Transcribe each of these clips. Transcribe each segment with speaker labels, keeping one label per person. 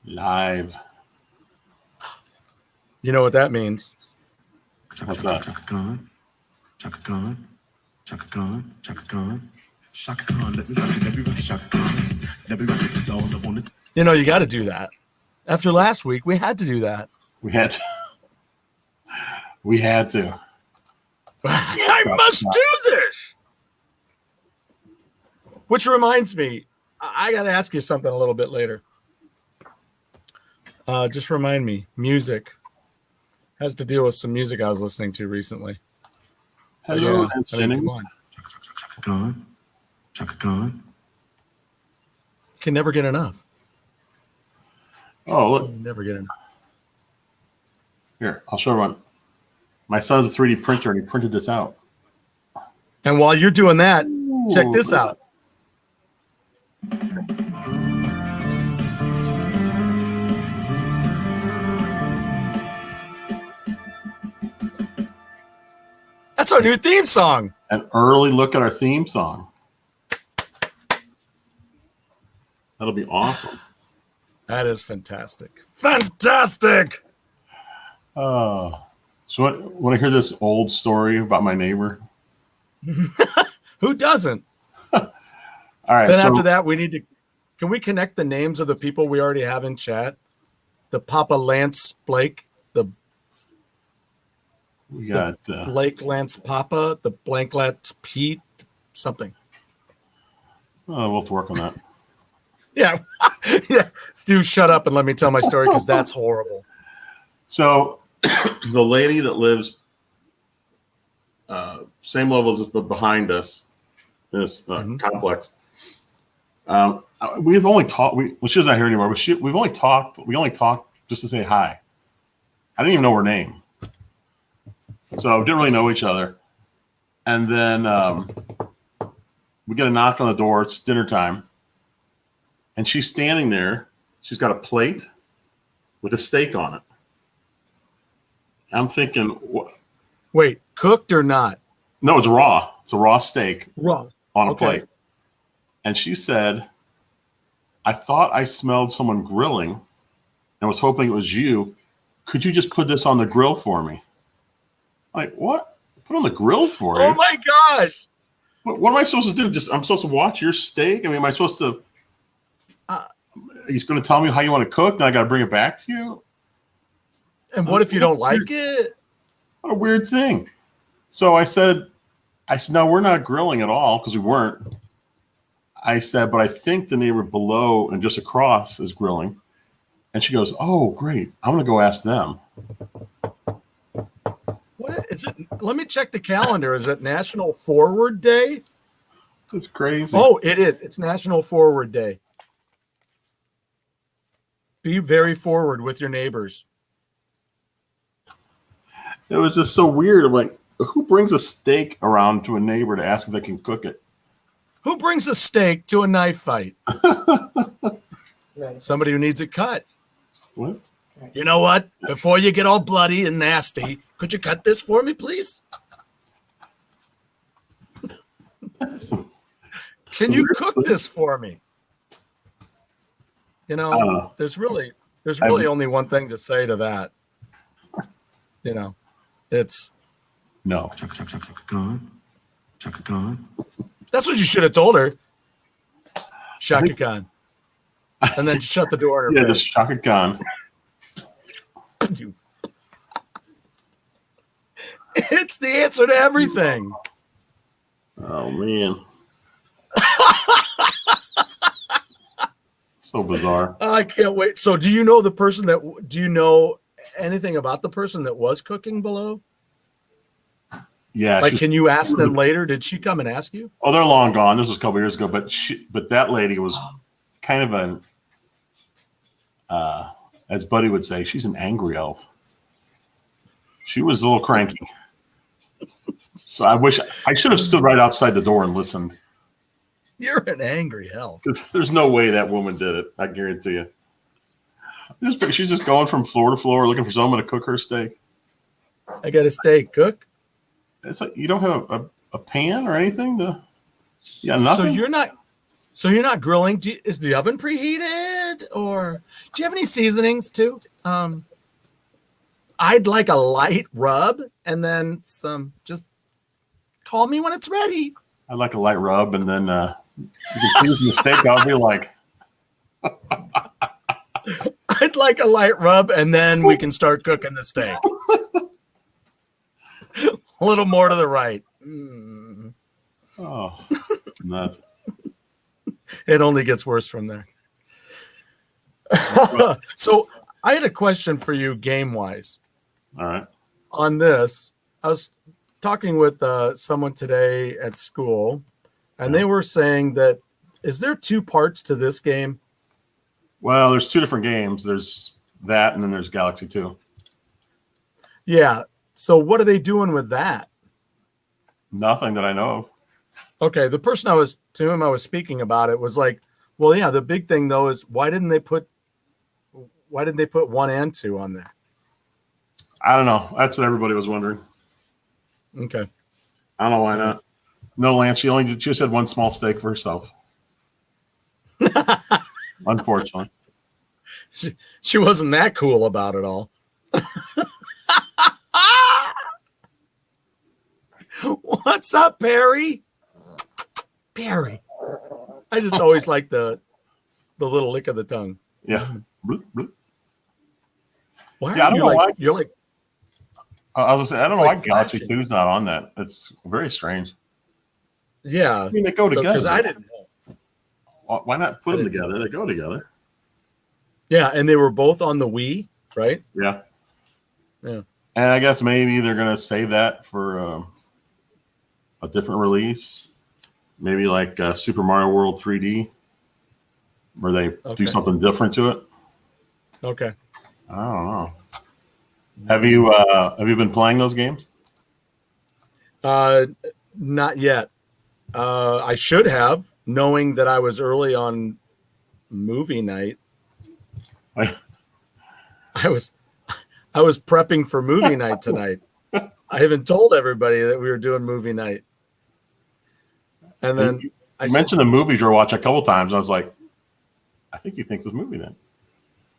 Speaker 1: Live.
Speaker 2: You know what that means?
Speaker 1: What's that?
Speaker 3: Chaka Khan. Chaka Khan. Chaka Khan. Chaka Khan. Chaka Khan. Let me rock it. Chaka Khan. Let me rock it. It's all up on the.
Speaker 2: You know, you got to do that. After last week, we had to do that.
Speaker 1: We had to. We had to.
Speaker 2: I must do this. Which reminds me, I got to ask you something a little bit later. Just remind me, music has to deal with some music I was listening to recently.
Speaker 1: Hello,
Speaker 2: come on.
Speaker 3: Chaka Khan. Chaka Khan.
Speaker 2: Can never get enough.
Speaker 1: Oh, look.
Speaker 2: Never get enough.
Speaker 1: Here, I'll show everyone. My son's a 3D printer, and he printed this out.
Speaker 2: And while you're doing that, check this out. That's our new theme song.
Speaker 1: An early look at our theme song. That'll be awesome.
Speaker 2: That is fantastic. Fantastic.
Speaker 1: So want to hear this old story about my neighbor?
Speaker 2: Who doesn't?
Speaker 1: All right.
Speaker 2: Then after that, can we connect the names of the people we already have in chat? The Papa Lance Blake,
Speaker 1: we got
Speaker 2: Blake Lance Papa, the Blank Lance Pete, something.
Speaker 1: we'll have to work on that.
Speaker 2: Yeah. Yeah. Stu, shut up and let me tell my story because that's horrible.
Speaker 1: So the lady that lives same level as behind us, this complex. We've only talked. She's not here anymore, but we've only talked. We only talked just to say hi. I didn't even know her name, so we didn't really know each other. And then we get a knock on the door. It's dinner time, and she's standing there. She's got a plate with a steak on it. I'm thinking, what?
Speaker 2: Wait, cooked or not?
Speaker 1: No, it's raw. It's a raw steak.
Speaker 2: Raw.
Speaker 1: On a plate. And she said, I thought I smelled someone grilling and was hoping it was you. Could you just put this on the grill for me? Like, what? Put on the grill for you?
Speaker 2: Oh my gosh.
Speaker 1: What am I supposed to do? I'm supposed to watch your steak? I mean, am I supposed to? He's going to tell me how you want to cook, then I got to bring it back to you?
Speaker 2: And what if you don't like it?
Speaker 1: What a weird thing. So I said, no, we're not grilling at all because we weren't. I said, but I think the neighbor below and just across is grilling. And she goes, oh, great. I'm going to go ask them.
Speaker 2: What is it? Let me check the calendar. Is it National Forward Day?
Speaker 1: That's crazy.
Speaker 2: Oh, it is. It's National Forward Day. Be very forward with your neighbors.
Speaker 1: It was just so weird. I'm like, who brings a steak around to a neighbor to ask if they can cook it?
Speaker 2: Who brings a steak to a knife fight? Somebody who needs it cut.
Speaker 1: What?
Speaker 2: You know what? Before you get all bloody and nasty, could you cut this for me, please? Can you cook this for me? You know, there's really only one thing to say to that. You know, it's
Speaker 1: no.
Speaker 3: Chaka Khan. Chaka Khan.
Speaker 2: That's what you should have told her. Chaka Khan. And then shut the door.
Speaker 1: Yeah, just Chaka Khan.
Speaker 2: It's the answer to everything.
Speaker 1: Oh man. So bizarre.
Speaker 2: I can't wait. So do you know the person do you know anything about the person that was cooking below?
Speaker 1: Yeah.
Speaker 2: Like, can you ask them later? Did she come and ask you?
Speaker 1: Oh, they're long gone. This was a couple years ago, but that lady was kind of as Buddy would say, she's an angry elf. She was a little cranky. So I should have stood right outside the door and listened.
Speaker 2: You're an angry elf.
Speaker 1: Because there's no way that woman did it. I guarantee you. She's just going from floor to floor looking for someone to cook her steak.
Speaker 2: I got a steak. Cook.
Speaker 1: It's like you don't have a pan or anything to. Yeah, nothing.
Speaker 2: So you're not grilling? Is the oven preheated, or do you have any seasonings too? I'd like a light rub and then some. Just call me when it's ready.
Speaker 1: I like a light rub, and then you can season the steak. I'll be like,
Speaker 2: I'd like a light rub, and then we can start cooking the steak. A little more to the right.
Speaker 1: oh, nuts.
Speaker 2: It only gets worse from there. So I had a question for you game-wise.
Speaker 1: All right.
Speaker 2: On this, I was talking with someone today at school, and they were saying that, is there 2 parts to this game?
Speaker 1: Well, there's 2 different games. There's that, and then there's Galaxy 2.
Speaker 2: Yeah. So what are they doing with that?
Speaker 1: Nothing that I know of.
Speaker 2: Okay, the person I was speaking about it was like, well, yeah, the big thing though is why didn't they put 1 and 2 on there?
Speaker 1: I don't know. That's what everybody was wondering.
Speaker 2: Okay.
Speaker 1: I don't know why not. No, Lance. She just had 1 small steak for herself. Unfortunately.
Speaker 2: She wasn't that cool about it all. What's up, Perry? Perry. I just always like the little lick of the tongue.
Speaker 1: Yeah. Bloop, bloop.
Speaker 2: Why are
Speaker 1: Yeah, I don't
Speaker 2: you
Speaker 1: know
Speaker 2: like,
Speaker 1: why.
Speaker 2: You're like,
Speaker 1: I was gonna say, I don't
Speaker 2: It's
Speaker 1: know
Speaker 2: like
Speaker 1: why Galaxy
Speaker 2: fashion.
Speaker 1: 2 is not on that. It's very strange.
Speaker 2: yeah.
Speaker 1: I mean, they go together.
Speaker 2: Because I didn't know.
Speaker 1: Why not put
Speaker 2: I
Speaker 1: them
Speaker 2: didn't
Speaker 1: together? They go together.
Speaker 2: Yeah, and they were both on the Wii, right?
Speaker 1: Yeah.
Speaker 2: Yeah.
Speaker 1: And I guess maybe they're gonna save that for a different release, maybe like Super Mario World 3D, where they
Speaker 2: Okay.
Speaker 1: do something different to it.
Speaker 2: Okay.
Speaker 1: I don't know. Have you been playing those games?
Speaker 2: Not yet. I should have, knowing that I was early on movie night. I was prepping for movie night tonight. I haven't told everybody that we were doing movie night. And then
Speaker 1: You mentioned the movies you were watching a couple times. I was like, I think he thinks it's movie night.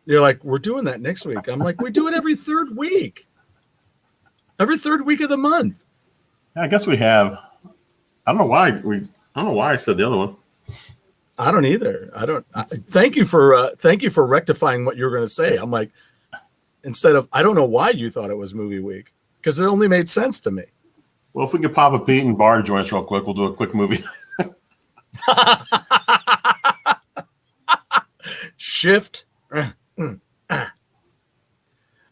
Speaker 2: You're like, we're doing that next week. I'm like, we do it every 3rd week. Every 3rd week of the month.
Speaker 1: Yeah, I guess we have. I don't know why I said the other one.
Speaker 2: I don't either. Thank you for rectifying what you were going to say. I'm like, instead of, I don't know why you thought it was movie week, because it only made sense to me.
Speaker 1: Well, if we could pop a Pete and bar joints real quick, we'll do a quick movie.
Speaker 2: Shift.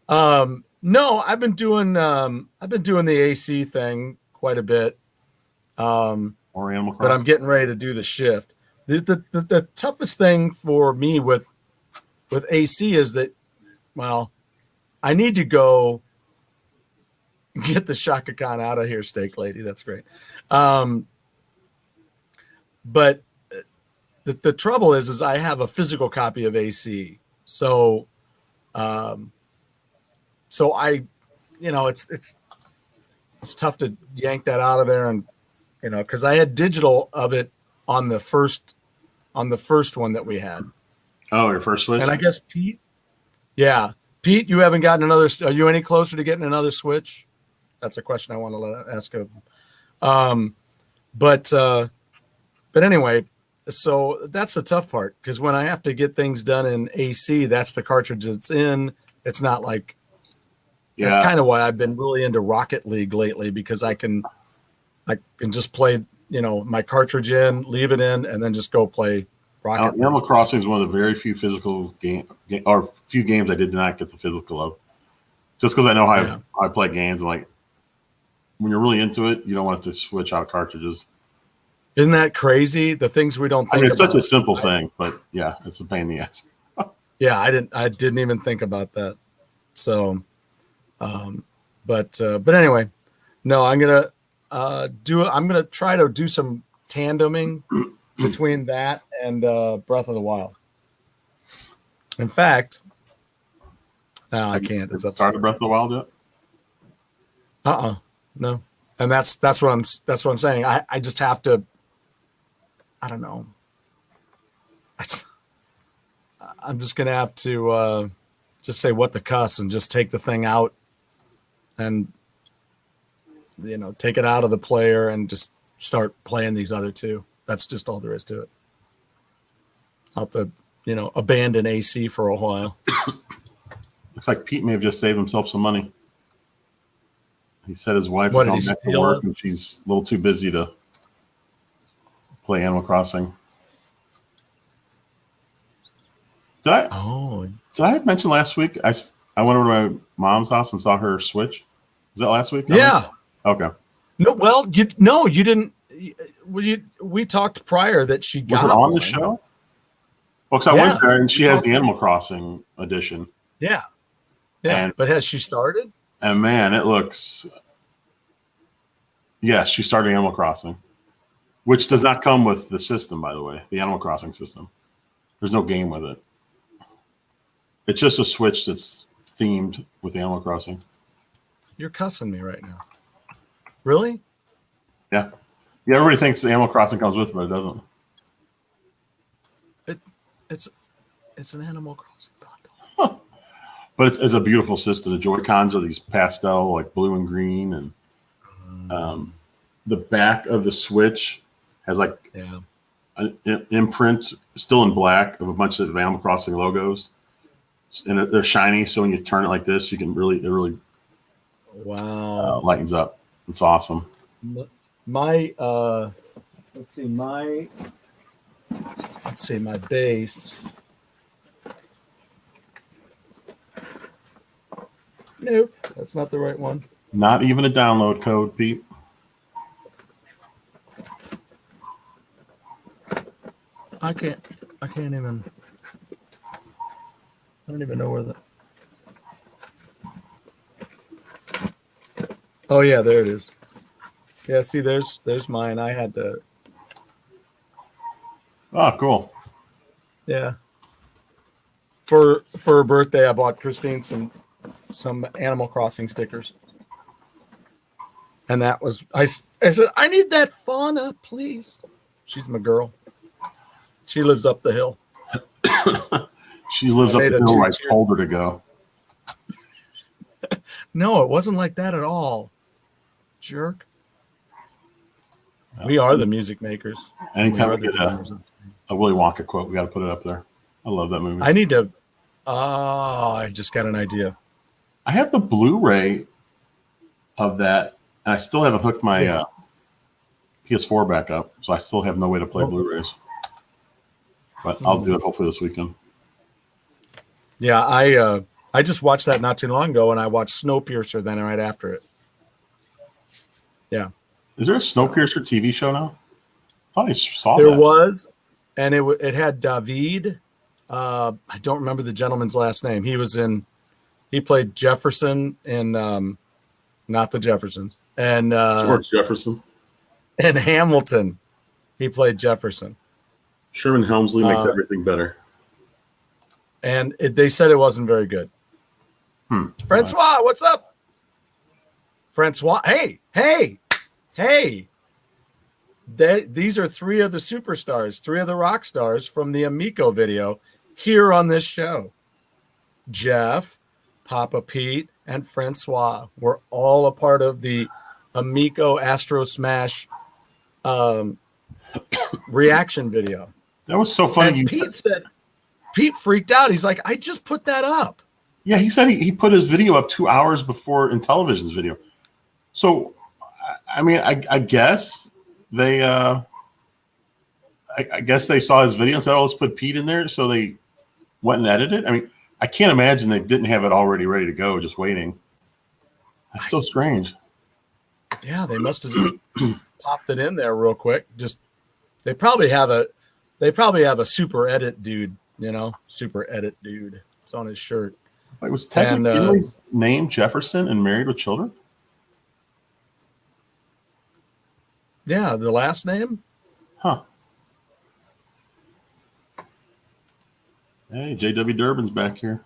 Speaker 2: No, I've been doing the AC thing quite a bit.
Speaker 1: Or Animal Crossing.
Speaker 2: But I'm getting ready to do the shift. The toughest thing for me with AC is that, well, I need to go get the Chaka Khan out of here, steak lady. That's great. But the trouble is I have a physical copy of AC. So I, it's tough to yank that out of there, and because I had digital of it on the first one that we had.
Speaker 1: Oh, your first Switch?
Speaker 2: And I guess Pete, you haven't gotten another. Are you any closer to getting another Switch? That's a question I want to ask of him. But anyway, so that's the tough part, because when I have to get things done in AC, that's the cartridge it's in. It's not like.
Speaker 1: Yeah.
Speaker 2: That's kind of why I've been really into Rocket League lately, because I can just play, my cartridge in, leave it in, and then just go play Rocket League.
Speaker 1: Animal Crossing is one of the very few physical few games I did not get the physical of. Just because I know how I play games, and like when you're really into it, you don't want to switch out cartridges.
Speaker 2: Isn't that crazy? The things we don't think
Speaker 1: It's
Speaker 2: about.
Speaker 1: such a simple thing, but yeah, it's a pain in the ass.
Speaker 2: Yeah, I didn't even think about that. So, but anyway, no, I'm gonna try to do some tandeming between that and Breath of the Wild. In fact, no, I can't. It's
Speaker 1: Started Breath of the Wild yet?
Speaker 2: No. And that's what I'm saying. I just have to. I don't know. I'm just gonna have to just say what the cuss and just take the thing out, and take it out of the player and just start playing these other two. That's just all there is to it. I'll have to abandon AC for a while.
Speaker 1: Looks like Pete may have just saved himself some money. He said his wife is
Speaker 2: What, did
Speaker 1: going
Speaker 2: he
Speaker 1: back to
Speaker 2: steal
Speaker 1: work
Speaker 2: it?
Speaker 1: and she's a little too busy to play Animal Crossing. Did I mention last week I went over to my mom's house and saw her Switch? Was that last week?
Speaker 2: Yeah.
Speaker 1: Okay.
Speaker 2: No, well, you didn't. We talked prior that she
Speaker 1: Was
Speaker 2: got
Speaker 1: it on
Speaker 2: one.
Speaker 1: the show? Well, because I went there and she has the Animal Crossing edition.
Speaker 2: Yeah. Yeah. But has she started?
Speaker 1: And man, it looks. Yes, she started Animal Crossing, which does not come with the system, by the way, the Animal Crossing system. There's no game with it. It's just a Switch that's themed with Animal Crossing.
Speaker 2: You're cussing me right now. Really?
Speaker 1: Yeah. Yeah, everybody thinks the Animal Crossing comes with it, but it doesn't.
Speaker 2: It's an Animal Crossing bundle.
Speaker 1: But it's a beautiful system. The Joy-Cons are these pastel, like blue and green, and the back of the Switch has like an imprint, still in black, of a bunch of Animal Crossing logos, and they're shiny. So when you turn it like this, you can it really lightens up. It's awesome.
Speaker 2: My my base. Nope, that's not the right one.
Speaker 1: Not even a download code, Pete.
Speaker 2: I don't even know where that. Oh yeah, there it is. Yeah, see, there's mine. I had to.
Speaker 1: Oh, cool.
Speaker 2: Yeah. For her birthday, I bought Christine some Animal Crossing stickers, and that was I said I need that fauna, please. She's my girl. She lives up the hill.
Speaker 1: She lives up the hill where I told her to go.
Speaker 2: No, it wasn't like that at all. Jerk. We are the music makers.
Speaker 1: Anytime we get a Willy Wonka quote, we got to put it up there. I love that movie.
Speaker 2: I need to. Oh, I just got an idea.
Speaker 1: I have the Blu-ray of that, and I still haven't hooked my PS4 back up, so I still have no way to play Blu-rays. But I'll do it hopefully this weekend.
Speaker 2: Yeah, I just watched that not too long ago, and I watched Snowpiercer then right after it. Yeah.
Speaker 1: Is there a Snowpiercer TV show now? I thought I saw
Speaker 2: there
Speaker 1: that.
Speaker 2: There was, and it had David. I don't remember the gentleman's last name. He played Jefferson in not the Jeffersons. And
Speaker 1: George Jefferson.
Speaker 2: And Hamilton. He played Jefferson.
Speaker 1: Sherman Helmsley makes everything better.
Speaker 2: And they said it wasn't very good. Francois, what's up? Francois, hey. These are three of the superstars, three of the rock stars from the Amico video here on this show. Jeff, Papa Pete, and Francois were all a part of the Amico Astro Smash reaction video.
Speaker 1: That was so funny.
Speaker 2: And Pete freaked out. He's like, I just put that up.
Speaker 1: Yeah, he said he put his video up 2 hours before Intellivision's video. So, I mean, I guess they I guess they saw his video and said, "Oh, let's put Pete in there." So they went and edited it. I mean, I can't imagine they didn't have it already ready to go, just waiting. That's so strange.
Speaker 2: Yeah, they must have just popped it in there real quick. They probably have a super edit dude, super edit dude. It's on his shirt.
Speaker 1: Like, was technically his name Jefferson and Married with Children?
Speaker 2: Yeah, the last name?
Speaker 1: Huh. Hey, J.W. Durbin's back here.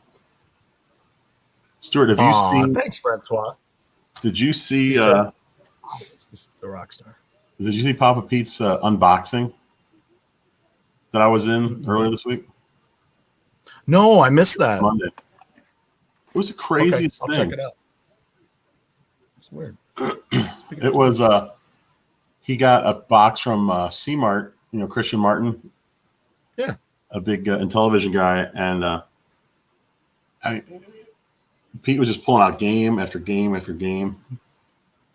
Speaker 1: Stuart, have you seen...
Speaker 2: Thanks, Francois.
Speaker 1: Did you see...
Speaker 2: the rock star.
Speaker 1: Did you see Papa Pete's unboxing that I was in earlier this week?
Speaker 2: No, I missed that.
Speaker 1: Monday. It was the
Speaker 2: Okay,
Speaker 1: craziest
Speaker 2: I'll
Speaker 1: thing.
Speaker 2: check it out. It's weird.
Speaker 1: It was he got a box from C-Mart, Christian Martin,
Speaker 2: Yeah.
Speaker 1: a big television guy, and Pete was just pulling out game after game after game.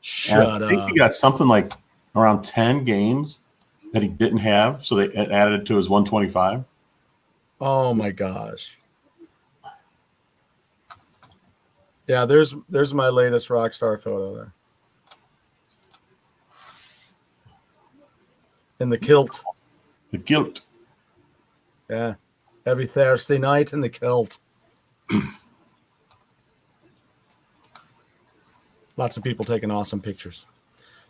Speaker 2: Shut
Speaker 1: I think
Speaker 2: up.
Speaker 1: he got something like around 10 games that he didn't have, so they added it to his 125.
Speaker 2: Oh my gosh. Yeah, there's my latest Rockstar photo there. In the kilt.
Speaker 1: The guilt.
Speaker 2: Yeah. Every Thursday night in the kilt. Lots of people taking awesome pictures.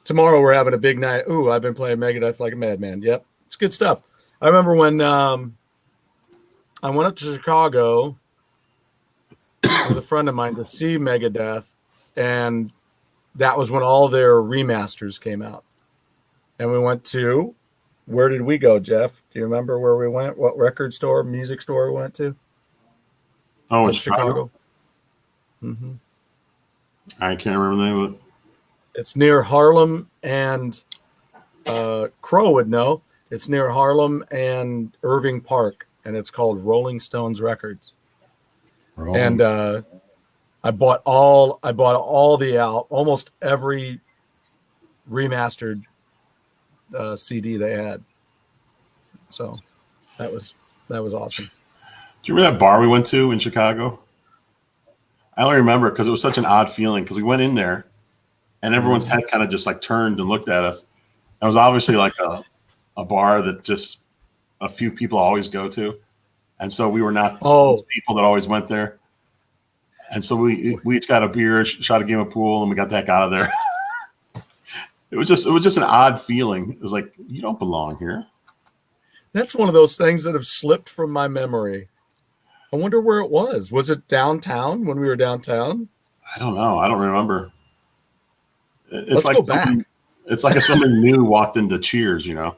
Speaker 2: Tomorrow we're having a big night. Ooh, I've been playing Megadeth like a madman. Yep. It's good stuff. I remember when I went up to Chicago with a friend of mine to see Megadeth, and that was when all their remasters came out. And we went to, where did we go, Jeff? Do you remember where we went? What record store, music store we went to?
Speaker 1: Oh,
Speaker 2: In
Speaker 1: in Chicago?
Speaker 2: Mm-hmm.
Speaker 1: I can't remember the name of it.
Speaker 2: It's near Harlem and Crow would know. It's near Harlem and Irving Park, and it's called Rolling Stones Records. And I bought all almost every remastered CD they had. So that was awesome.
Speaker 1: Do you remember that bar we went to in Chicago? I only remember because it was such an odd feeling because we went in there and everyone's head kind of just like turned and looked at us. It was obviously like a bar that just a few people always go to. And so we were not those people that always went there. And so we each got a beer, shot a game of pool, and we got the heck out of there. It was just an odd feeling. It was like, you don't belong here.
Speaker 2: That's one of those things that have slipped from my memory. I wonder where it was. Was it downtown when we were downtown?
Speaker 1: I don't know. I don't remember.
Speaker 2: Let's go back.
Speaker 1: It's like if somebody new walked into Cheers,
Speaker 2: Yeah,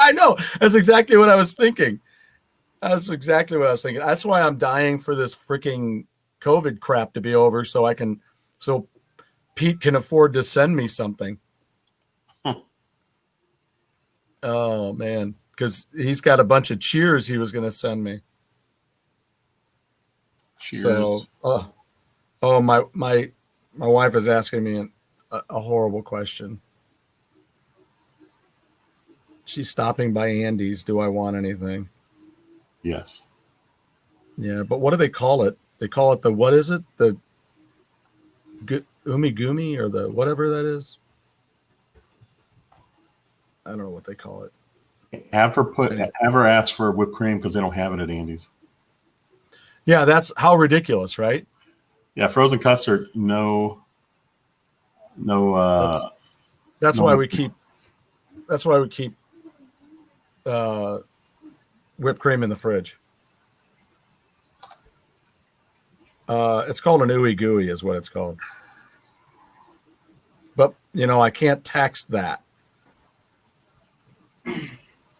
Speaker 2: I know. That's exactly what I was thinking. That's why I'm dying for this freaking COVID crap to be over so Pete can afford to send me something. Oh man, because he's got a bunch of Cheers he was going to send me.
Speaker 1: Cheers.
Speaker 2: So, my wife is asking me a horrible question. She's stopping by Andy's. Do I want anything?
Speaker 1: Yes.
Speaker 2: Yeah, but what do they call it? They call it what is it? The umigumi or the whatever that is. I don't know what they call it.
Speaker 1: Have her ask for whipped cream because they don't have it at Andy's.
Speaker 2: Yeah, that's how ridiculous, right?
Speaker 1: Yeah, frozen custard, no.
Speaker 2: That's why we keep whipped cream in the fridge. It's called an ooey gooey is what it's called. But, I can't text that.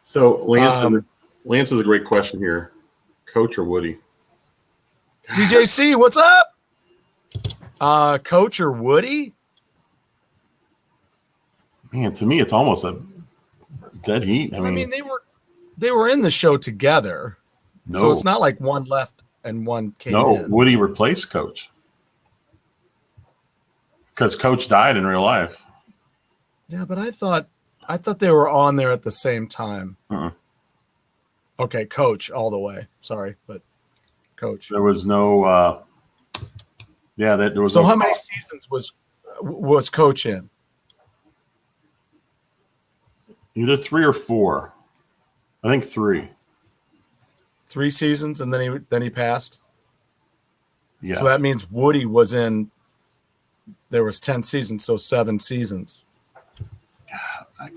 Speaker 1: So Lance is a great question here. Coach or Woody?
Speaker 2: DJC, what's up? Coach or Woody?
Speaker 1: Man, to me, it's almost a dead heat. I mean,
Speaker 2: they were in the show together.
Speaker 1: No.
Speaker 2: So it's not like one left and one came in.
Speaker 1: No, Woody replaced Coach. Because Coach died in real life.
Speaker 2: Yeah, but I thought they were on there at the same time.
Speaker 1: Uh-uh.
Speaker 2: Okay, Coach all the way. Sorry, but Coach.
Speaker 1: There was no. There was.
Speaker 2: So how many seasons was Coach in?
Speaker 1: Either 3 or 4. I think 3.
Speaker 2: 3 seasons, and then he passed.
Speaker 1: Yes.
Speaker 2: So that means Woody was in. There was 10 seasons, so 7 seasons.
Speaker 1: I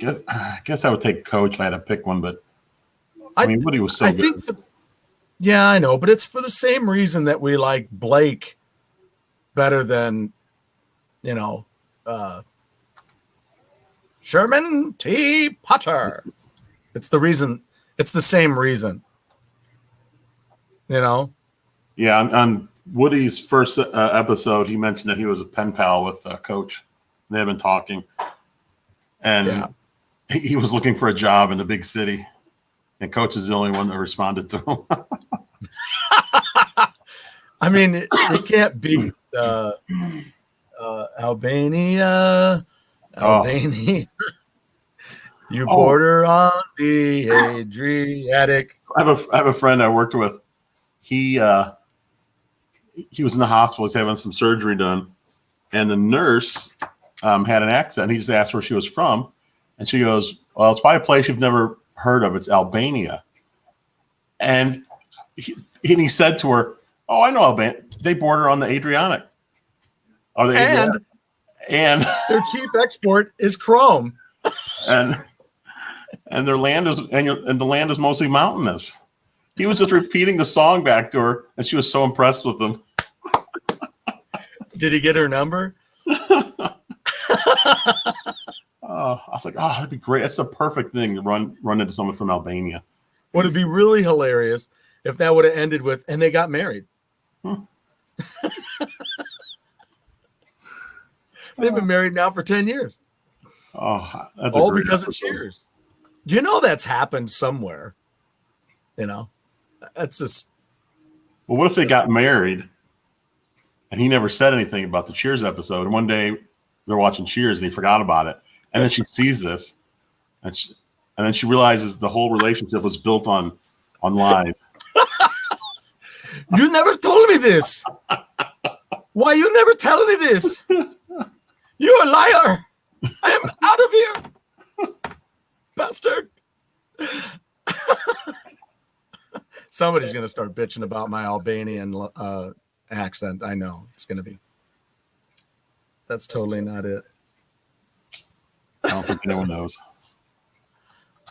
Speaker 1: guess I would take Coach if I had to pick one, but I mean Woody was so good.
Speaker 2: Yeah, I know, but it's for the same reason that we like Blake better than, Sherman T. Potter. It's the reason. It's the same reason. You know?
Speaker 1: Yeah, on Woody's first episode, he mentioned that he was a pen pal with Coach. They had been talking, and
Speaker 2: Yeah.
Speaker 1: he was looking for a job in the big city, and Coach is the only one that responded to him.
Speaker 2: I mean, it can't be Albania. Albania. You border on the Adriatic.
Speaker 1: I have a friend I worked with. He was in the hospital. He's having some surgery done, and the nurse had an accent. He just asked where she was from, and she goes, "Well, it's probably a place you've never heard of. It's Albania." And he said to her, "Oh, I know Albania. They border on the Adriatic." Or the Adriatic. And
Speaker 2: their chief export is chrome.
Speaker 1: And their land is and the land is mostly mountainous. He was just repeating the song back to her, and she was so impressed with him.
Speaker 2: Did he get her number?
Speaker 1: I was like, that'd be great. That's the perfect thing to run into someone from Albania.
Speaker 2: Would it be really hilarious if that would have ended with, and they got married? They've been married now for 10 years.
Speaker 1: Oh, that's
Speaker 2: all because of Cheers. You know that's happened somewhere. You know, that's just.
Speaker 1: Well, what if they got married and he never said anything about the Cheers episode? And one day they're watching Cheers and he forgot about it. And then she sees this, and then she realizes the whole relationship was built on lies.
Speaker 2: You never told me this. Why you never telling me this? You're a liar. I am out of here, bastard. Somebody's going to start bitching about my Albanian accent. I know it's going to be. That's totally not it.
Speaker 1: I don't think anyone knows.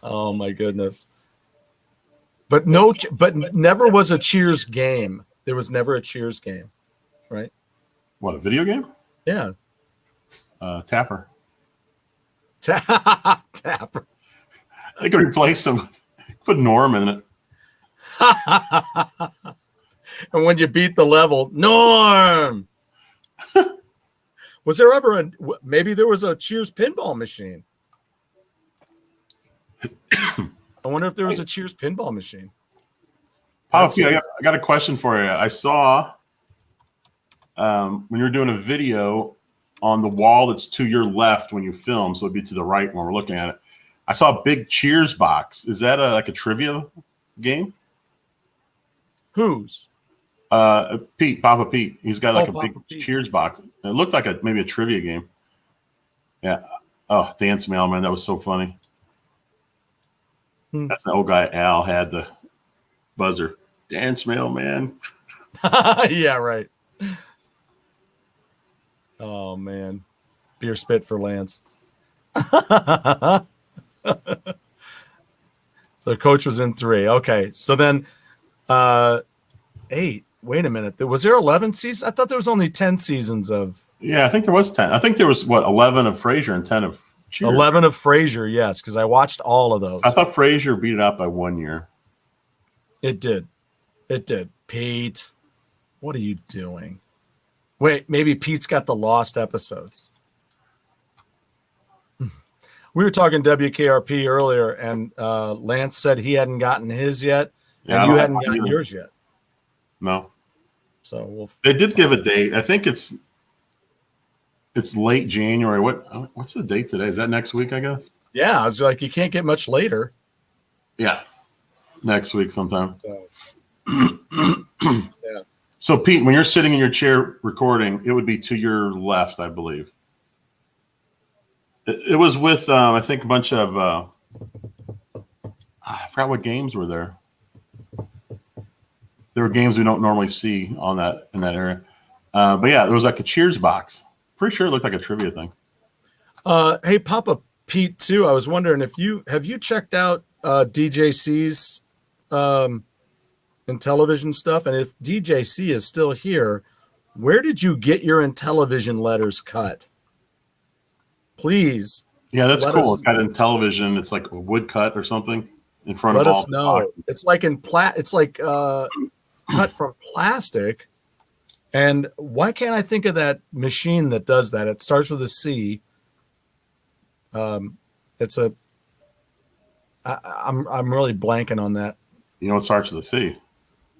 Speaker 2: Oh my goodness. But never was a Cheers game. There was never a Cheers game, right?
Speaker 1: What, a video game?
Speaker 2: Yeah.
Speaker 1: Tapper.
Speaker 2: Tapper.
Speaker 1: They could replace him. Put Norm in it.
Speaker 2: And when you beat the level, Norm. Was there ever maybe there was a Cheers pinball machine? I wonder if there was a Cheers pinball machine.
Speaker 1: Papa P, I got a question for you. I saw when you were doing a video on the wall that's to your left when you film, so it'd be to the right when we're looking at it. I saw a big Cheers box. Is that like a trivia game?
Speaker 2: Whose?
Speaker 1: Pete, Papa Pete. He's got like a
Speaker 2: Papa
Speaker 1: big
Speaker 2: Pete.
Speaker 1: Cheers box. It looked like maybe a trivia game. Yeah. Oh, Dance Mailman. That was so funny. That's the old guy Al had the buzzer. Dance Mailman.
Speaker 2: Yeah, right. Oh man. Beer spit for Lance. So Coach was in 3. Okay. So then 8. Wait a minute. Was there 11 seasons? I thought there was only 10 seasons of.
Speaker 1: Yeah, I think there was 10. I think there was 11 of Frasier and 10 of Cheers.
Speaker 2: 11 of Frasier, yes, because I watched all of those.
Speaker 1: I thought Frasier beat it out by 1 year.
Speaker 2: It did. Pete, what are you doing? Wait, maybe Pete's got the lost episodes. We were talking WKRP earlier, and Lance said he hadn't gotten his yet, and you hadn't gotten yours yet.
Speaker 1: No.
Speaker 2: So
Speaker 1: they did give a date. I think it's late January. What's the date today? Is that next week, I guess?
Speaker 2: Yeah, I was like, you can't get much later.
Speaker 1: Yeah. Next week sometime.
Speaker 2: Yeah.
Speaker 1: So Pete, when you're sitting in your chair recording, it would be to your left, I believe. It was with I think a bunch of I forgot what games were there. There were games we don't normally see in that area. But yeah, there was like a Cheers box. Pretty sure it looked like a trivia thing.
Speaker 2: Hey, Papa Pete, too. I was wondering if have you checked out DJC's in television stuff, and if DJC is still here, where did you get your Intellivision letters cut? Please.
Speaker 1: Yeah, that's cool. It's got in television. It's like a wood cut or something in front of all.
Speaker 2: Let us know. It's like in it's like cut from plastic. And why can't I think of that machine that does that? It starts with a C. It's a. I'm really blanking on that.
Speaker 1: You know, it starts with a C.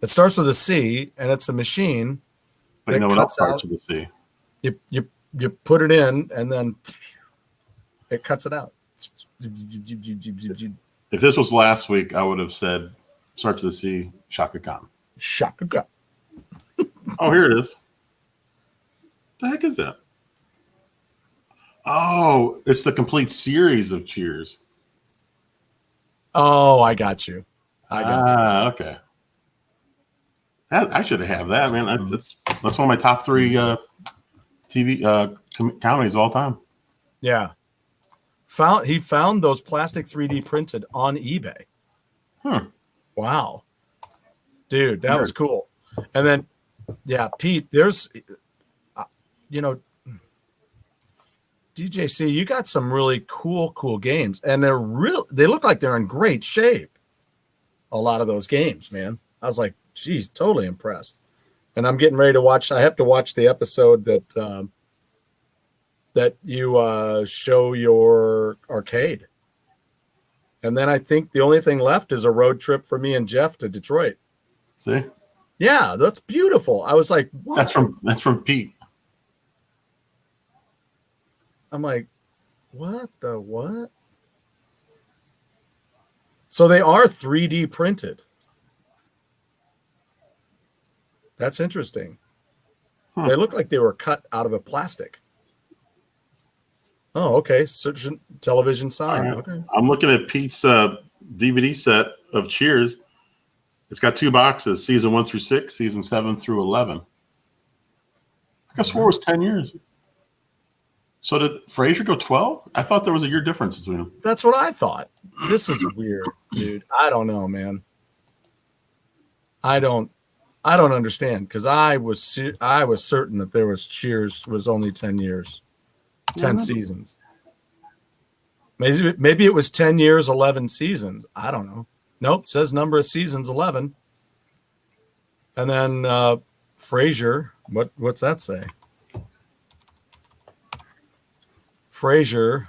Speaker 2: It starts with a C, and it's a machine.
Speaker 1: But you know what else starts with a C?
Speaker 2: You put it in, and then it cuts it out.
Speaker 1: If this was last week, I would have said starts with a C, Chaka Khan.
Speaker 2: Chaka Khan.
Speaker 1: Oh, here it is. The heck is that? Oh, it's the complete series of Cheers.
Speaker 2: Oh, I got you.
Speaker 1: Okay. I should have that, man. That's one of my top 3 TV comedies of all time.
Speaker 2: Yeah. He found those plastic 3D printed on eBay. Wow. Dude, that was cool. And then, yeah, Pete, there's, DJC, you got some really cool games, and they look like they're in great shape. A lot of those games, man. I was like, geez, totally impressed. And I'm getting ready to watch. I have to watch the episode that you show your arcade. And then I think the only thing left is a road trip for me and Jeff to Detroit.
Speaker 1: See?
Speaker 2: Yeah, that's beautiful. I was like, what?
Speaker 1: That's from Pete.
Speaker 2: I'm like, what the what? So they are 3D printed. That's interesting. They look like they were cut out of the plastic. Oh, okay. Search television sign.
Speaker 1: Right.
Speaker 2: Okay.
Speaker 1: I'm looking at Pete's DVD set of Cheers. It's got 2 boxes, season 1 through 6, season 7 through 11. I swore it was 10 years. So did Frasier go 12? I thought there was a year difference between them.
Speaker 2: That's what I thought. This is weird, dude. I don't know, man. I don't understand, because I was certain that there was Cheers was only 10 years, 10 seasons. Maybe it was 10 years, 11 seasons. I don't know. Nope, says number of seasons 11. And then Frasier, what's that say? Frasier,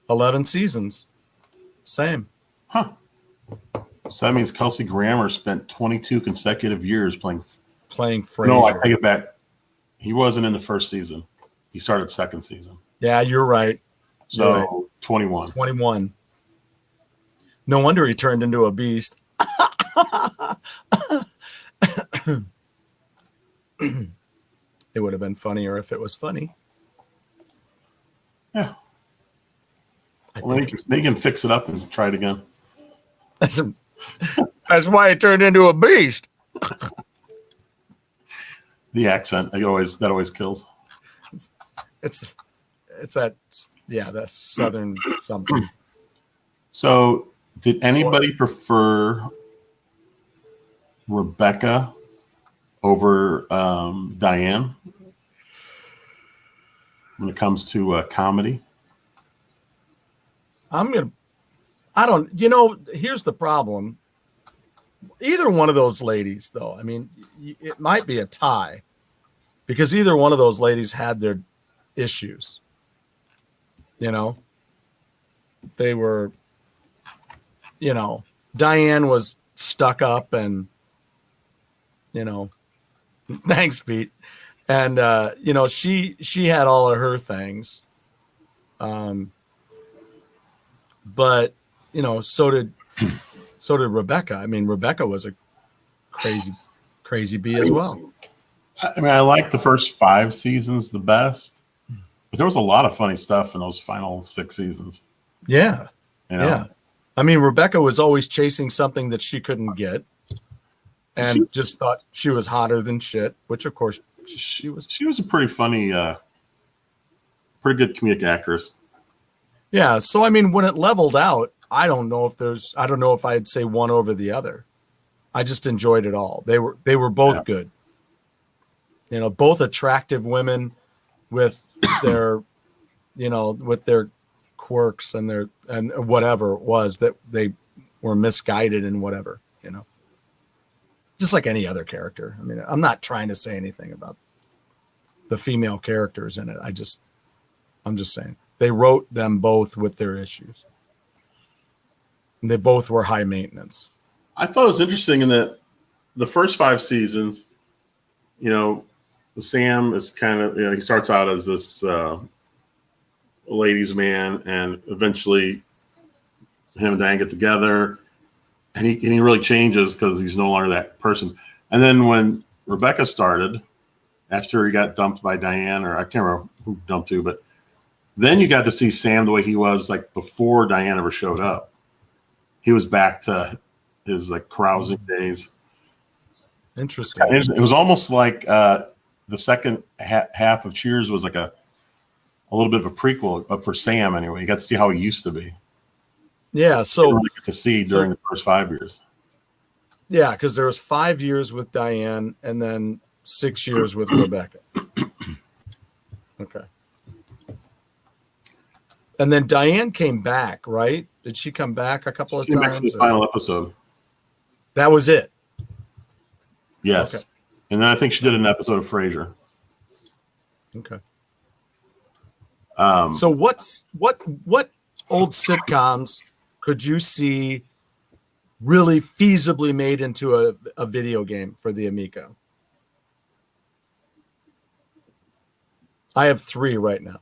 Speaker 2: 11 seasons. Same.
Speaker 1: Huh. So that means Kelsey Grammer spent 22 consecutive years playing Frasier. No, I take it back. He wasn't in the first season. He started second season.
Speaker 2: Yeah, you're right.
Speaker 1: So
Speaker 2: right.
Speaker 1: 21.
Speaker 2: 21. No wonder he turned into a beast. It would have been funnier if it was funny.
Speaker 1: Yeah. Well, they can fix it up and try it again.
Speaker 2: That's why he turned into a beast.
Speaker 1: The accent, that always kills.
Speaker 2: It's that, yeah, that's Southern something.
Speaker 1: So, did anybody prefer Rebecca over Diane when it comes to comedy?
Speaker 2: Here's the problem. Either one of those ladies, though, I mean, it might be a tie, because either one of those ladies had their issues. They were, Diane was stuck up and, thanks, Pete. And, she had all of her things. But, so did Rebecca. I mean, Rebecca was a crazy bee as well.
Speaker 1: I mean, I like the first 5 seasons the best, but there was a lot of funny stuff in those final 6 seasons.
Speaker 2: Yeah. Yeah. I mean, Rebecca was always chasing something that she couldn't get, and just thought she was hotter than shit, which of course she was.
Speaker 1: She was a pretty funny, pretty good comedic actress.
Speaker 2: Yeah. So, I mean, when it leveled out, I don't know if I'd say one over the other. I just enjoyed it all. They were both good. Both attractive women with their, with their quirks and whatever it was that they were misguided and whatever, just like any other character. I mean, I'm not trying to say anything about the female characters in it. I'm just saying they wrote them both with their issues. And they both were high maintenance.
Speaker 1: I thought it was interesting in that the first 5 seasons, Sam is kind of, he starts out as this ladies' man, and eventually him and Diane get together, and he really changes because he's no longer that person. And then when Rebecca started, after he got dumped by Diane, or I can't remember who dumped who, but then you got to see Sam the way he was like before Diane ever showed up. He was back to his like carousing days.
Speaker 2: Interesting.
Speaker 1: It was almost like the second half of Cheers was like a little bit of a prequel, but for Sam anyway. You got to see how he used to be.
Speaker 2: Yeah, so
Speaker 1: you really get to see during the first 5 years.
Speaker 2: Yeah, because there was 5 years with Diane and then 6 years with Rebecca. Okay. And then Diane came back, right? Did she come back a couple of
Speaker 1: She came
Speaker 2: times?
Speaker 1: back to the final episode.
Speaker 2: That was it.
Speaker 1: Yes.
Speaker 2: Okay.
Speaker 1: And then I think she did an episode of Frasier.
Speaker 2: Okay. So what old sitcoms could you see really feasibly made into a video game for the Amico? I have 3 right now.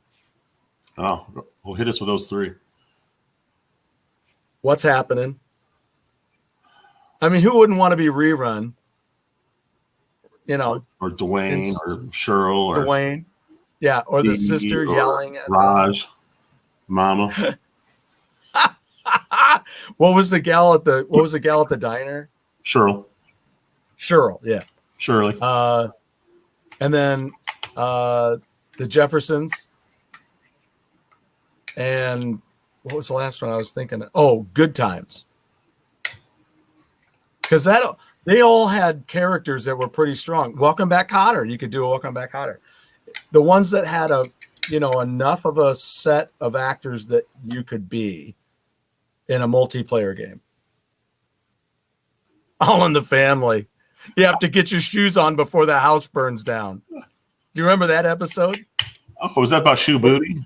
Speaker 1: Oh, well, hit us with those 3.
Speaker 2: What's happening? I mean, who wouldn't want to be rerun?
Speaker 1: Or Dwayne, or Cheryl, or
Speaker 2: Dwayne. Yeah, or the
Speaker 1: Dee,
Speaker 2: sister
Speaker 1: or
Speaker 2: yelling at
Speaker 1: Raj, Mama.
Speaker 2: What was the gal at the diner?
Speaker 1: Cheryl.
Speaker 2: Yeah.
Speaker 1: Shirley.
Speaker 2: And then the Jeffersons. And what was the last one I was thinking of? Oh, Good Times. Because they all had characters that were pretty strong. Welcome Back Kotter. You could do a Welcome Back Kotter. The ones that had enough of a set of actors that you could be in a multiplayer game. All in the Family. You have to get your shoes on before the house burns down. Do you remember that episode?
Speaker 1: Oh, was that about Shoe Booty?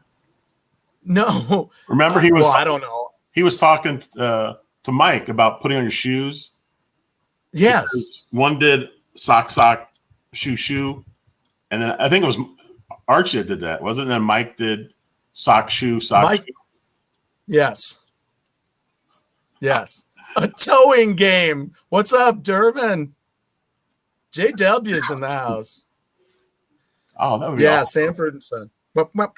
Speaker 2: No.
Speaker 1: Remember he was.
Speaker 2: Well, I don't know.
Speaker 1: He was talking to Mike about putting on your shoes.
Speaker 2: Yes.
Speaker 1: Because one did sock, shoe, and then I think it was Archie that did that, wasn't it? And then Mike did sock, shoe.
Speaker 2: Yes. A towing game. What's up, Durbin? JW's in the house.
Speaker 1: Oh, that would be
Speaker 2: awesome. Sanford and Son.
Speaker 1: You can kind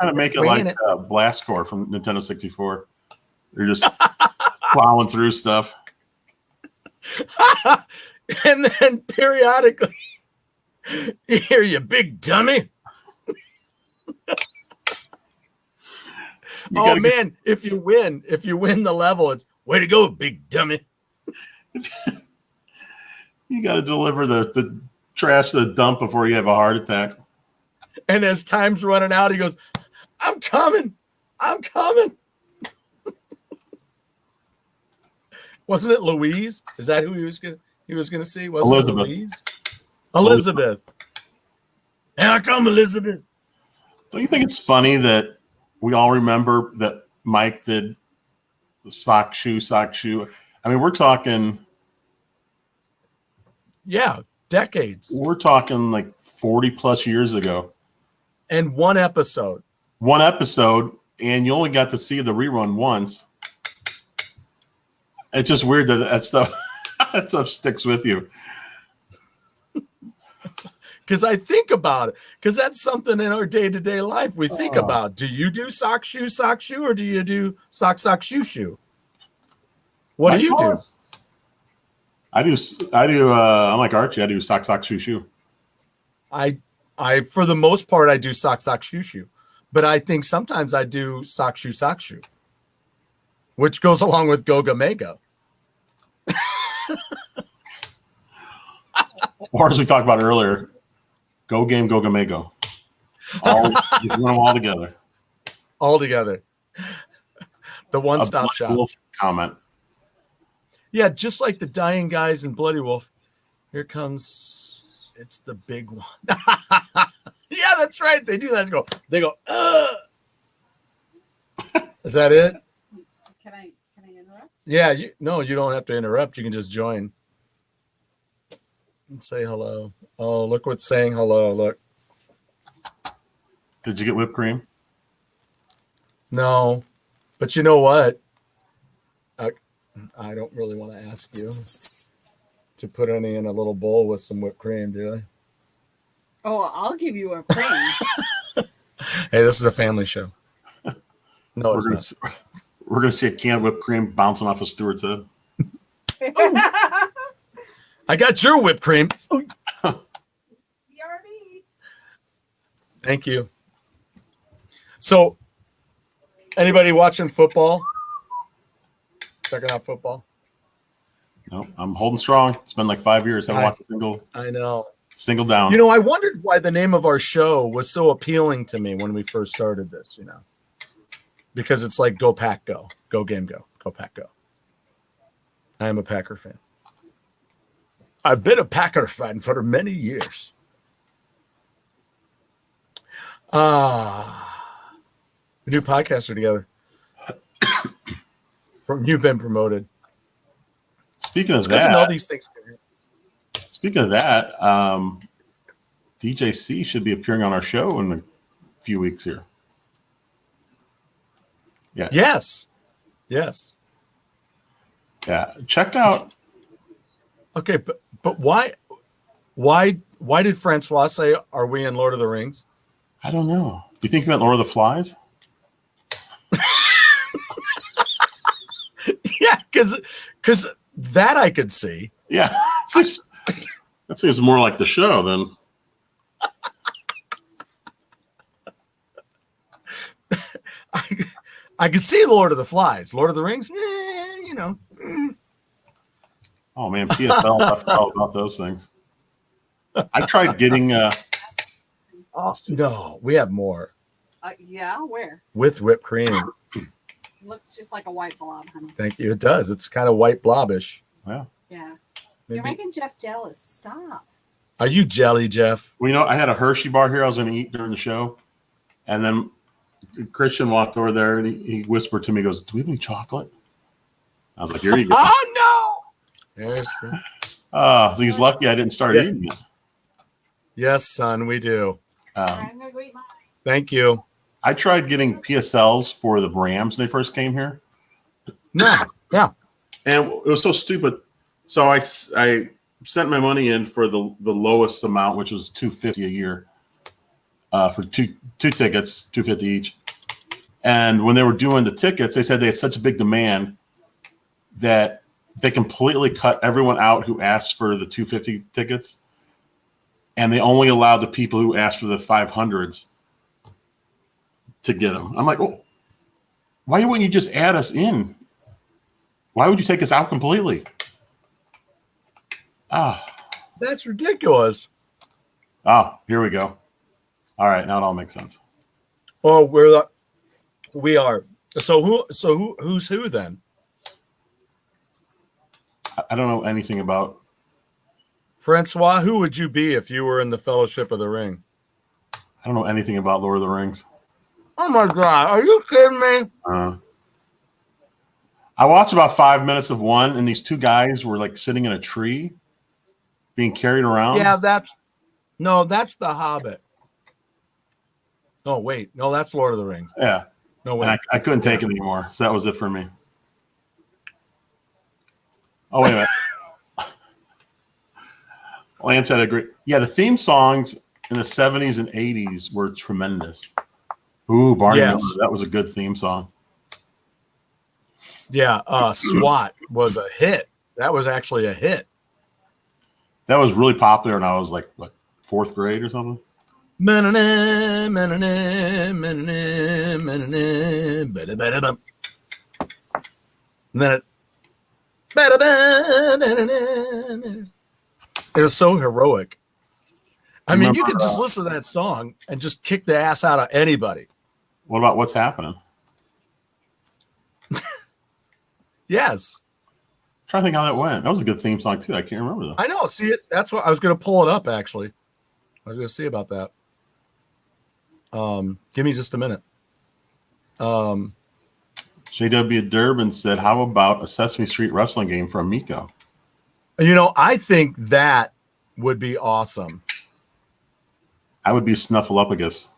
Speaker 1: of make it like Blastcore from Nintendo 64. You're just plowing through stuff.
Speaker 2: And then periodically, you hear you big dummy. Man, if you win the level, it's way to go, big dummy.
Speaker 1: You got to deliver the trash to the dump before you have a heart attack.
Speaker 2: And as time's running out, he goes, I'm coming. Wasn't it Louise? Is that who he was gonna see? Wasn't
Speaker 1: Elizabeth.
Speaker 2: It Louise? Elizabeth. Here come Elizabeth.
Speaker 1: Don't you think it's funny that we all remember that Mike did the sock shoe? I mean, we're talking.
Speaker 2: Yeah, decades.
Speaker 1: We're talking like 40 plus years ago.
Speaker 2: And one episode, and you only got to see the rerun once. It's just weird that stuff sticks with you. Because I think about it, because that's something in our day-to-day life we think about. Do you do sock shoe, or do you do sock, shoe? What do you do?
Speaker 1: I do. I'm like Archie. I do sock, shoe.
Speaker 2: I for the most part I do sock, shoe, but I think sometimes I do sock, shoe, which goes along with gogamego.
Speaker 1: Or as we talked about earlier, go game, gogamego. You run them all together.
Speaker 2: The one-stop shop.
Speaker 1: Comment.
Speaker 2: Yeah, just like the dying guys in Bloody Wolf. Here comes, it's the big one. Yeah, that's right. They do that. They go, ugh. Is that it?
Speaker 4: Can I interrupt?
Speaker 2: Yeah, you don't have to interrupt. You can just join and say hello. Oh, look what's saying hello. Look.
Speaker 1: Did you get whipped cream?
Speaker 2: No, but you know what? I don't really want to ask you to put any in a little bowl with some whipped cream, do I?
Speaker 4: Oh, I'll give you a cream.
Speaker 2: Hey, this is a family show. No,
Speaker 1: We're
Speaker 2: it's
Speaker 1: gonna
Speaker 2: not.
Speaker 1: we're gonna see a can of whipped cream bouncing off of Stewart's head.
Speaker 2: I got your whipped cream.
Speaker 4: BRB.
Speaker 2: Thank you. So, anybody watching football? Checking out football?
Speaker 1: No, I'm holding strong. It's been like 5 years. Haven't watched a
Speaker 2: I know.
Speaker 1: single down.
Speaker 2: You know, I wondered why the name of our show was so appealing to me when we first started this, you know, because it's like go Pack go, go game go, go Pack go. I am a Packer fan. I've been a Packer fan for many years. The new podcaster together. You've been promoted.
Speaker 1: Speaking of
Speaker 2: It's good to know
Speaker 1: that,
Speaker 2: these things.
Speaker 1: DJC should be appearing on our show in a few weeks here. Yeah.
Speaker 2: Yes.
Speaker 1: Yeah. Check out.
Speaker 2: Okay, but why did Francois say, "Are we in Lord of the Rings"?
Speaker 1: I don't know. Do you think he meant Lord of the Flies?
Speaker 2: Yeah, because that I could see.
Speaker 1: Yeah. That seems more like the show than.
Speaker 2: I could see Lord of the Flies. Lord of the Rings, you know.
Speaker 1: Oh man, PSL. I forgot all about those things. I tried getting.
Speaker 2: No, we have more
Speaker 4: Yeah, where?
Speaker 2: with whipped cream.
Speaker 4: Looks just like a white blob, honey.
Speaker 2: Thank you. It does. It's kind of white blobbish.
Speaker 1: Well,
Speaker 4: Yeah.
Speaker 2: Maybe.
Speaker 4: You're making Jeff jealous. Stop.
Speaker 2: Are you jelly, Jeff?
Speaker 1: well, you know, I had a Hershey bar here. I was going to eat during the show, and then Christian walked over there and he whispered to me, he goes, "Do we have any chocolate?" I was like, "Here you go."
Speaker 2: Oh no! There's the...
Speaker 1: So he's lucky I didn't start eating it.
Speaker 2: Yes, son, we do.
Speaker 4: I'm gonna go eat mine.
Speaker 2: Thank you.
Speaker 1: I tried getting PSLs for the Rams when they first came here,
Speaker 2: No, yeah.
Speaker 1: and it was so stupid. So I sent my money in for the lowest amount, which was $250 a year, for two tickets, $250 each. And when they were doing the tickets, they said they had such a big demand that they completely cut everyone out who asked for the $250 tickets, and they only allowed the people who asked for the 500s to get them. I'm like, well, why wouldn't you just add us in? Why would you take us out completely?
Speaker 2: That's ridiculous.
Speaker 1: Here we go. All right, now it all makes sense.
Speaker 2: Oh, we are. So who's who then?
Speaker 1: I don't know anything about.
Speaker 2: Francois, who would you be if you were in the Fellowship of the Ring?
Speaker 1: I don't know anything about Lord of the Rings.
Speaker 2: Oh my God, are you kidding me?
Speaker 1: I watched about 5 minutes of one, and these two guys were like sitting in a tree, being carried around.
Speaker 2: Yeah, that's The Hobbit. Oh wait, no, that's Lord of the Rings.
Speaker 1: Yeah.
Speaker 2: No way.
Speaker 1: And I couldn't take it anymore, so that was it for me. Oh wait a minute. Lance had a great. Yeah, the theme songs in the 70s and 80s were tremendous. Ooh, Barney
Speaker 2: Yes.
Speaker 1: Miller, that was a good theme song.
Speaker 2: Yeah, SWAT was a hit. That was actually a hit.
Speaker 1: That was really popular, and I was like, what, 4th grade or something?
Speaker 2: And then it was so heroic. I mean, you could just listen to that song and just kick the ass out of anybody.
Speaker 1: What about What's Happening?
Speaker 2: Yes.
Speaker 1: trying to think how that went. That was a good theme song too. I can't remember though.
Speaker 2: I know. See it. That's what I was going to pull it up. Actually, I was going to see about that. Give me just a minute.
Speaker 1: J.W. Durbin said, "How about a Sesame Street wrestling game from Miko?"
Speaker 2: I think that would be awesome.
Speaker 1: I would be Snuffleupagus.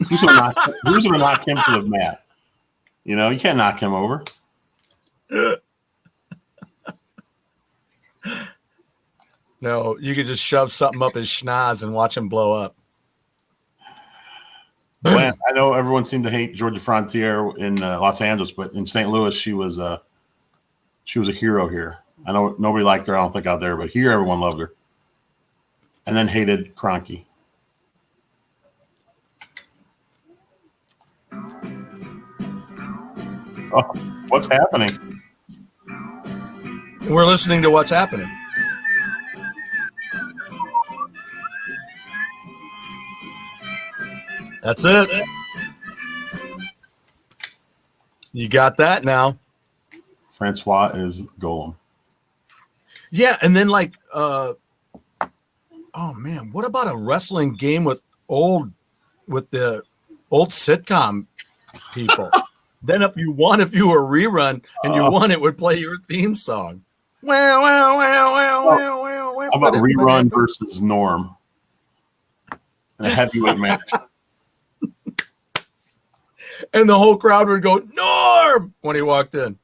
Speaker 1: Who's gonna knock him to the mat? You can't knock him over.
Speaker 2: No, you could just shove something up his schnoz and watch him blow up.
Speaker 1: Well, I know everyone seemed to hate Georgia Frontier in Los Angeles, but in St. Louis, she was a hero here. I know nobody liked her, I don't think, out there, but here everyone loved her. And then hated Cronky. Oh, what's happening?
Speaker 2: We're listening to What's Happening. That's it. You got that now.
Speaker 1: Francois is Golem.
Speaker 2: Yeah, and then oh man, what about a wrestling game with the old sitcom people? Then if you were rerun and you won, it would play your theme song. Wow, wow, wow, wow, wow, wow, wow.
Speaker 1: How about Rerun versus Norm in a heavyweight match?
Speaker 2: And the whole crowd would go, Norm, when he walked in.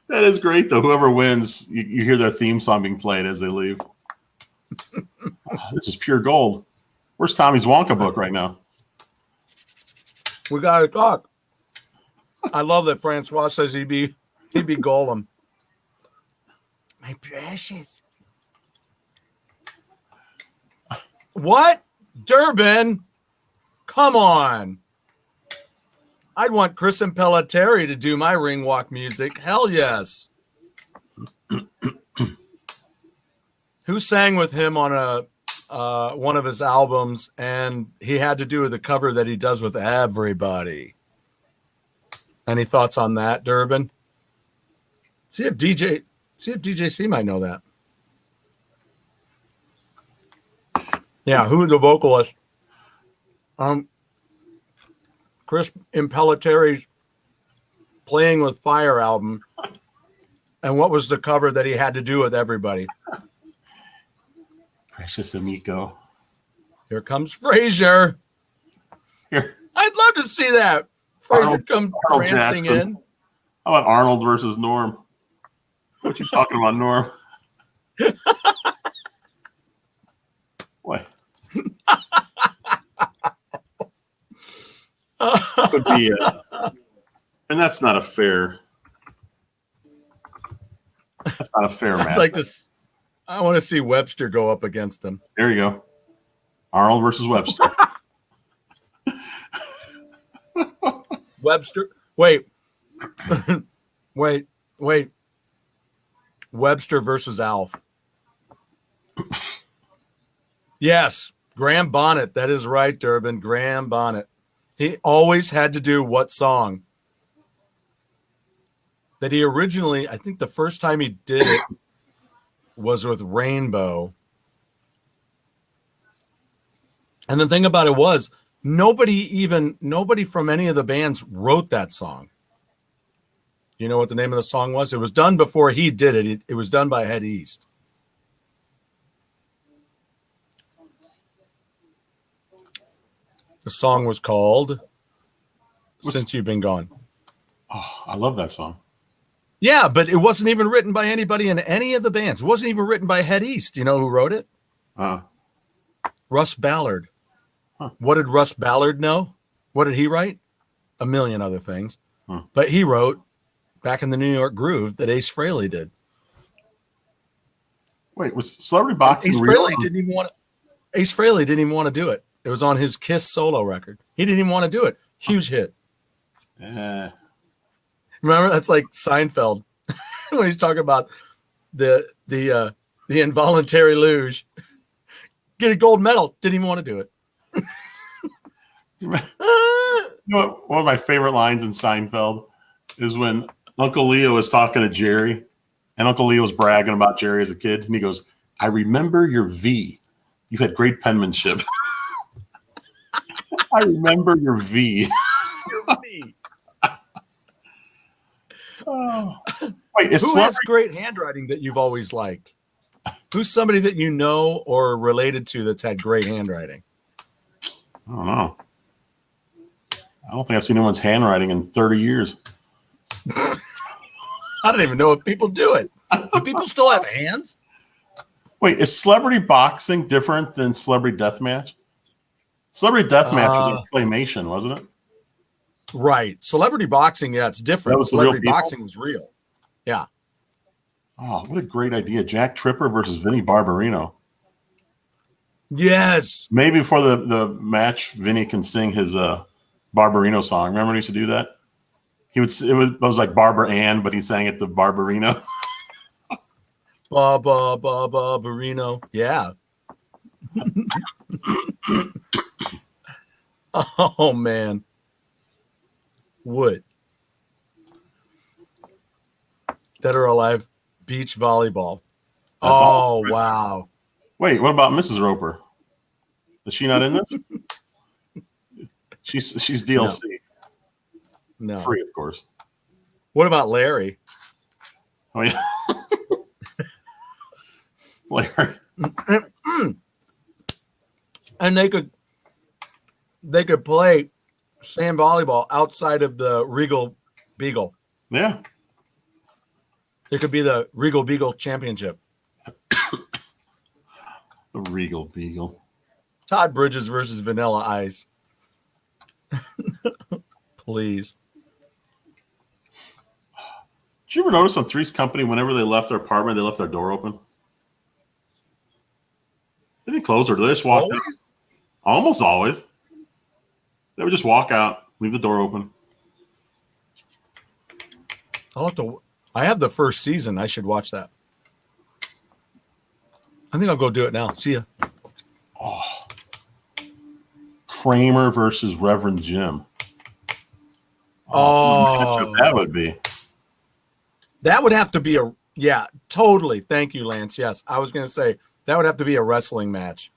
Speaker 1: That is great, though. Whoever wins, you hear their theme song being played as they leave. This is pure gold. Where's Tommy's Wonka book right now?
Speaker 2: We got to talk. I love that Francois says he'd be Golem. My precious. What? Durbin? Come on. I'd want Chris and Pelletieri to do my ring walk music. Hell yes. Who sang with him on one of his albums, and he had to do the cover that he does with everybody. Any thoughts on that, Durbin? See if DJC might know that. Yeah, who the vocalist? Chris Impelliteri's Playing with Fire album. And what was the cover that he had to do with everybody?
Speaker 1: Precious Amico.
Speaker 2: Here comes Frazier.
Speaker 1: Here.
Speaker 2: I'd love to see that. Frazier come prancing
Speaker 1: Jackson.
Speaker 2: in.
Speaker 1: How about Arnold versus Norm? What you talking about, Norm? What? Could be, and that's not a fair. That's not a fair match.
Speaker 2: I'd like to. I want to see Webster go up against him.
Speaker 1: There you go. Arnold versus Webster.
Speaker 2: Webster. Wait. Wait. Webster versus Alf. Yes. Graham Bonnet. That is right, Durbin. Graham Bonnet. He always had to do what song? That he originally, I think the first time he did it was with Rainbow. And the thing about it was, nobody from any of the bands wrote that song. You know what the name of the song was? It was done before he did it. It was done by Head East. The song was called Since You've Been Gone.
Speaker 1: Oh, I love that song.
Speaker 2: Yeah, but it wasn't even written by anybody in any of the bands. It wasn't even written by Head East. You know who wrote it? Russ Ballard.
Speaker 1: Huh.
Speaker 2: What did Russ Ballard know? What did he write? A million other things. But he wrote Back in the New York Groove that Ace Frehley did.
Speaker 1: Wait, was Celebrity Boxing
Speaker 2: Ace
Speaker 1: real?
Speaker 2: Frehley didn't even want to do it. It was on his Kiss solo record. He didn't even want to do it. Huge hit. Remember, that's like Seinfeld when he's talking about the involuntary luge. Get a gold medal. Didn't even want to do it.
Speaker 1: You know what, one of my favorite lines in Seinfeld is when Uncle Leo is talking to Jerry, And Uncle Leo was bragging about Jerry as a kid, and he goes, "I remember your V. You had great penmanship." I remember your V. Oh. Wait, is
Speaker 2: Who has great handwriting that you've always liked? Who's somebody that you know or related to that's had great handwriting?
Speaker 1: I don't know. I don't think I've seen anyone's handwriting in 30 years.
Speaker 2: I don't even know if people do it. Do people still have hands?
Speaker 1: Wait, is celebrity boxing different than celebrity deathmatch? Celebrity deathmatch was a claymation, wasn't it?
Speaker 2: Right. Celebrity boxing, yeah, it's different.
Speaker 1: That was the real
Speaker 2: Celebrity
Speaker 1: people?
Speaker 2: boxing was real. Yeah.
Speaker 1: Oh, what a great idea. Jack Tripper versus Vinny Barbarino.
Speaker 2: Yes.
Speaker 1: Maybe before the match, Vinny can sing his Barbarino song. Remember when he used to do that? It was like Barbara Ann, but he sang it to Barbarino.
Speaker 2: Barbarino. Yeah. Oh man. Wood. Dead or alive beach volleyball.
Speaker 1: That's all.
Speaker 2: Wow.
Speaker 1: Wait, what about Mrs. Roper? Is she not in this? She's DLC.
Speaker 2: No.
Speaker 1: Free, of course.
Speaker 2: What about Larry?
Speaker 1: Oh yeah. Larry.
Speaker 2: And they could play sand volleyball outside of the Regal Beagle.
Speaker 1: Yeah.
Speaker 2: It could be the Regal Beagle Championship.
Speaker 1: The Regal Beagle.
Speaker 2: Todd Bridges versus Vanilla Ice. Please.
Speaker 1: Did you ever notice on Three's Company, whenever they left their apartment, they left their door open? They didn't close her. They just walked out. Almost always. They would just walk out, leave the door open.
Speaker 2: I have the first season. I should watch that. I think I'll go do it now. See ya.
Speaker 1: Oh. Kramer versus Reverend Jim.
Speaker 2: Oh,
Speaker 1: that would be.
Speaker 2: That would have to be totally. Thank you, Lance. Yes, I was going to say that would have to be a wrestling match.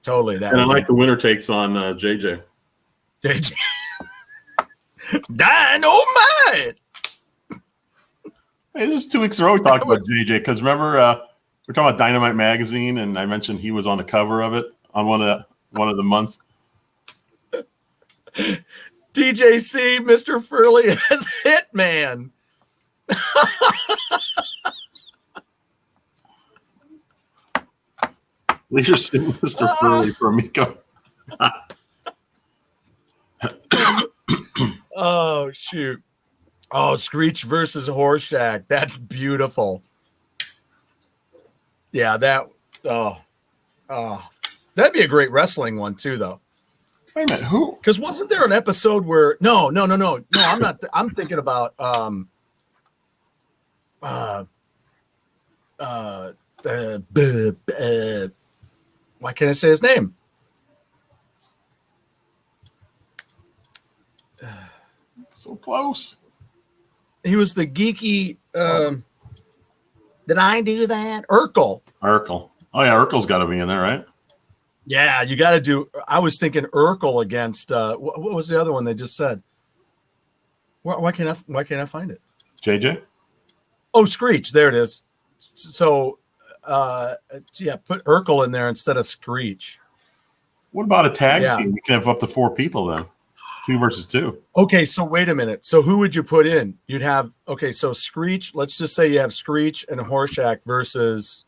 Speaker 2: Totally.
Speaker 1: And I like the winner takes on JJ.
Speaker 2: JJ. Dynamite.
Speaker 1: Hey, this is 2 weeks in a row we talked about JJ because remember we're talking about Dynamite Magazine and I mentioned he was on the cover of it on one of the months.
Speaker 2: DJC, Mr. Furley as Hitman.
Speaker 1: Leisure Suit Mr. Furley for Miko.
Speaker 2: Oh, shoot. Oh, Screech versus Horseshack. That's beautiful. Yeah, that'd be a great wrestling one too, though.
Speaker 1: Wait a minute, who?
Speaker 2: Because wasn't there an episode where no, I'm not. I'm thinking about why can't I say his name?
Speaker 1: So close.
Speaker 2: He was the geeky. Did I do that? Urkel.
Speaker 1: Urkel. Oh yeah, Urkel's got to be in there, right?
Speaker 2: Yeah, you got to do. I was thinking Urkel against. What was the other one they just said? Why can't I find it?
Speaker 1: JJ.
Speaker 2: Oh, Screech. There it is. So, put Urkel in there instead of Screech.
Speaker 1: What about a tag team? You can have up to 4 people then. 2 versus 2.
Speaker 2: Okay, so wait a minute. So who would you put in? You'd have so Screech. Let's just say you have Screech and Horseshack versus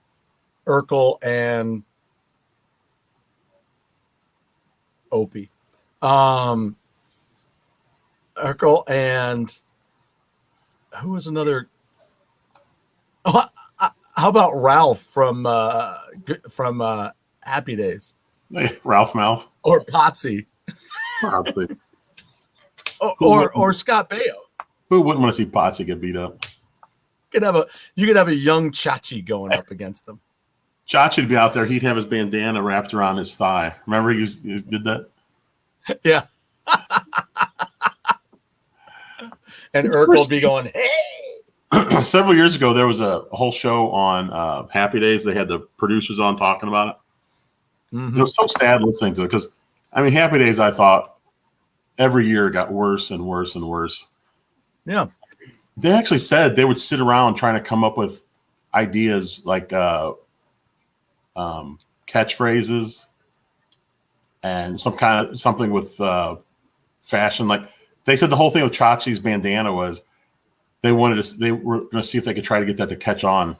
Speaker 2: Urkel and Opie. Urkel and who was another? Oh, how about Ralph from Happy Days?
Speaker 1: Ralph Mouth
Speaker 2: or Potsy?
Speaker 1: Probably.
Speaker 2: or Scott Baio.
Speaker 1: Who wouldn't want to see Potsy get beat up?
Speaker 2: You could have a young Chachi going up against him.
Speaker 1: Chachi would be out there. He'd have his bandana wrapped around his thigh. Remember he did that?
Speaker 2: Yeah. And Urkel would be going, hey.
Speaker 1: several years ago, there was a whole show on Happy Days. They had the producers on talking about it.
Speaker 2: Mhm.
Speaker 1: It was so sad listening to it because, I mean, Happy Days, I thought every year got worse and worse and worse.
Speaker 2: Yeah.
Speaker 1: They actually said they would sit around trying to come up with ideas like catchphrases and something with fashion. Like they said, the whole thing with Chachi's bandana was they were going to see if they could try to get that to catch on,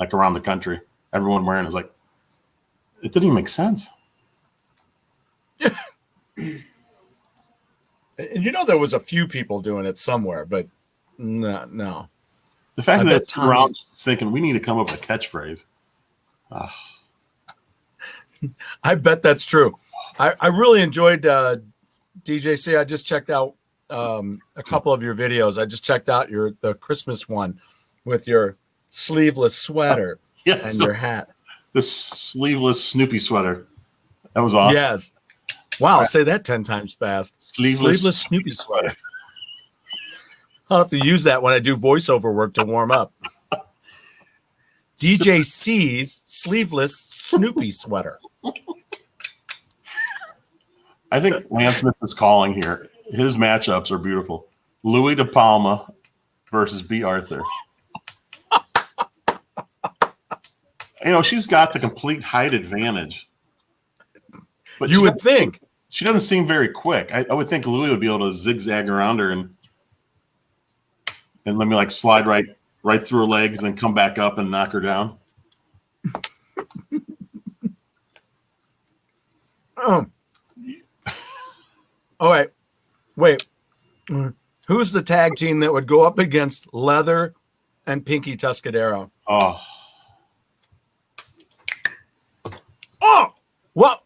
Speaker 1: like around the country. Everyone wearing it. It's like it didn't even make sense.
Speaker 2: And there was a few people doing it somewhere, but no.
Speaker 1: The fact
Speaker 2: I
Speaker 1: that
Speaker 2: bet
Speaker 1: they're sitting around
Speaker 2: Tommy's-
Speaker 1: thinking we need to come up with a catchphrase.
Speaker 2: I bet that's true. I really enjoyed DJC. I just checked out a couple of your videos. I just checked out the Christmas one with your sleeveless sweater
Speaker 1: Yes,
Speaker 2: and your hat.
Speaker 1: the sleeveless Snoopy sweater. That was awesome.
Speaker 2: Yes. Wow, say that 10 times fast.
Speaker 1: Sleeveless
Speaker 2: Snoopy sweater. I'll have to use that when I do voiceover work to warm up. DJ C's sleeveless Snoopy sweater.
Speaker 1: I think Lance Smith is calling here. His matchups are beautiful. Louis De Palma versus B. Arthur. She's got the complete height advantage. But
Speaker 2: You would think.
Speaker 1: she doesn't seem very quick. I would think Louis would be able to zigzag around her and let me like slide right through her legs and come back up and knock her down.
Speaker 2: All right. Wait. Who's the tag team that would go up against Leather and Pinky Tuscadero?
Speaker 1: Oh,
Speaker 2: Oh, what?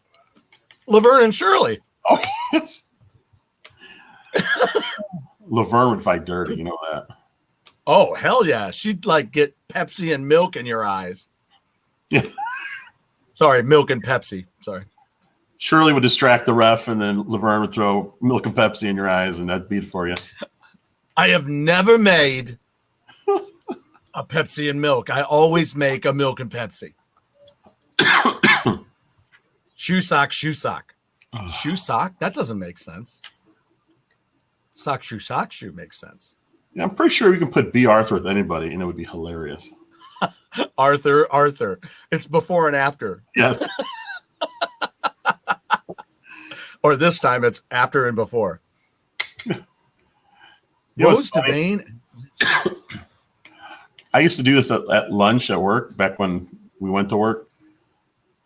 Speaker 2: Laverne and Shirley.
Speaker 1: yes. Laverne would fight dirty, you know that.
Speaker 2: Oh, hell yeah. She'd like get Pepsi and milk in your eyes.
Speaker 1: Yeah.
Speaker 2: Sorry, milk and Pepsi. Sorry.
Speaker 1: Shirley would distract the ref, and then Laverne would throw milk and Pepsi in your eyes, and that'd beat it for you.
Speaker 2: I have never made a Pepsi and milk. I always make a milk and Pepsi. Shoe sock, shoe sock. Shoe sock? That doesn't make sense. Sock, shoe makes sense.
Speaker 1: Yeah, I'm pretty sure you can put B. Arthur with anybody, and it would be hilarious.
Speaker 2: Arthur. It's before and after.
Speaker 1: Yes.
Speaker 2: Or this time it's after and before.
Speaker 1: You know what's
Speaker 2: Rose
Speaker 1: funny?
Speaker 2: Devane.
Speaker 1: I used to do this at lunch at work back when we went to work.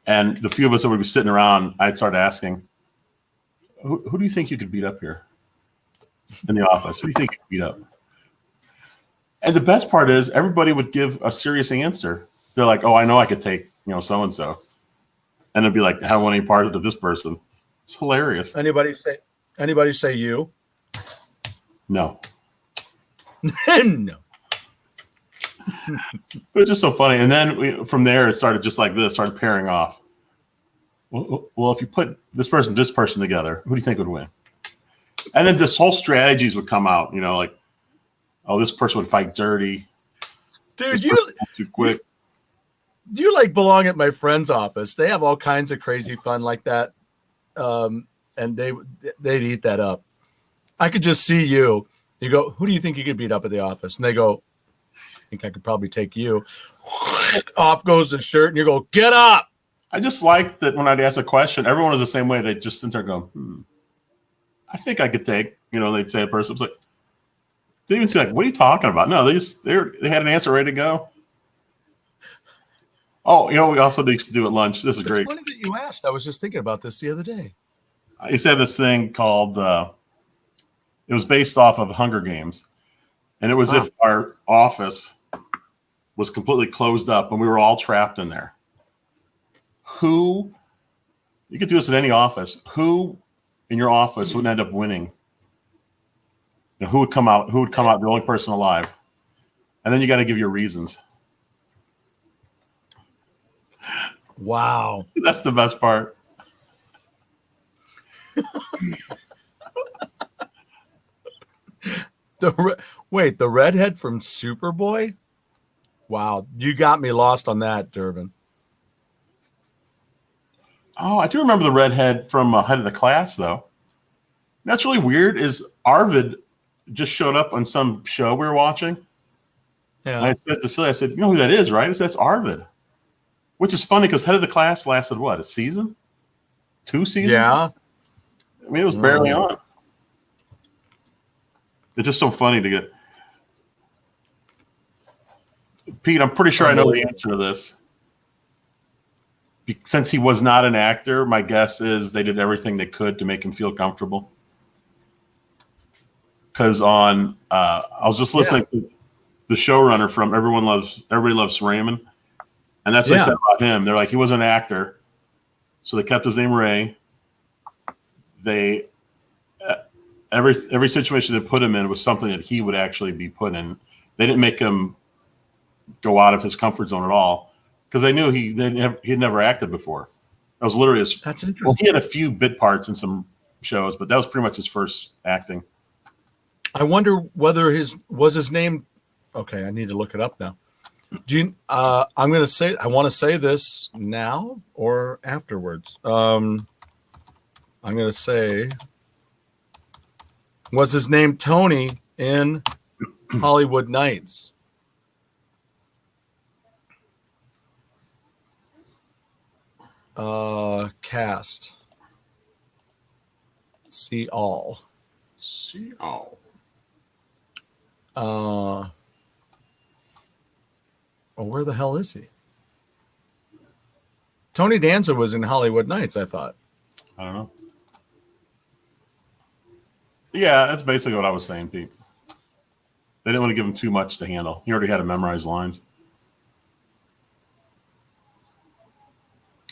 Speaker 1: And the few of us that would be sitting around, I'd start asking, who do you think you could beat up here in the office? Who do you think you could beat up? And the best part is everybody would give a serious answer. They're like, oh, I know I could take, so-and-so. And it'd be like, have any part of this person. It's hilarious.
Speaker 2: Anybody say you?
Speaker 1: No.
Speaker 2: No.
Speaker 1: But it's just so funny. And then from there, it started just like this, started pairing off. Well, if you put this person together, who do you think would win? And then this whole strategies would come out, like, oh, this person would fight dirty.
Speaker 2: Dude,
Speaker 1: Too quick.
Speaker 2: you like belong at my friend's office. They have all kinds of crazy fun like that. And they'd eat that up. I could just see you. You go, who do you think you could beat up at the office? And they go, I think I could probably take you. Off goes the shirt, and you go, get up.
Speaker 1: I just like that when I'd ask a question, everyone was the same way. They just sit there going, I think I could take, they'd say a person was like, they even say like, what are you talking about? No, they had an answer ready to go. Oh, we also used to do at lunch. This is
Speaker 2: It's
Speaker 1: great.
Speaker 2: funny that you asked. I was just thinking about this the other day.
Speaker 1: I used to have this thing called, it was based off of Hunger Games. And it was if our office was completely closed up and we were all trapped in there. You could do this in any office. Who in your office would end up winning? Who would come out? Who would come out the only person alive? And then you got to give your reasons.
Speaker 2: Wow.
Speaker 1: That's the best part.
Speaker 2: Wait, the redhead from Superboy? Wow, you got me lost on that, Durbin.
Speaker 1: Oh, I do remember the redhead from Head of the Class, though. That's really weird. Is Arvid just showed up on some show we were watching?
Speaker 2: Yeah.
Speaker 1: And I said to Silly, I said, "You know who that is, right?" I said, "That's Arvid." Which is funny because Head of the Class lasted what, a season? 2 seasons?
Speaker 2: Yeah.
Speaker 1: I mean, it was barely on. It's just so funny to get. Pete, I'm pretty sure I know the answer to this. Since he was not an actor, my guess is they did everything they could to make him feel comfortable. Because I was just listening to the showrunner from Everybody Loves Raymond, and that's what they said about him. They're like, he was an actor, so they kept his name Ray. They every situation they put him in was something that he would actually be put in. They didn't make him go out of his comfort zone at all because they knew he had never acted before. That was literally his.
Speaker 2: That's interesting.
Speaker 1: Well, he had a few bit parts in some shows, but that was pretty much his first acting.
Speaker 2: I wonder whether his name. Okay, I need to look it up now. I'm going to say. I want to say this now or afterwards. I'm going to say. Was his name Tony in Hollywood Nights? Cast. See all.
Speaker 1: See all.
Speaker 2: Well, where the hell is he? Tony Danza was in Hollywood Nights, I thought.
Speaker 1: I don't know. Yeah, that's basically what I was saying, Pete. They didn't want to give him too much to handle. He already had to memorize lines.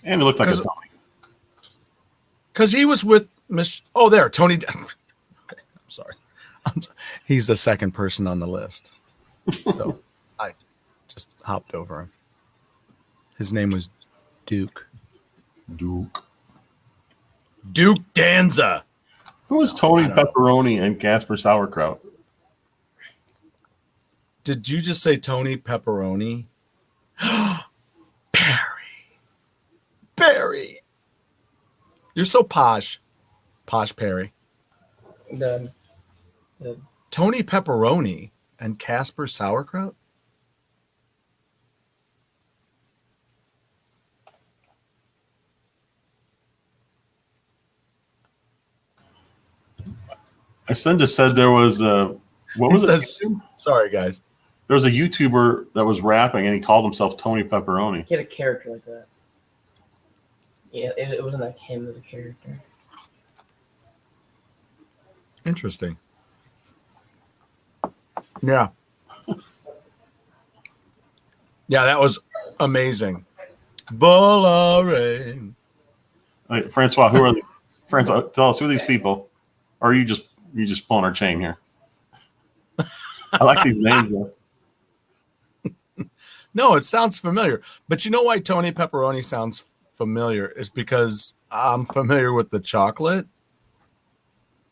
Speaker 1: And he looked like a Tony.
Speaker 2: Because he was with Miss. Oh, there, Tony. Okay, I'm sorry. He's the second person on the list. So I just hopped over him. His name was Duke. Duke Danza.
Speaker 1: Who was Tony Pepperoni and Casper Sauerkraut?
Speaker 2: Did you just say Tony Pepperoni? Barry. You're so posh. Posh Perry.
Speaker 5: The
Speaker 2: Tony Pepperoni and Casper Sauerkraut?
Speaker 1: I just said there was a what was it?
Speaker 2: Sorry, guys.
Speaker 1: There was a YouTuber that was rapping, and he called himself Tony Pepperoni.
Speaker 5: he had a character like that. Yeah, it wasn't like him as a character.
Speaker 2: Interesting. Yeah. Yeah, that was amazing. Volare.
Speaker 1: Wait, Francois, who are they? Francois, tell us who are these people? Or are you just pulling our chain here? I like these names though.
Speaker 2: No, it sounds familiar. But you know why Tony Pepperoni sounds familiar is because I'm familiar with the chocolate.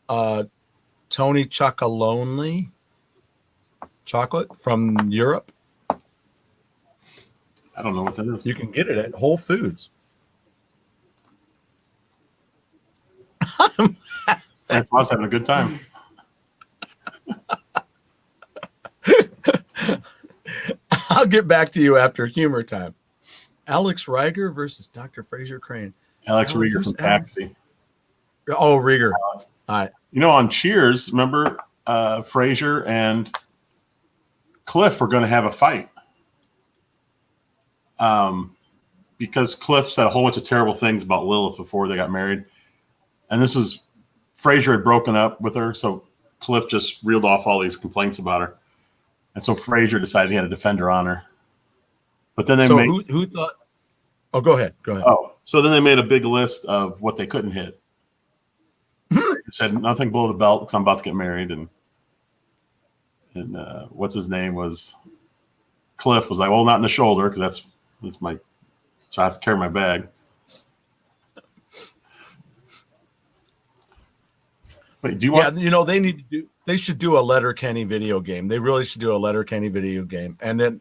Speaker 2: Tony Chaka Lonely chocolate from Europe.
Speaker 1: I don't know what that is.
Speaker 2: You can get it at Whole Foods.
Speaker 1: Francois having a good time.
Speaker 2: I'll get back to you after humor time. Alex Rieger versus Dr. Fraser Crane.
Speaker 1: Alex Rieger from Taxi.
Speaker 2: Oh, Rieger. All right.
Speaker 1: You know, on Cheers, remember Fraser and Cliff were going to have a fight. Because Cliff said a whole bunch of terrible things about Lilith before they got married. And this is Fraser had broken up with her, so Cliff just reeled off all these complaints about her. And so Fraser decided he had to defend her honor. But then
Speaker 2: who thought? Oh, go ahead.
Speaker 1: So then they made a big list of what they couldn't hit. Said nothing below the belt because I'm about to get married, and what's his name was Cliff was like, well, not in the shoulder because that's my, so I have to carry my bag. Wait, do you want?
Speaker 2: Yeah, you know they need to do. They should do a Letterkenny video game. They really should do a Letterkenny video game, and then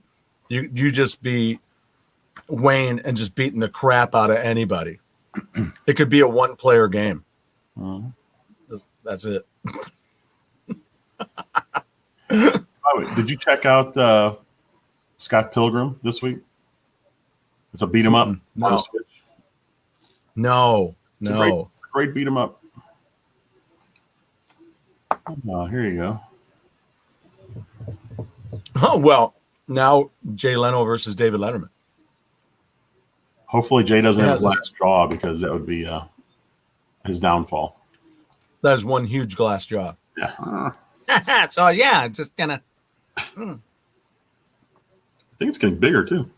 Speaker 2: you just be Wayne and just beating the crap out of anybody. It could be a one-player game. That's it.
Speaker 1: Did you check out Scott Pilgrim this week? It's a beat 'em up.
Speaker 2: No.
Speaker 1: On Switch.
Speaker 2: No.
Speaker 1: It's a great beat 'em up. Oh, here you go.
Speaker 2: Oh, well, now Jay Leno versus David Letterman.
Speaker 1: Hopefully Jay doesn't have a
Speaker 2: Yeah.
Speaker 1: glass jaw, because that would be his downfall.
Speaker 2: That is one huge glass jaw.
Speaker 1: Yeah.
Speaker 2: So, yeah, just gonna.
Speaker 1: I think it's getting bigger too.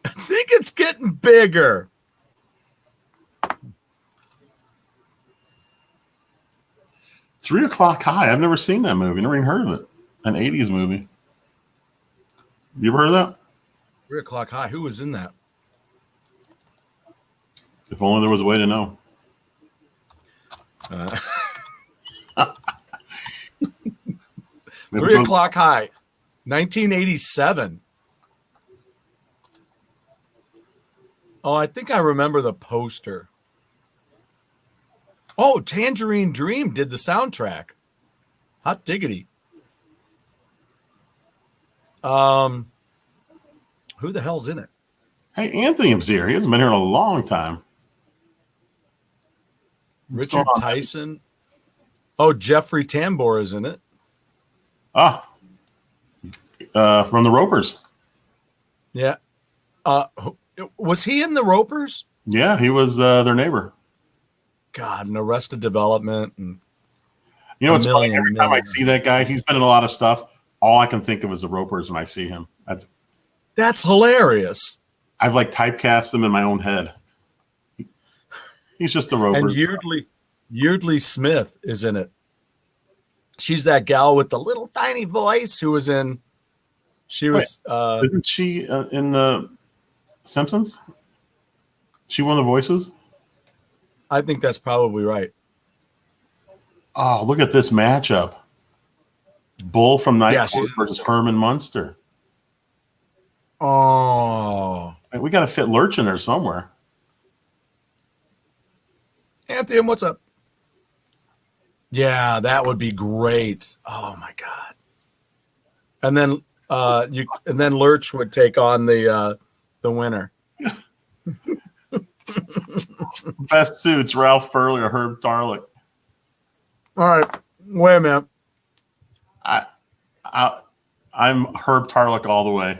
Speaker 2: I think it's getting bigger.
Speaker 1: Three O'Clock High. I've never seen that movie. Never even heard of it. An 80s movie. You ever heard of that?
Speaker 2: 3 o'clock high. Who was in that?
Speaker 1: If only there was a way to know.
Speaker 2: 3 o'clock high. 1987. Oh, I think I remember the poster. Oh, Tangerine Dream did the soundtrack. Hot diggity. Who the hell's in it?
Speaker 1: Hey, Anthony was here. He hasn't been here in a long time. What's
Speaker 2: Richard
Speaker 1: going on?
Speaker 2: Tyson. Oh, Jeffrey Tambor is in it.
Speaker 1: From the Ropers.
Speaker 2: Yeah. Was he in the Ropers?
Speaker 1: Yeah, he was their neighbor.
Speaker 2: God, and Arrested Development. And
Speaker 1: You know what's funny?
Speaker 2: million,
Speaker 1: Every time I
Speaker 2: million.
Speaker 1: see that guy, he's been in a lot of stuff. All I can think of is the Ropers when I see him.
Speaker 2: that's hilarious.
Speaker 1: I've like typecast him in my own head. He's just the Ropers.
Speaker 2: And Yeardley Smith is in it. She's that gal with the little tiny voice who was in. She was.
Speaker 1: Isn't she in the Simpsons? She one of the voices?
Speaker 2: I think that's probably right.
Speaker 1: Oh, look at this matchup. Bull from Night
Speaker 2: Yeah,
Speaker 1: Court
Speaker 2: she's-
Speaker 1: versus Herman Munster.
Speaker 2: Oh,
Speaker 1: Hey, we got to fit Lurch in there somewhere.
Speaker 2: Anthony, what's up? Yeah, that would be great. Oh my god! And then Lurch would take on the winner.
Speaker 1: Best suits: Ralph Furley or Herb Tarlick.
Speaker 2: All right, wait a minute.
Speaker 1: I'm Herb Tarlick all the way.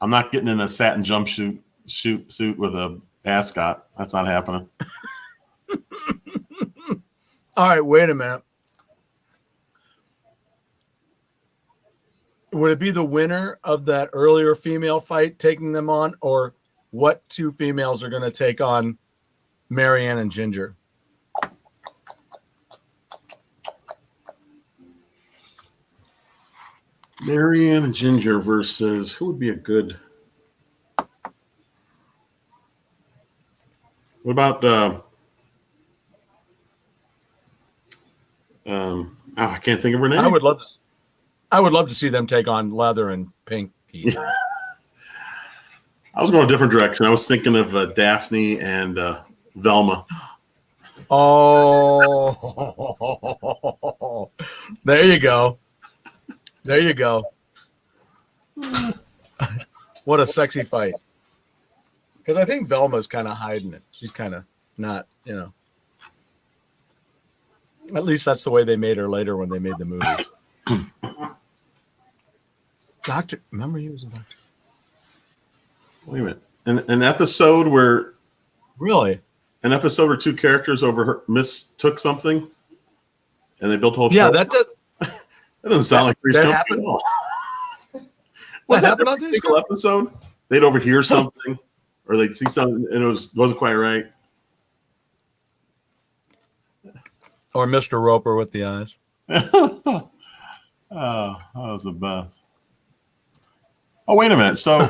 Speaker 1: I'm not getting in a satin jumpsuit suit with a ascot. That's not happening.
Speaker 2: All right, wait a minute. Would it be the winner of that earlier female fight taking them on, or what two females are going to take on Marianne and Ginger?
Speaker 1: Marianne and Ginger versus who would be a good? What about? I can't think of her name.
Speaker 2: I would love to see them take on Leather and Pinky.
Speaker 1: I was going a different direction. I was thinking of Daphne and Velma.
Speaker 2: Oh, there you go. There you go. What a sexy fight. Because I think Velma's kind of hiding it. She's kind of not, At least that's the way they made her later when they made the movies. Doctor, remember he was a doctor?
Speaker 1: Wait a minute. An episode where
Speaker 2: Really?
Speaker 1: two characters mistook something, and they built a whole
Speaker 2: Yeah,
Speaker 1: show.
Speaker 2: that does.
Speaker 1: That doesn't sound like Three's
Speaker 2: that
Speaker 1: Company
Speaker 2: happened?
Speaker 1: at all. Was that
Speaker 2: happened on
Speaker 1: every
Speaker 2: Three's
Speaker 1: single episode? They'd overhear something, or they'd see something, and it wasn't quite right.
Speaker 2: Or Mr. Roper with the eyes.
Speaker 1: Oh, that was the best. Oh, wait a minute. So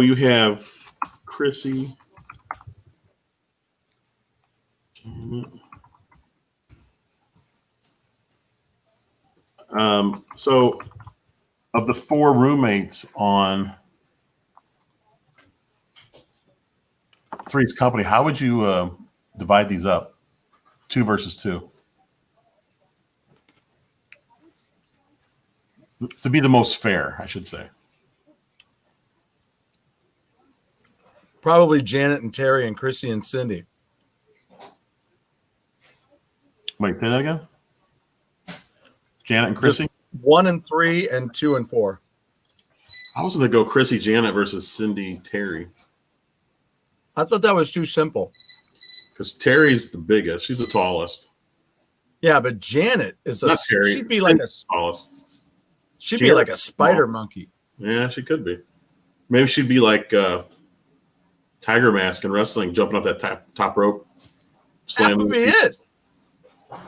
Speaker 1: you have Chrissy. So of the 4 roommates on Three's Company, how would you divide these up? 2 versus 2. To be the most fair, I should say.
Speaker 2: Probably Janet and Terry and Chrissy and Cindy.
Speaker 1: Wait, say that again? Janet and Chrissy?
Speaker 2: Just 1 and 3 and 2 and 4.
Speaker 1: I was going to go Chrissy Janet versus Cindy Terry.
Speaker 2: I thought that was too simple.
Speaker 1: Because Terry's the biggest. She's the tallest.
Speaker 2: Yeah, but Janet is a
Speaker 1: Not Terry.
Speaker 2: she'd be like a
Speaker 1: Tallest.
Speaker 2: she'd be
Speaker 1: Janet
Speaker 2: like a
Speaker 1: is
Speaker 2: spider
Speaker 1: small.
Speaker 2: monkey.
Speaker 1: Yeah, she could be. Maybe she'd be like Tiger Mask in wrestling, jumping off that top rope.
Speaker 2: That would be it.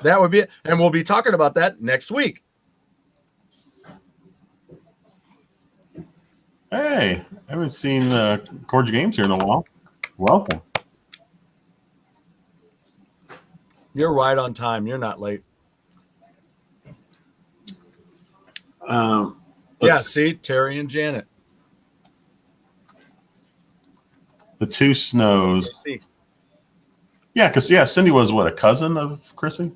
Speaker 2: That would be it. And we'll be talking about that next week.
Speaker 1: Hey, I haven't seen Corge Games here in a while. Welcome.
Speaker 2: You're right on time. You're not late. Yeah, see, Terry and Janet.
Speaker 1: The 2 Snows.
Speaker 2: See.
Speaker 1: Yeah, because Cindy was what, a cousin of Chrissy?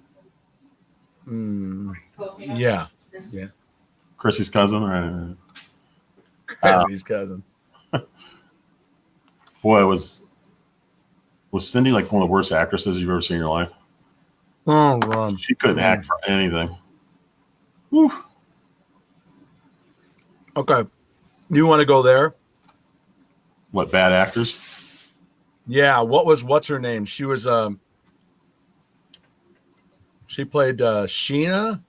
Speaker 2: Yeah.
Speaker 1: Chrissy's cousin, right?
Speaker 2: Chrissy's cousin.
Speaker 1: Boy, was Cindy like one of the worst actresses you've ever seen in your life?
Speaker 2: Oh, Ron.
Speaker 1: She couldn't act for anything. Whew.
Speaker 2: Okay. You want to go there?
Speaker 1: What, bad actors?
Speaker 2: Yeah. What's her name? She was she played Sheena,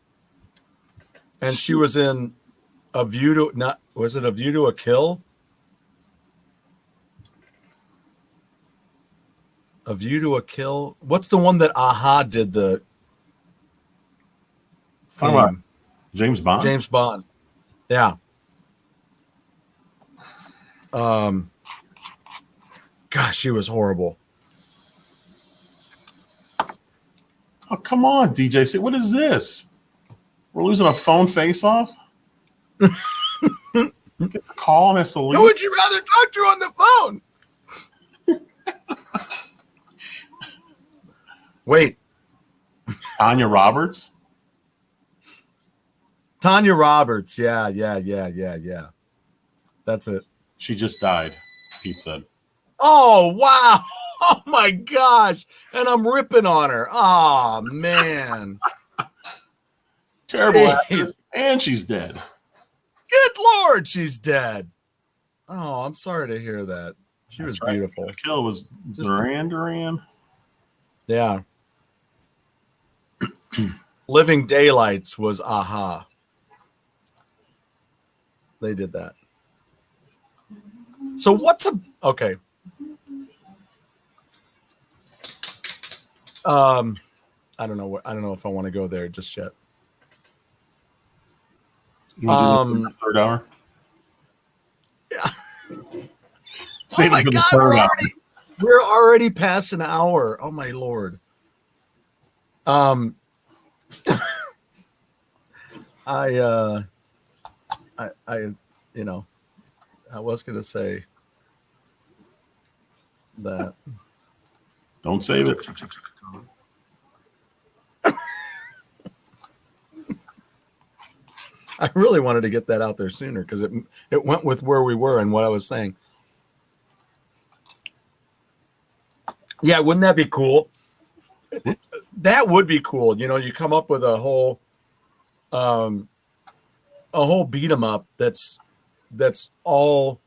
Speaker 2: and she was in A View to a Kill? A View to a Kill. What's the one that Aha did the
Speaker 1: Talking about
Speaker 2: theme?
Speaker 1: James Bond?
Speaker 2: James Bond. Yeah. Gosh, she was horrible.
Speaker 1: Oh, come on, DJ. What is this? We're losing a phone face-off? Gets a call and has to leave.
Speaker 2: Who would you rather talk to on the phone? Wait,
Speaker 1: Tanya Roberts?
Speaker 2: Tanya Roberts. Yeah. That's it.
Speaker 1: She just died, Pete said.
Speaker 2: Oh, wow. Oh, my gosh. And I'm ripping on her. Oh, man.
Speaker 1: Terrible
Speaker 2: Jeez.
Speaker 1: actress, and she's dead.
Speaker 2: Good Lord, she's dead. Oh, I'm sorry to hear that. She was
Speaker 1: Right.
Speaker 2: beautiful.
Speaker 1: The kill was
Speaker 2: Just-
Speaker 1: Duran.
Speaker 2: Yeah. Living Daylights was Aha. They did that. So okay. I don't know if I want to go there just yet.
Speaker 1: You want to do the third hour?
Speaker 2: Yeah.
Speaker 1: Save
Speaker 2: Oh my
Speaker 1: it for the
Speaker 2: God,
Speaker 1: third hour.
Speaker 2: we're already past an hour. Oh my Lord. I was gonna say that.
Speaker 1: Don't save it.
Speaker 3: Chaka Khan.
Speaker 2: I really wanted to get that out there sooner because it went with where we were and what I was saying. Yeah, wouldn't that be cool? That would be cool. You come up with a whole beat 'em up that's all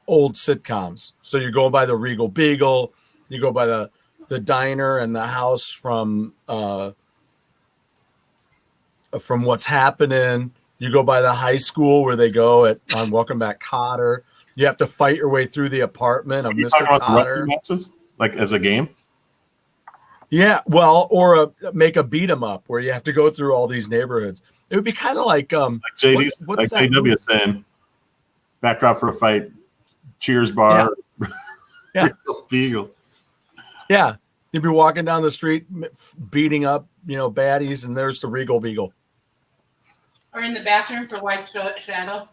Speaker 2: old sitcoms. So you go by the Regal Beagle, you go by the diner and the house from What's Happening. You go by the high school where they go on Welcome Back, Kotter. You have to fight your way through the apartment of
Speaker 1: Are you
Speaker 2: Mr.
Speaker 1: talking about the
Speaker 2: Kotter.
Speaker 1: wrestling matches? Like as a game?
Speaker 2: Yeah, well, or make a beat 'em up where you have to go through all these neighborhoods. It would be kind of like
Speaker 1: Like JD's,
Speaker 2: what's
Speaker 1: like
Speaker 2: that
Speaker 1: JW
Speaker 2: movie?
Speaker 1: is saying, backdrop for a fight, Cheers bar,
Speaker 2: Yeah.
Speaker 1: Beagle.
Speaker 2: Yeah, You'd be walking down the street beating up, baddies, and there's the Regal Beagle.
Speaker 6: Or in the bathroom for White Shadow.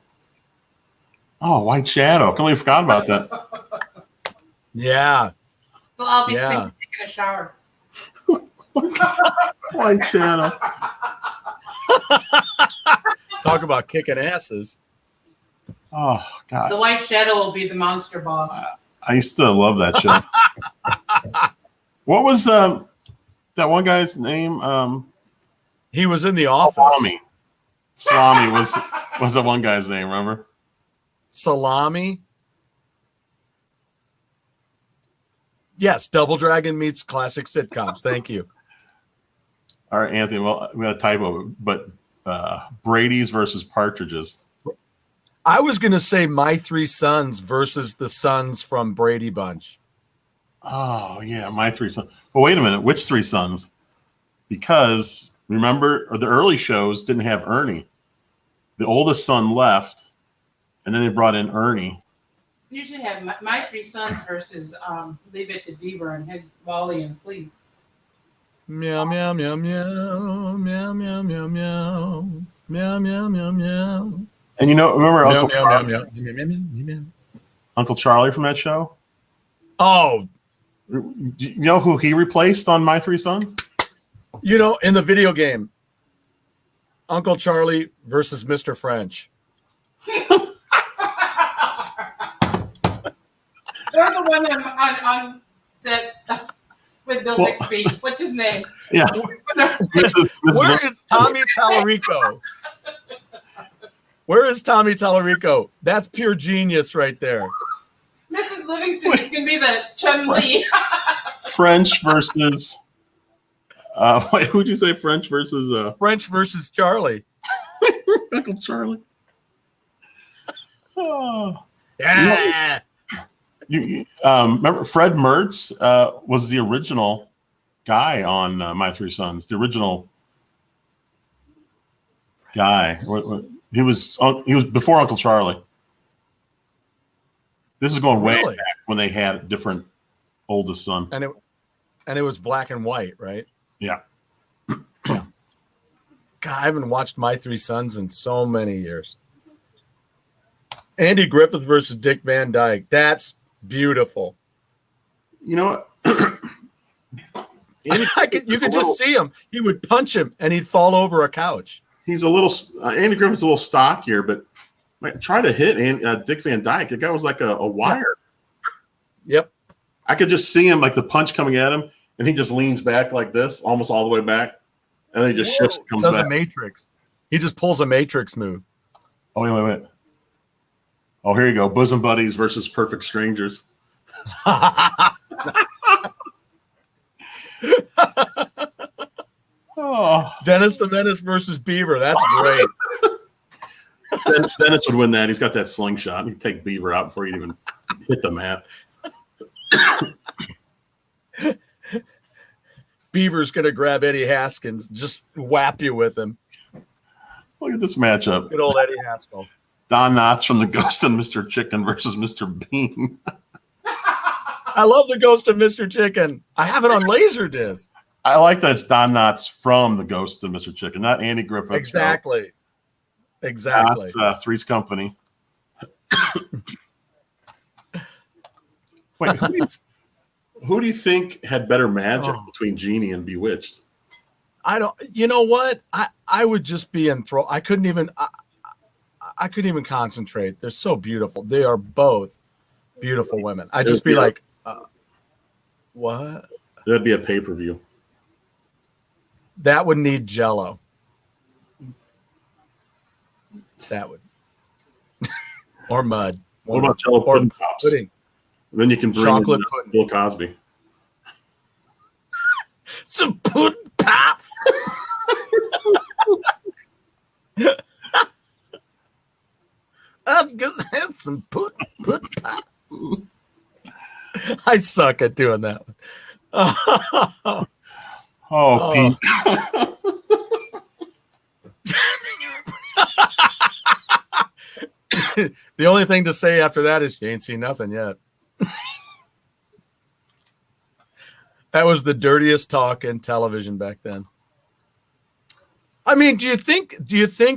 Speaker 1: Oh, White Shadow. Completely forgot about that.
Speaker 2: Yeah.
Speaker 6: Well, I'll be
Speaker 2: Yeah.
Speaker 6: sleeping taking a shower.
Speaker 1: White Shadow.
Speaker 2: Talk about kicking asses.
Speaker 1: Oh God.
Speaker 6: The White Shadow will be the monster boss.
Speaker 1: I used to love that show. What was that one guy's name?
Speaker 2: He was in the office.
Speaker 1: Salami. Salami was the one guy's name, remember?
Speaker 2: Salami. Yes, Double Dragon meets classic sitcoms. Thank you.
Speaker 1: All right, Anthony. Well, we got a typo, but Brady's versus Partridges.
Speaker 2: I was going to say My Three Sons versus the Sons from Brady Bunch.
Speaker 1: Oh yeah, My Three Sons. But wait a minute, which three sons? Because remember, the early shows didn't have Ernie. The oldest son left, and then they brought in Ernie.
Speaker 6: You should have my Three Sons versus Leave It to Beaver and his Wally and Flea.
Speaker 2: Meow, meow, meow, meow, meow, meow, meow, meow, meow, meow, meow, meow.
Speaker 1: And remember
Speaker 2: Meow,
Speaker 1: Uncle
Speaker 2: meow,
Speaker 1: Charlie?
Speaker 2: meow, meow, meow, meow, meow, meow.
Speaker 1: Uncle Charlie from that show?
Speaker 2: Oh,
Speaker 1: You know who he replaced on My Three Sons?
Speaker 2: in the video game, Uncle Charlie versus Mr. French.
Speaker 6: Or the one on that with Bill Bixby. What's his name?
Speaker 1: Yeah.
Speaker 2: Where is Tommy Tallarico? Where is Tommy Tallarico? That's pure genius right there.
Speaker 6: Mrs. Livingston is gonna be the Chun-Li.
Speaker 1: French versus wait, who'd you say French versus
Speaker 2: French versus Charlie.
Speaker 1: Uncle Charlie? Oh.
Speaker 2: Yeah.
Speaker 1: You remember Fred Mertz was the original guy on My Three Sons, the original guy. He was before Uncle Charlie. This is going way
Speaker 2: Really?
Speaker 1: back when they had a different oldest son.
Speaker 2: And it was black and white, right?
Speaker 1: Yeah.
Speaker 2: God, I haven't watched My Three Sons in so many years. Andy Griffith versus Dick Van Dyke. That's beautiful.
Speaker 1: You know what?
Speaker 2: You could just see him. He would punch him and he'd fall over a couch.
Speaker 1: He's a little Andy Griffith's a little stockier, but try to hit Dick Van Dyke. The guy was like a wire.
Speaker 2: Yep.
Speaker 1: I could just see him, like the punch coming at him, and he just leans back like this, almost all the way back, and then he just shifts and comes
Speaker 2: Does
Speaker 1: back.
Speaker 2: a Matrix. He just pulls a Matrix move.
Speaker 1: Oh, wait. Oh, here you go. Bosom Buddies versus Perfect Strangers. Oh,
Speaker 2: Dennis the Menace versus Beaver. That's great.
Speaker 1: Dennis would win that. He's got that slingshot. He'd take Beaver out before he'd even hit the mat.
Speaker 2: Beaver's going to grab Eddie Haskins, just whap you with him.
Speaker 1: Look at this matchup.
Speaker 2: Good old Eddie Haskell.
Speaker 1: Don Knotts from The Ghost and Mr. Chicken versus Mr. Bean.
Speaker 2: I love the Ghost of Mr. Chicken. I have it on Laserdisc.
Speaker 1: I like that it's Don Knotts from The Ghost and Mr. Chicken, not Andy Griffith.
Speaker 2: Exactly.
Speaker 1: That's Three's Company. Wait, who do you think had better magic between Genie and Bewitched?
Speaker 2: I don't. You know what? I would just be enthralled. I couldn't even concentrate. They're so beautiful. They are both beautiful women. I'd just be like, what?
Speaker 1: That'd be a pay-per-view.
Speaker 2: That would need Jell-O. That would. Or mud.
Speaker 1: What about Jello Pudding Pops?
Speaker 2: Pudding.
Speaker 1: Then you can bring
Speaker 2: Chocolate
Speaker 1: in
Speaker 2: pudding.
Speaker 1: Bill Cosby.
Speaker 2: Some pudding pops. I was gonna have some pudding pops. I suck at doing that one.
Speaker 1: Oh, Pete.
Speaker 2: The only thing to say after that is you ain't seen nothing yet. That was the dirtiest talk in television back then. I mean, do you think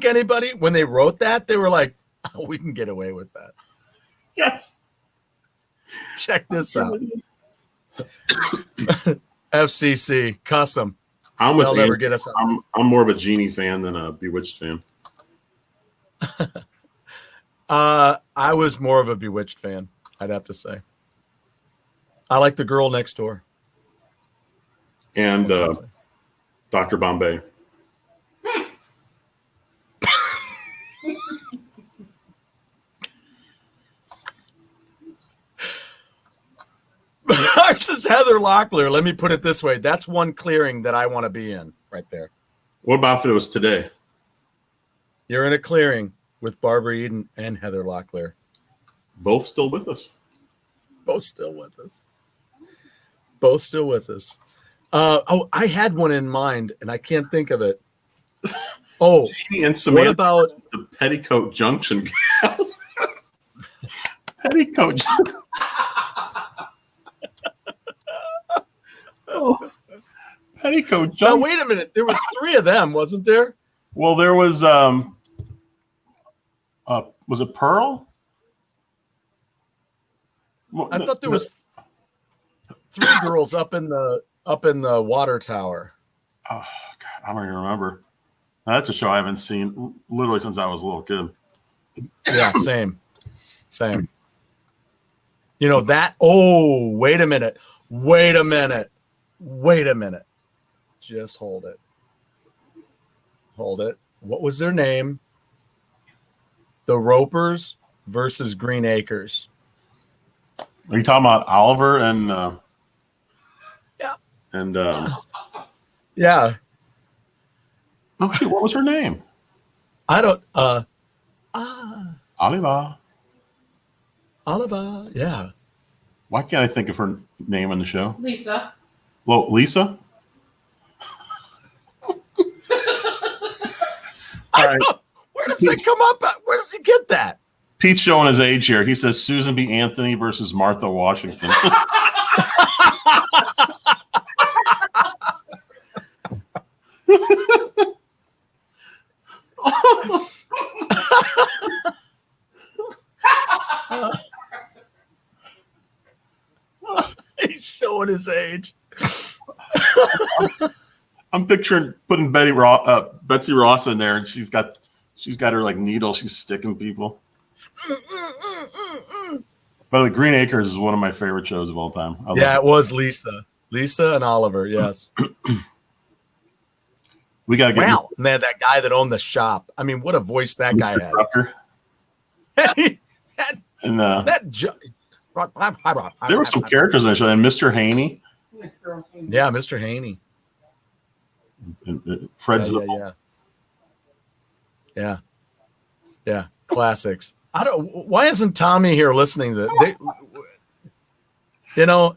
Speaker 2: anybody, when they wrote that, they were like, oh, we can get away with that?
Speaker 1: Yes.
Speaker 2: Check this out. FCC, cuss them.
Speaker 1: I'm with
Speaker 2: They'll never
Speaker 1: Andy.
Speaker 2: get us on.
Speaker 1: I'm more of a Genie fan than a Bewitched fan.
Speaker 2: I was more of a Bewitched fan, I'd have to say. I like The Girl Next Door.
Speaker 1: And Dr. Bombay.
Speaker 2: Ours is Heather Locklear. Let me put it this way. That's one clearing that I want to be in right there.
Speaker 1: What about if it was today?
Speaker 2: You're in a clearing with Barbara Eden and Heather Locklear.
Speaker 1: Both still with us.
Speaker 2: Both still with us. Both still with us. I had one in mind, and I can't think of it. Oh,
Speaker 1: Janie and Samantha.
Speaker 2: what about
Speaker 1: The Petticoat Junction? Petticoat Junction. Oh. Petticoat
Speaker 2: Now,
Speaker 1: Junction.
Speaker 2: wait a minute. There was 3 of them, wasn't there?
Speaker 1: Well, there was it Pearl? Well,
Speaker 2: I thought there was 3 girls up in the water tower.
Speaker 1: Oh God, I don't even remember. That's a show I haven't seen literally since I was a little kid.
Speaker 2: Yeah, same. You know that. Oh, wait a minute. Just hold it. What was their name? The Ropers versus Green Acres.
Speaker 1: Are you talking about Oliver and
Speaker 2: Yeah.
Speaker 1: and
Speaker 2: Yeah.
Speaker 1: oh shoot, what was her name?
Speaker 2: I don't.
Speaker 1: Oliver.
Speaker 2: Oliver. Yeah.
Speaker 1: Why can't I think of her name in the show?
Speaker 6: Lisa.
Speaker 1: Well, Lisa. All right.
Speaker 2: Where does it come up? Where does he get that?
Speaker 1: Pete's showing his age here. He says Susan B. Anthony versus Martha Washington.
Speaker 2: He's showing his age.
Speaker 1: I'm picturing putting Betsy Ross in there, and she's got her like needle. She's sticking people. But the Green Acres is one of my favorite shows of all time.
Speaker 2: Yeah, it was Lisa and Oliver. Yes.
Speaker 1: We got to get
Speaker 2: Wow. And they had that guy that owned the shop. I mean, what a voice that guy had.
Speaker 1: Tucker. And there were some characters in the show. And Mr. Haney,
Speaker 2: Yeah, Mr. Haney.
Speaker 1: and Fred
Speaker 2: Yeah,
Speaker 1: Zippel.
Speaker 2: yeah. Classics. Why isn't Tommy here listening to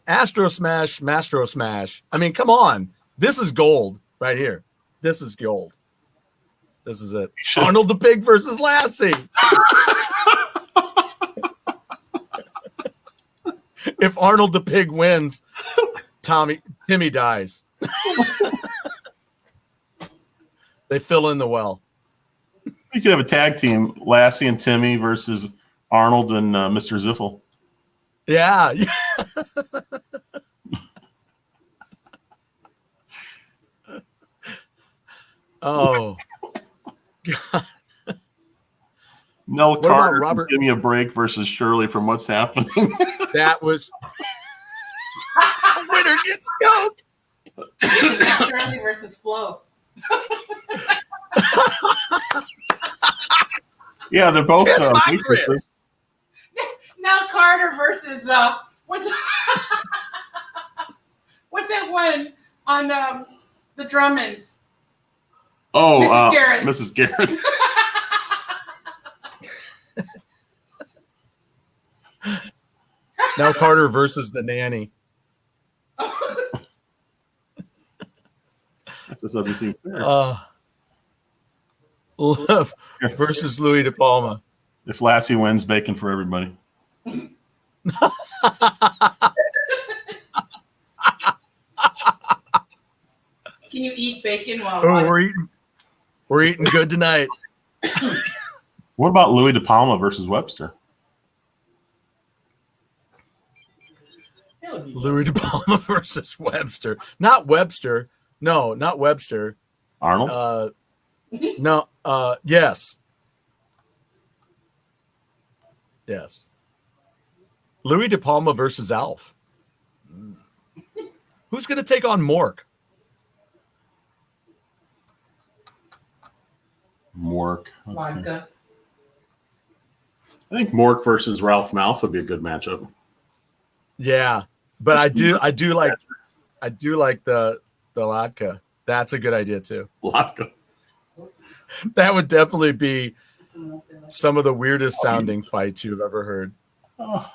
Speaker 2: Astro Smash, Mastro Smash? I mean, come on. This is gold right here. This is gold. This is it. Arnold the Pig versus Lassie. If Arnold the Pig wins, Timmy dies. They fill in the well.
Speaker 1: You could have a tag team: Lassie and Timmy versus Arnold and Mr. Ziffel.
Speaker 2: Yeah. Oh. God.
Speaker 1: Nell
Speaker 2: What about
Speaker 1: Carter,
Speaker 2: Robert-
Speaker 1: Give Me a Break versus Shirley from What's Happening.
Speaker 2: That was the winner gets Coke.
Speaker 6: Shirley versus Flo.
Speaker 1: Yeah, they're both.
Speaker 2: Kiss my grits.
Speaker 6: Now Carter versus what's what's that one on the Drummonds?
Speaker 1: Oh,
Speaker 6: Mrs. Garrett.
Speaker 1: Mrs. Garrett.
Speaker 2: Now Carter versus the nanny.
Speaker 1: That just doesn't seem fair.
Speaker 2: Love versus Louis De Palma.
Speaker 1: If Lassie wins, bacon for everybody.
Speaker 6: Can you eat bacon while
Speaker 2: Oh,
Speaker 6: watching?
Speaker 2: we're eating good tonight.
Speaker 1: What about Louis De Palma versus Webster?
Speaker 6: That would be
Speaker 2: Louis De Palma versus Webster. Not Webster. No, not Webster.
Speaker 1: Arnold?
Speaker 2: No. Yes. Yes. Louis De Palma versus Alf. Who's going to take on Mork?
Speaker 1: Mork. Let's see.
Speaker 6: vodka.
Speaker 1: I think Mork versus Ralph Malph would be a good matchup.
Speaker 2: Yeah, but I do like the vodka. That's a good idea too.
Speaker 1: Vodka.
Speaker 2: That would definitely be
Speaker 6: Someone else said that.
Speaker 2: some of the weirdest sounding fights you've ever heard.
Speaker 1: Oh.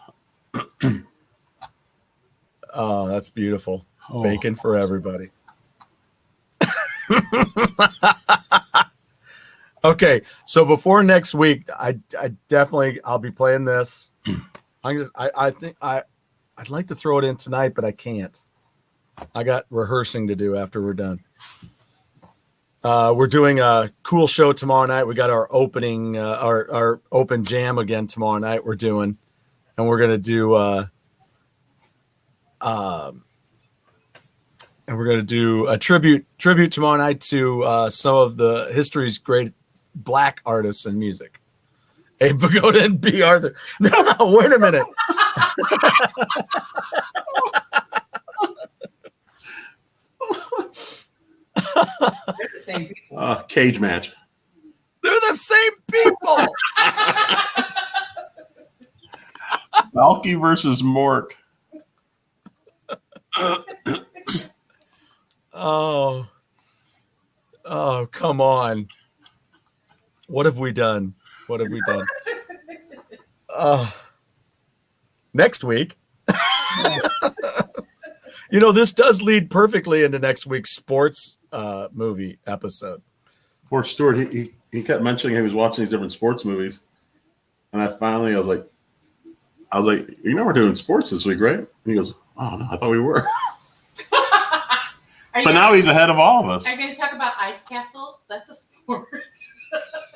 Speaker 2: Oh, that's beautiful.
Speaker 1: Oh.
Speaker 2: Bacon for everybody. Okay, so before next week, I definitely I'll be playing this. I think I'd like to throw it in tonight, but I can't. I got rehearsing to do after we're done. We're doing a cool show tomorrow night. We got our opening, our open jam again tomorrow night. We're doing, and we're gonna do, a tribute tomorrow night to some of the history's great Black artists in music. A. Pagoda and B. Arthur. No, wait a minute.
Speaker 6: They're the same people.
Speaker 1: Cage match.
Speaker 2: They're the same people.
Speaker 1: Balky versus Mork.
Speaker 2: Oh, come on. What have we done? What have we done? Next week. This does lead perfectly into next week's sports movie episode.
Speaker 1: Poor Stuart, he kept mentioning he was watching these different sports movies. And I was like, we're doing sports this week, right? And he goes, oh, no, I thought we were. But now he's ahead of all of us.
Speaker 6: Are you going to talk about ice castles? That's a sport.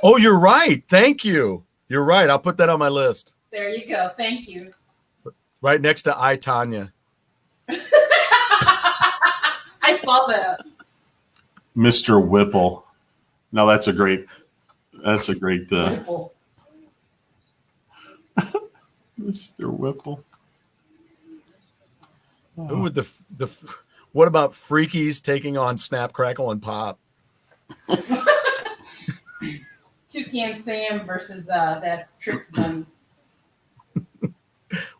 Speaker 2: Oh, you're right. Thank you. You're right. I'll put that on my list.
Speaker 6: There you go. Thank you.
Speaker 2: Right next to I, Tanya.
Speaker 6: I saw that.
Speaker 1: Mr. Whipple. No, that's a great.
Speaker 6: Beautiful.
Speaker 1: Mr. Whipple.
Speaker 2: Who would what about Freakies taking on Snap, Crackle, and Pop?
Speaker 6: Toucan Sam versus that Tricks Bunny.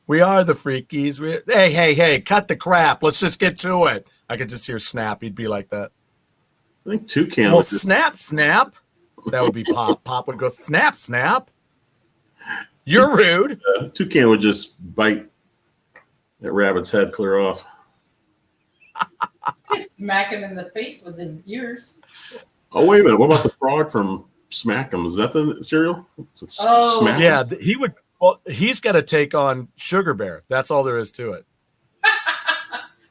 Speaker 2: We are the Freakies. Hey, cut the crap. Let's just get to it. I could just hear Snap. He'd be like that.
Speaker 1: I think Toucan.
Speaker 2: Well, Snap. That would be Pop. Pop would go, Snap. You're rude.
Speaker 1: Toucan would just bite that rabbit's head clear off.
Speaker 6: Smack him in the face with his ears.
Speaker 1: Oh, wait a minute. What about the frog from Smack 'Em? Is that the cereal?
Speaker 6: Oh.
Speaker 1: Smack 'Em?
Speaker 2: Yeah, he would. Well, he's got to take on Sugar Bear. That's all there is to it.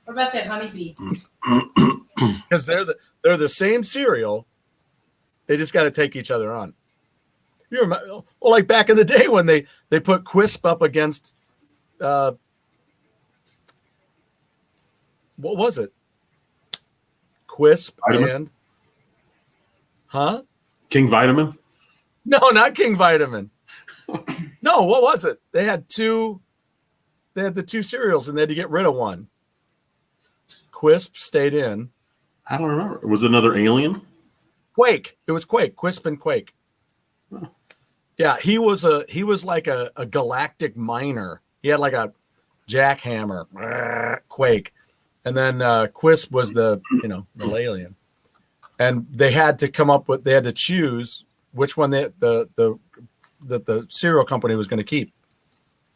Speaker 6: What about that honeybee?
Speaker 2: Because they're the same cereal. They just got to take each other on. You remember, well, like back in the day when they put Quisp up against, what was it? Quisp
Speaker 1: Vitamin?
Speaker 2: and,
Speaker 1: King Vitamin?
Speaker 2: No, not King Vitamin. No, what was it? They had the two cereals and they had to get rid of one. Quisp stayed in.
Speaker 1: I don't remember. Was it another alien?
Speaker 2: Quake. It was Quake. Quisp and Quake. Yeah, he was like a galactic miner. He had like a jackhammer. Quake. And then Quisp was the alien. And they had to choose which one the cereal company was going to keep.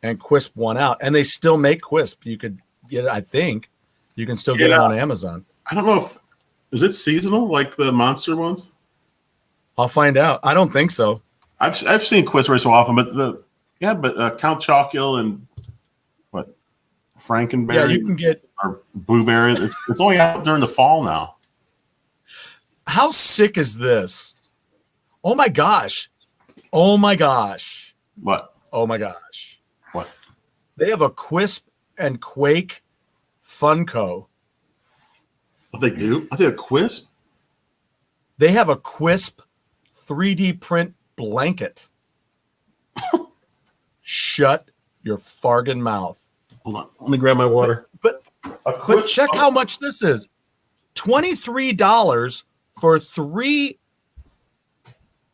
Speaker 2: And Quisp won out. And they still make Quisp. You could get it, I think. You can still get it on Amazon.
Speaker 1: I don't know is it seasonal like the monster ones?
Speaker 2: I'll find out. I don't think so.
Speaker 1: I've seen Quisp very so often, but Count Chocula and what Frankenberry?
Speaker 2: Yeah, you can get
Speaker 1: or Blueberry. It's only out during the fall now.
Speaker 2: How sick is this? Oh my gosh. Oh my gosh.
Speaker 1: What?
Speaker 2: Oh my gosh.
Speaker 1: What?
Speaker 2: They have a Quisp and Quake Funko.
Speaker 1: What they do? I think a Quisp.
Speaker 2: They have a Quisp 3D print blanket. Shut your fargan mouth.
Speaker 1: Hold on. Let me grab my water.
Speaker 2: But check how much this is. $23 for 3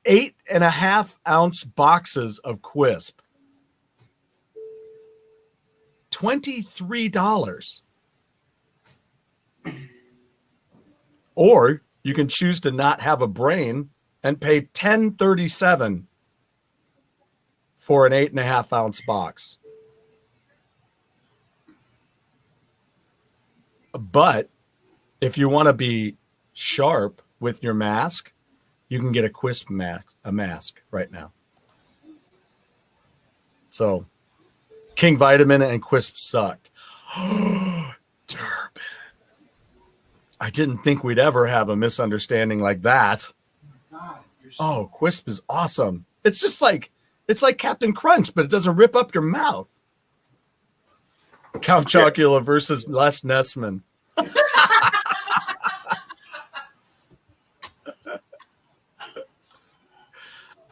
Speaker 2: 8.5-ounce boxes of Quisp. $23. Or you can choose to not have a brain and pay $10.37 for an 8.5-ounce box. But if you want to be sharp with your mask, you can get a Quisp mask right now. So King Vitamin and Quisp sucked. Durbin. I didn't think we'd ever have a misunderstanding like that.
Speaker 6: God, you're so
Speaker 2: Oh, Quisp is awesome. It's just like Captain Crunch, but it doesn't rip up your mouth. Count Chocula versus Les Nessman.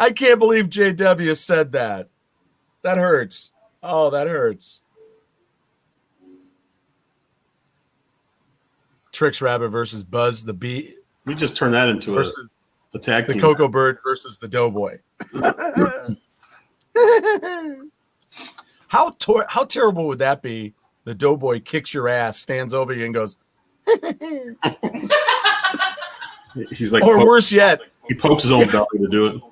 Speaker 2: I can't believe JW said that. That hurts. Oh, that hurts. Trix Rabbit versus Buzz the Bee
Speaker 1: We just turned that into
Speaker 2: versus
Speaker 1: a tag
Speaker 2: the
Speaker 1: team.
Speaker 2: Cocoa Bird versus the Doughboy. How terrible would that be? The Doughboy kicks your ass, stands over you, and goes,
Speaker 1: He's like,
Speaker 2: or worse yet,
Speaker 1: he pokes his own belly to do it.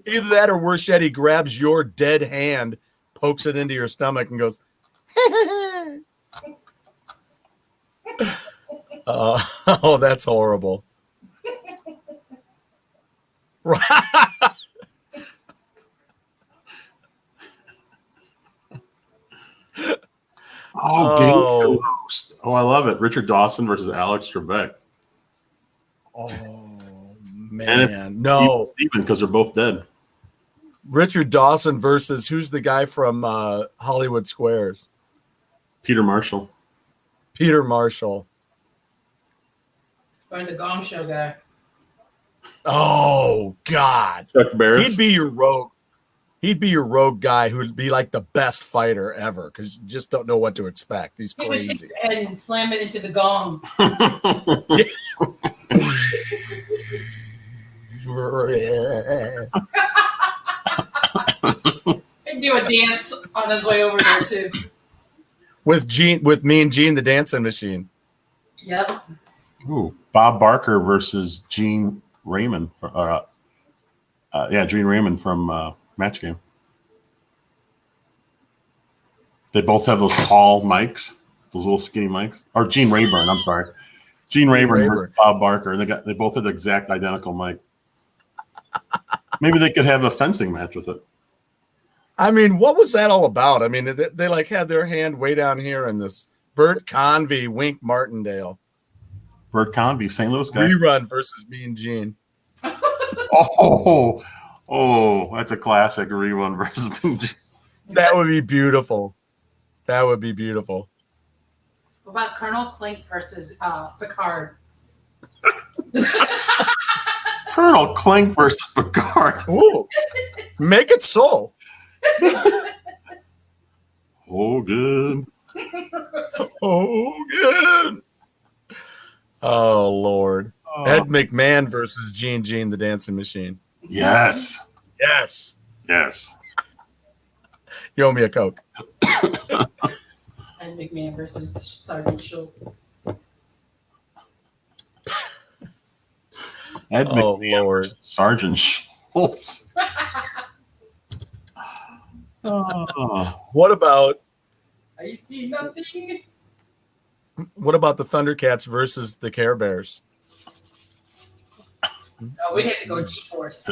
Speaker 2: either that or worse yet, he grabs your dead hand, pokes it into your stomach, and goes, oh, that's horrible.
Speaker 1: Game show host. Oh, I love it. Richard Dawson versus Alex Trebek.
Speaker 2: Oh,
Speaker 1: And
Speaker 2: man. No.
Speaker 1: Steven, because they're both dead.
Speaker 2: Richard Dawson versus who's the guy from Hollywood Squares?
Speaker 1: Peter Marshall.
Speaker 2: Peter Marshall.
Speaker 6: or the Gong Show guy.
Speaker 2: Oh, God.
Speaker 1: Chuck Barris.
Speaker 2: He'd be your rogue. He'd be your rogue guy who'd be like the best fighter ever because you just don't know what to expect. He's
Speaker 6: He would take
Speaker 2: crazy.
Speaker 6: your head and slam it into the gong. He'd do a dance on his way over there too.
Speaker 2: with me and Gene, the dancing machine.
Speaker 6: Yep.
Speaker 1: Ooh, Bob Barker versus Gene Raymond. Gene Raymond from Match Game. They both have those tall mics, those little skinny mics. Or Gene Rayburn, I'm sorry. Gene Rayburn versus Bob Barker. And they both have the exact identical mic. Maybe they could have a fencing match with it.
Speaker 2: I mean, what was that all about? I mean, they like had their hand way down here in this. Bert Convey, Wink Martindale.
Speaker 1: Bert Convey, St. Louis guy.
Speaker 2: Rerun versus me and Gene.
Speaker 1: Oh, that's a classic rerun versus me.
Speaker 2: That would be beautiful. That would be beautiful.
Speaker 6: What about Colonel Klink versus Picard?
Speaker 1: Colonel Klink versus Picard.
Speaker 2: Ooh, make it so.
Speaker 1: Oh, good.
Speaker 2: Oh, good. Oh, Lord. Ed McMahon versus Gene the Dancing Machine.
Speaker 1: Yes.
Speaker 2: Yes.
Speaker 1: Yes.
Speaker 2: You owe me a Coke.
Speaker 6: And McMahon versus Sergeant Schultz.
Speaker 1: Ed
Speaker 2: Oh,
Speaker 1: McMahon
Speaker 2: Lord.
Speaker 1: versus Sergeant Schultz. Oh.
Speaker 2: What about
Speaker 6: I see nothing.
Speaker 2: the Thundercats versus the Care Bears?
Speaker 6: Oh, we'd have to go G-Force.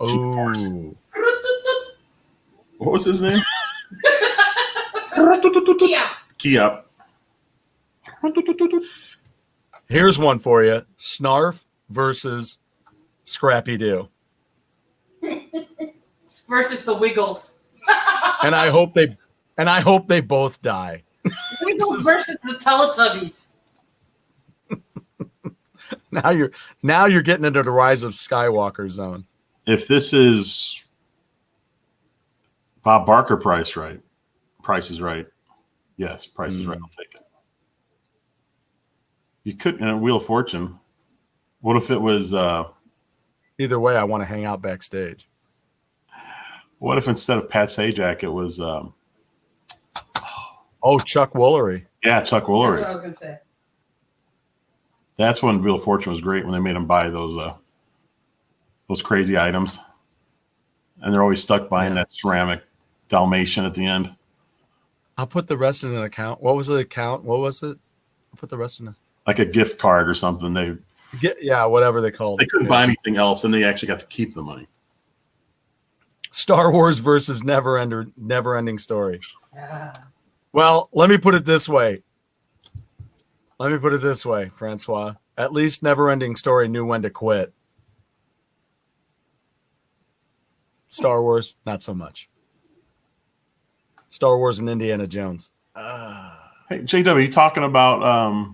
Speaker 2: Oh.
Speaker 1: What was his name?
Speaker 6: Yeah.
Speaker 1: Key up.
Speaker 2: Here's one for you: Snarf versus Scrappy Doo.
Speaker 6: Versus the Wiggles.
Speaker 2: And I hope they both die.
Speaker 6: Wiggles versus the Teletubbies.
Speaker 2: Now you're getting into the Rise of Skywalker zone.
Speaker 1: If this is Bob Barker Price is right. Yes, Price is right. I'll take it. You could in a Wheel of Fortune. What if it was?
Speaker 2: Either way, I want to hang out backstage.
Speaker 1: What if instead of Pat Sajak, it was?
Speaker 2: Chuck Woolery.
Speaker 1: Yeah, Chuck
Speaker 6: That's
Speaker 1: Woolery.
Speaker 6: what I was gonna say.
Speaker 1: That's when Wheel of Fortune was great when they made him buy those crazy items, and they're always stuck behind that ceramic Dalmatian at the end.
Speaker 2: I'll put the rest in an account. What was the account? What was it? I'll put the rest in it.
Speaker 1: Like a gift card or something.
Speaker 2: Whatever they called
Speaker 1: They
Speaker 2: it.
Speaker 1: couldn't buy anything else, and they actually got to keep the money.
Speaker 2: Star Wars versus Never Ending Story.
Speaker 6: Yeah.
Speaker 2: Well, let me put it this way. Francois. At least Never Ending Story knew when to quit. Star Wars, not so much. Star Wars and Indiana Jones.
Speaker 1: Hey, JW, you talking about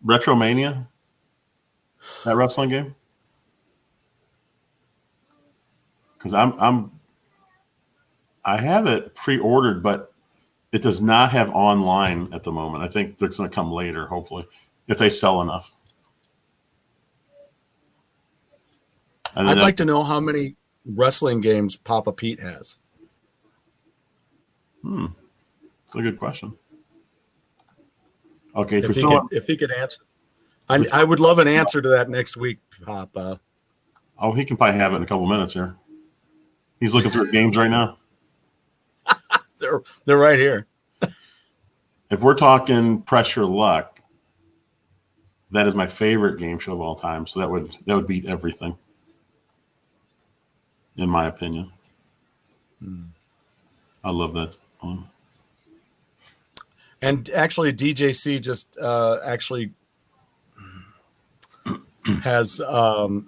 Speaker 1: Retromania? That wrestling game? Because I have it pre-ordered, but it does not have online at the moment. I think it's going to come later, hopefully, if they sell enough. And
Speaker 2: I'd like to know how many wrestling games Papa Pete has.
Speaker 1: That's a good question. Okay,
Speaker 2: If he could answer. I would love an answer to that next week, Papa.
Speaker 1: Oh, he can probably have it in a couple minutes here. He's looking through games right now.
Speaker 2: They're right here.
Speaker 1: If we're talking Pressure Luck, that is my favorite game show of all time. So that would beat everything, in my opinion. I love that one.
Speaker 2: And actually, DJC just actually has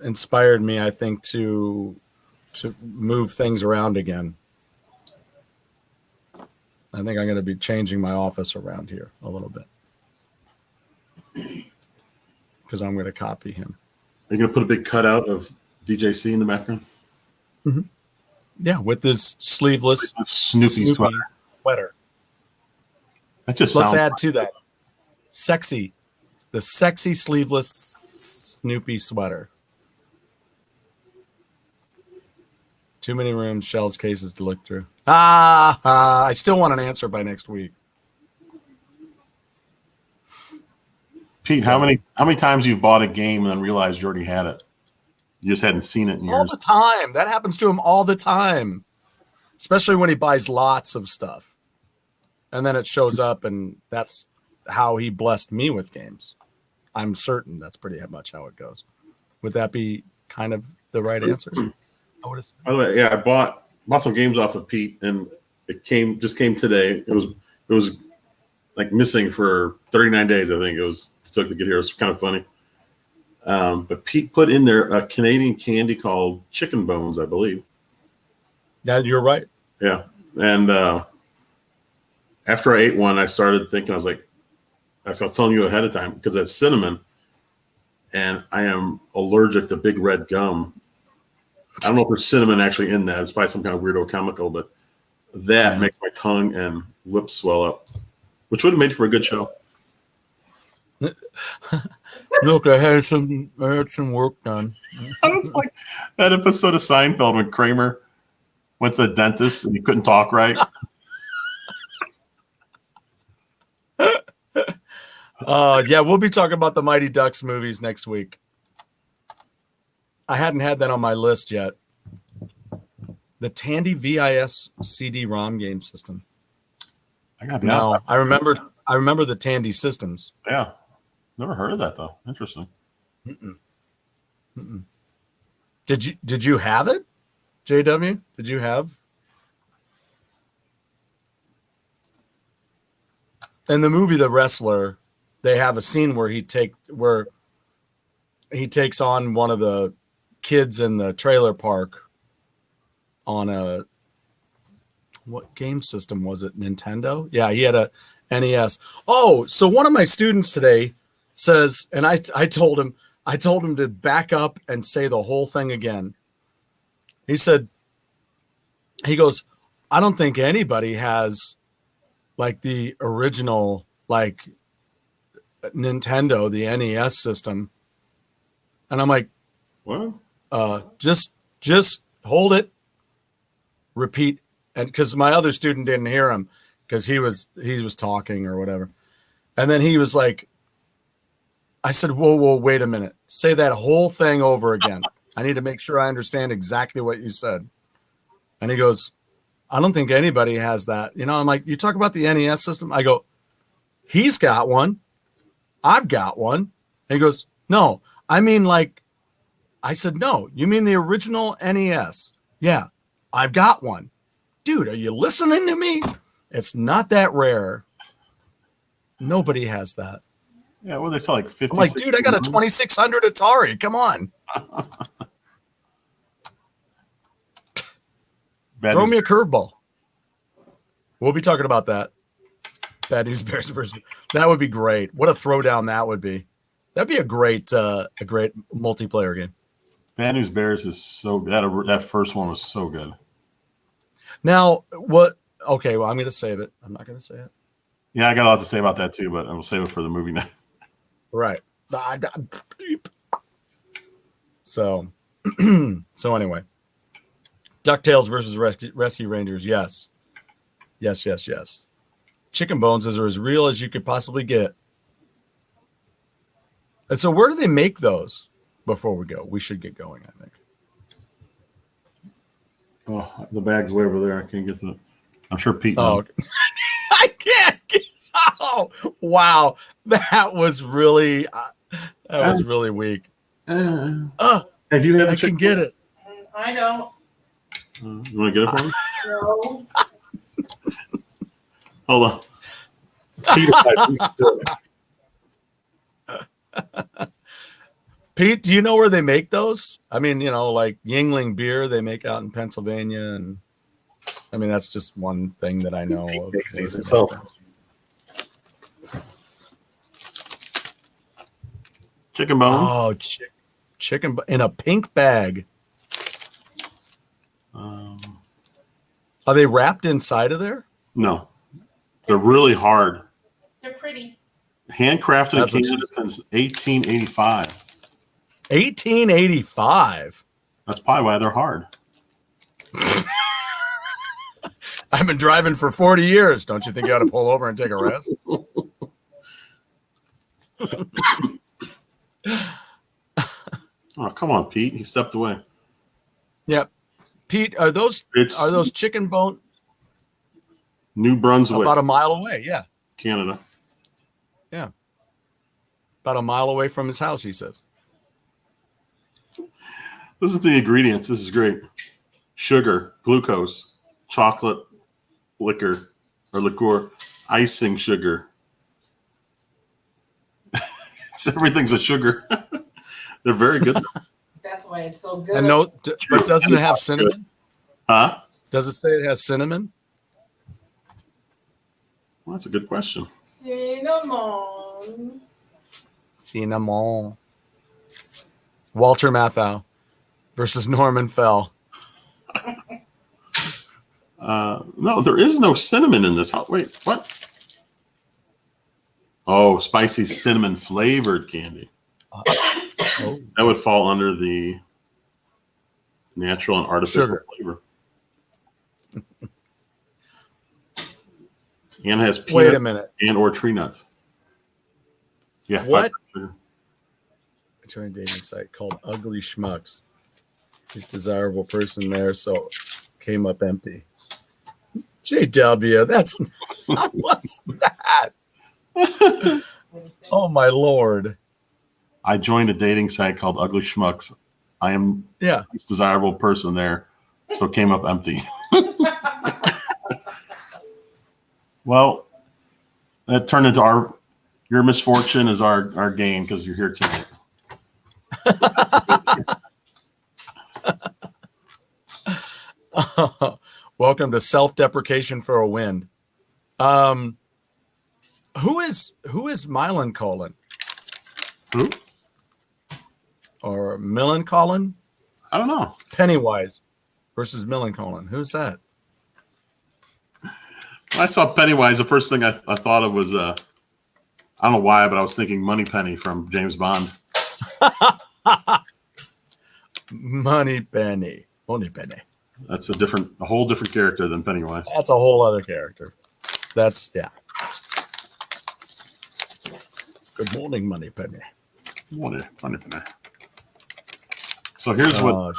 Speaker 2: inspired me, I think, to move things around again. I think I'm going to be changing my office around here a little bit because I'm going to copy him.
Speaker 1: Are you going to put a big cutout of DJC in the background?
Speaker 2: Yeah, with this sleeveless
Speaker 1: Snoopy
Speaker 2: sweater.
Speaker 1: That just
Speaker 2: Let's
Speaker 1: sounds
Speaker 2: add to that. The sexy sleeveless Snoopy sweater. Too many rooms, shelves, cases to look through. I still want an answer by next week.
Speaker 1: Pete, how many times you've bought a game and then realized you already had it? You just hadn't seen it in
Speaker 2: All
Speaker 1: years.
Speaker 2: the time. That happens to him all the time. Especially when he buys lots of stuff. And then it shows up, and that's how he blessed me with games. I'm certain that's pretty much how it goes. Would that be kind of the right answer?
Speaker 1: By the way, yeah, I bought some games off of Pete, and it just came today. It was like missing for 39 days. I think it took to get here. It was kind of funny. But Pete put in there a Canadian candy called Chicken Bones, I believe.
Speaker 2: Yeah, you're right.
Speaker 1: Yeah, and after I ate one, I started thinking. I was like, as I was telling you ahead of time, because that's cinnamon, and I am allergic to big red gum. I don't know if there's cinnamon actually in that. It's probably some kind of weirdo chemical, but that makes my tongue and lips swell up, which would have made for a good show.
Speaker 2: Look, I had some work done.
Speaker 1: It's like that episode of Seinfeld when Kramer went to the dentist and he couldn't talk right.
Speaker 2: Yeah, we'll be talking about the Mighty Ducks movies next week. I hadn't had that on my list yet. The Tandy VIS CD-ROM game system.
Speaker 1: I gotta be honest.
Speaker 2: I remember the Tandy systems.
Speaker 1: Yeah, never heard of that though. Interesting.
Speaker 2: Did you have it, JW? Did you have? In the movie The Wrestler, they have a scene where he takes on one of the kids in the trailer park on a, what game system was it? Nintendo? Yeah, he had a NES. Oh, so one of my students today says, and I told him to back up and say the whole thing again. He goes, I don't think anybody has like the original like Nintendo, the NES system. And I'm like,
Speaker 1: What?
Speaker 2: just hold it, repeat. And because my other student didn't hear him because he was talking or whatever. And then he was like, I said, whoa, wait a minute. Say that whole thing over again. I need to make sure I understand exactly what you said. And he goes, I don't think anybody has that. You know, I'm like, you talk about the NES system? I go, he's got one. I've got one. And he goes, no, I mean like, I said, no, you mean the original NES? Yeah, I've got one. Dude, are you listening to me? It's not that rare. Nobody has that.
Speaker 1: Yeah, well, they sell like 50.
Speaker 2: I'm like, dude, I got a 2600 Atari. Come on. Throw me a curveball. We'll be talking about that. Bad News Bears versus. That would be great. What a throwdown that would be. That'd be a great multiplayer game.
Speaker 1: Bad News Bears is so good. That first one was so good.
Speaker 2: Now, what? Okay, well, I'm going to save it. I'm not going to say it.
Speaker 1: Yeah, I got a lot to say about that too, but I'll save it for the movie now.
Speaker 2: Right. So, so anyway, DuckTales versus Rescue Rangers. Yes. Chicken bones are as real as you could possibly get. And so where do they make those before we go? We should get going, I think.
Speaker 1: Oh, the bag's way over there. I can't get to it. I'm sure Pete
Speaker 2: knows. Okay. I can't get. Oh, wow. That was really weak.
Speaker 1: Hey, do you have
Speaker 2: I can get it.
Speaker 6: I don't.
Speaker 1: You want to get it for me?
Speaker 6: No.
Speaker 1: Hold on.
Speaker 2: Pete, do you know where they make those? I mean, you know, like Yingling beer they make out in Pennsylvania, and I mean that's just one thing that I know of.
Speaker 1: Makes these himself. Chicken bones.
Speaker 2: Oh, chicken in a pink bag. Are they wrapped inside of there?
Speaker 1: No, they're really hard.
Speaker 6: They're pretty.
Speaker 1: Handcrafted in Canada since 1885.
Speaker 2: 1885.
Speaker 1: That's probably why they're hard.
Speaker 2: I've been driving for 40 years. Don't you think you ought to pull over and take a rest?
Speaker 1: Oh, come on, Pete. He stepped away.
Speaker 2: Yep. Pete, are those chicken bone?
Speaker 1: New Brunswick.
Speaker 2: About a mile away, yeah.
Speaker 1: Canada.
Speaker 2: Yeah. About a mile away from his house, he says.
Speaker 1: Listen to the ingredients. This is great. Sugar, glucose, chocolate liqueur, icing sugar. Everything's a sugar. They're very good.
Speaker 6: That's why it's so good.
Speaker 2: And but doesn't it have cinnamon?
Speaker 1: Huh?
Speaker 2: Does it say it has cinnamon?
Speaker 1: Well, that's a good question.
Speaker 6: Cinnamon.
Speaker 2: Walter Matthau versus Norman Fell.
Speaker 1: No, there is no cinnamon in this. Wait, what? Oh, spicy cinnamon flavored candy. That would fall under the natural and artificial flavor. And has peanut
Speaker 2: Wait a minute.
Speaker 1: and or tree nuts. Yeah.
Speaker 2: What? I joined a dating site called Ugly Schmucks. He's a desirable person there, so came up empty. JW, that's what's that? Oh my Lord.
Speaker 1: I joined a dating site called Ugly Schmucks. I am a desirable person there, so came up empty. Well, that turned into our Your misfortune is our gain because you're here tonight.
Speaker 2: Welcome to self-deprecation for a win. Who is Mylan
Speaker 1: Who?
Speaker 2: or Millencolin?
Speaker 1: I don't know.
Speaker 2: Pennywise versus Millencolin. Who's that?
Speaker 1: When I saw Pennywise, the first thing I thought of was I don't know why, but I was thinking Moneypenny from James Bond.
Speaker 2: Moneypenny.
Speaker 1: That's a whole different character than Pennywise.
Speaker 2: That's a whole other character. That's yeah. Good morning, Moneypenny.
Speaker 1: Moneypenny. So here's what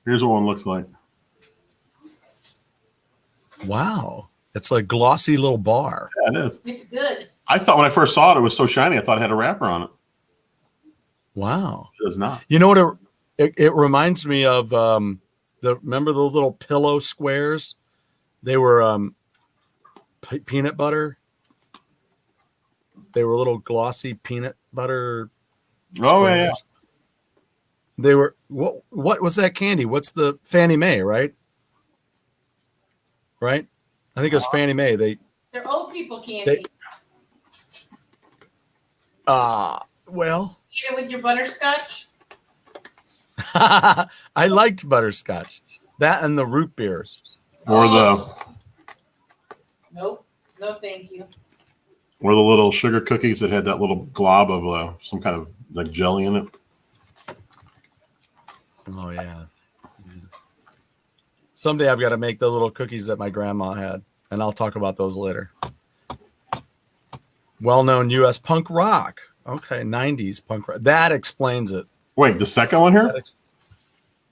Speaker 1: one looks like.
Speaker 2: Wow. It's a glossy little bar.
Speaker 1: Yeah, it is.
Speaker 6: It's good.
Speaker 1: I thought when I first saw it was so shiny, I thought it had a wrapper on it.
Speaker 2: Wow.
Speaker 1: It does not.
Speaker 2: You know what it reminds me of remember the little pillow squares? They were peanut butter. They were little glossy peanut butter
Speaker 1: Oh
Speaker 2: squares.
Speaker 1: yeah.
Speaker 2: They were what was that candy? What's the Fannie Mae, right? Right? I think it was Fannie Mae.
Speaker 6: They're old people candy.
Speaker 2: Well,
Speaker 6: Eat it with your butterscotch.
Speaker 2: I liked butterscotch. That and the root beers.
Speaker 1: Or
Speaker 6: Nope. No, thank you.
Speaker 1: the little sugar cookies that had that little glob of some kind of like jelly in it.
Speaker 2: Oh yeah. Someday I've got to make the little cookies that my grandma had, and I'll talk about those later. Well-known U.S. punk rock. Okay, 90s punk rock. That explains it.
Speaker 1: Wait, the second one here?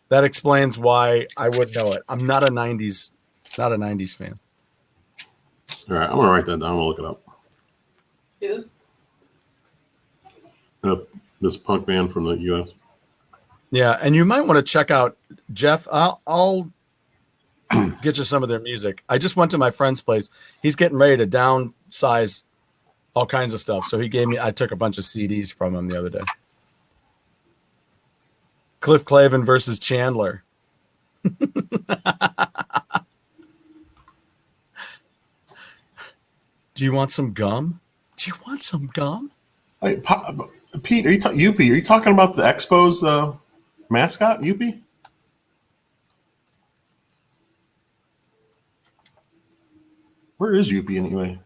Speaker 2: That explains why I would know it. I'm not a 90s fan.
Speaker 1: All right, I'm gonna write that down. I'm gonna look it up.
Speaker 6: Who?
Speaker 1: This punk band from the U.S.
Speaker 2: Yeah, and you might want to check out Jeff. I'll get you some of their music. I just went to my friend's place. He's getting ready to downsize all kinds of stuff. So I took a bunch of CDs from him the other day. Cliff Clavin versus Chandler. Do you want some gum?
Speaker 1: Wait, Pete, are you talking about the Expos mascot, Youppi? Where is Youppi anyway?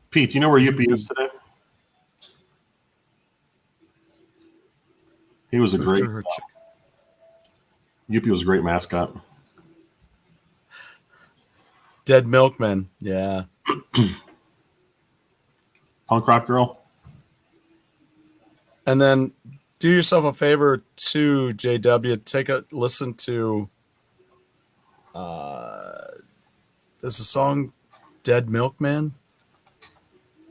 Speaker 1: Pete, do you know where Youppi is today? He was Youppi was a great mascot.
Speaker 2: Dead Milkman. Yeah.
Speaker 1: Punk rock girl.
Speaker 2: And then do yourself a favor too, JW. Take a listen to there's a song Dead Milkman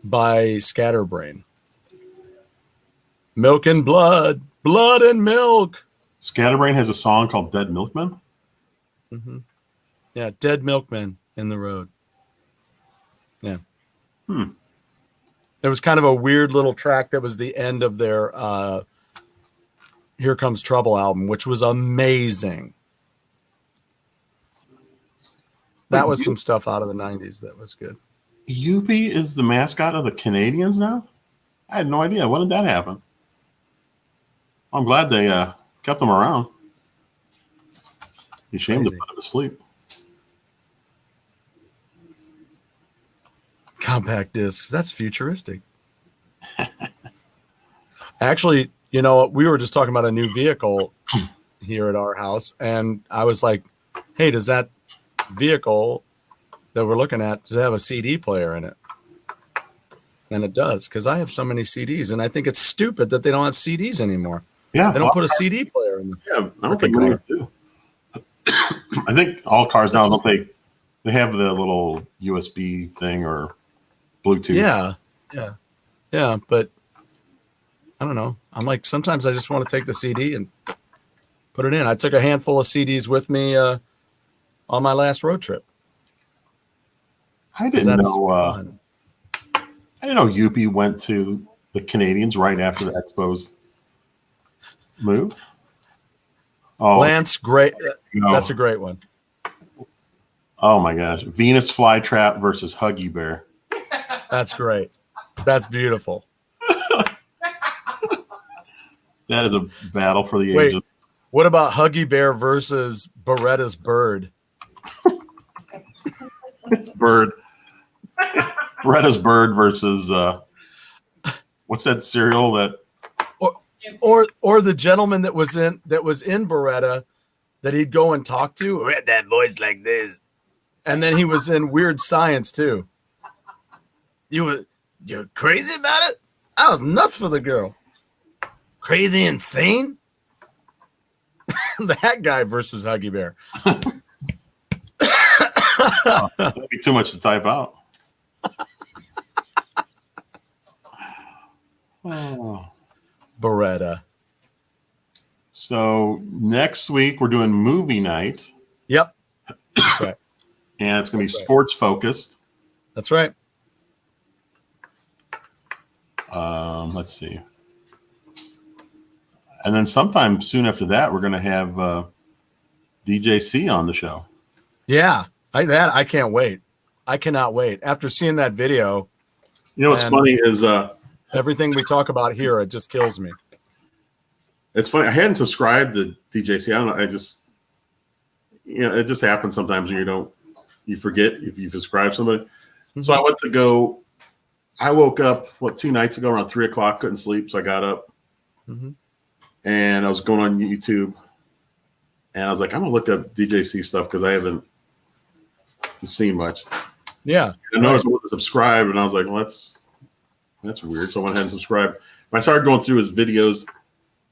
Speaker 2: by Scatterbrain. Milk and blood, blood and milk.
Speaker 1: Scatterbrain has a song called Dead Milkman.
Speaker 2: Mm-hmm. Yeah, Dead Milkman in the road. Yeah. It was kind of a weird little track that was the end of their Here Comes Trouble album, which was amazing. That was some stuff out of the 90s that was good.
Speaker 1: Youppi is the mascot of the Canadians now? I had no idea. When did that happen? I'm glad they kept him around. Be ashamed to put him to sleep.
Speaker 2: Compact discs. That's futuristic. Actually, you know, we were just talking about a new vehicle here at our house, and I was like, hey, does that vehicle that we're looking at, does it have a CD player in it? And it does, because I have so many CDs, and I think it's stupid that they don't have CDs anymore.
Speaker 1: Yeah.
Speaker 2: They don't put a CD player in them.
Speaker 1: Yeah, I don't think many do. I think all cars now, don't they have the little USB thing or Bluetooth.
Speaker 2: Yeah, but I don't know. I'm like, sometimes I just want to take the CD and put it in. I took a handful of CDs with me on my last road trip.
Speaker 1: I didn't know. I didn't know Yuppie went to the Canadians right after the Expos moved. Oh,
Speaker 2: Lance, great.
Speaker 1: no.
Speaker 2: That's a great one.
Speaker 1: Oh my gosh. Venus flytrap versus Huggy Bear.
Speaker 2: That's great. That's beautiful.
Speaker 1: That is a battle for the
Speaker 2: Wait.
Speaker 1: ages.
Speaker 2: What about Huggy Bear versus Beretta's Bird?
Speaker 1: It's Bird. Beretta's Bird versus what's that cereal that
Speaker 2: Or the gentleman that was in Beretta that he'd go and talk to, who had that voice like this. And then he was in Weird Science too. You're crazy about it? I was nuts for the girl. Crazy insane? That guy versus Huggy Bear.
Speaker 1: that'd be too much to type out. Oh.
Speaker 2: Beretta.
Speaker 1: So next week we're doing movie night,
Speaker 2: Yep. That's right.
Speaker 1: and it's going to be
Speaker 2: That's right.
Speaker 1: sports focused.
Speaker 2: That's right.
Speaker 1: Let's see. And then sometime soon after that, we're going to have DJC on the show.
Speaker 2: Yeah. I can't wait. I cannot wait. After seeing that video,
Speaker 1: You know what's
Speaker 2: And-
Speaker 1: funny is
Speaker 2: everything we talk about here, it just kills me.
Speaker 1: it's funny. I hadn't subscribed to DJC. I don't know. I just, it just happens sometimes when you forget if you subscribe to somebody. So I went to go. I woke up 2 nights ago around 3:00, couldn't sleep, so I got up
Speaker 2: Mhm.
Speaker 1: and I was going on YouTube, and I was like, I'm gonna look up DJC stuff because I haven't seen much.
Speaker 2: Yeah.
Speaker 1: I noticed I wasn't subscribed, and I was like, well, that's weird. So I went ahead and subscribed. When I started going through his videos,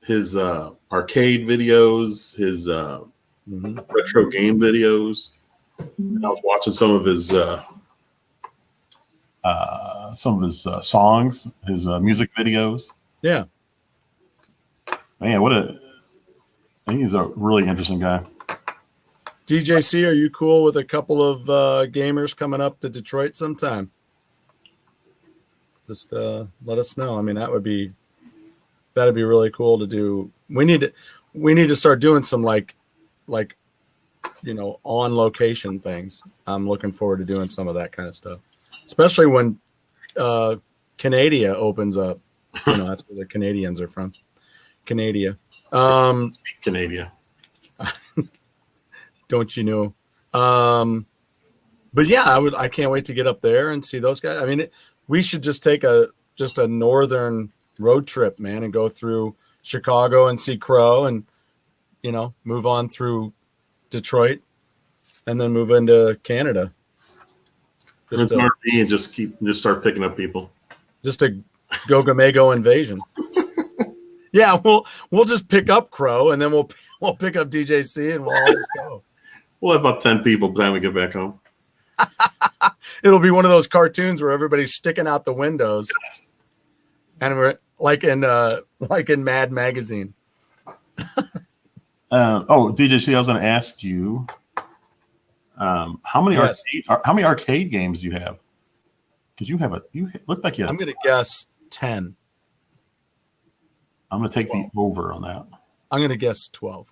Speaker 1: his arcade videos, his
Speaker 2: Mhm.
Speaker 1: retro game videos, and I was watching some of his songs, his music videos.
Speaker 2: Yeah.
Speaker 1: Man, he's a really interesting guy.
Speaker 2: DJC, are you cool with a couple of gamers coming up to Detroit sometime? Just let us know. I mean, that'd be really cool to do. We need to start doing some like on location things. I'm looking forward to doing some of that kind of stuff, especially when Canada opens up. That's where the Canadians are from. Canada.
Speaker 1: Speak Canadian.
Speaker 2: Don't you know? But yeah, I can't wait to get up there and see those guys. I mean, we should just take a northern road trip, man, and go through Chicago and see Crow, and move on through Detroit, and then move into Canada.
Speaker 1: Rent an RV and just start picking up people.
Speaker 2: Just a gogamego invasion. Yeah, we'll just pick up Crow, and then we'll pick up DJC, and we'll all just go.
Speaker 1: We'll have about 10 people by the time we get back home.
Speaker 2: It'll be one of those cartoons where everybody's sticking out the windows, and we're like in Mad Magazine.
Speaker 1: DJC, I was going to ask you, how many arcade games do you have? Because you looked like you had.
Speaker 2: I'm going to guess 10.
Speaker 1: I'm going to take the over on that.
Speaker 2: I'm going to guess 12.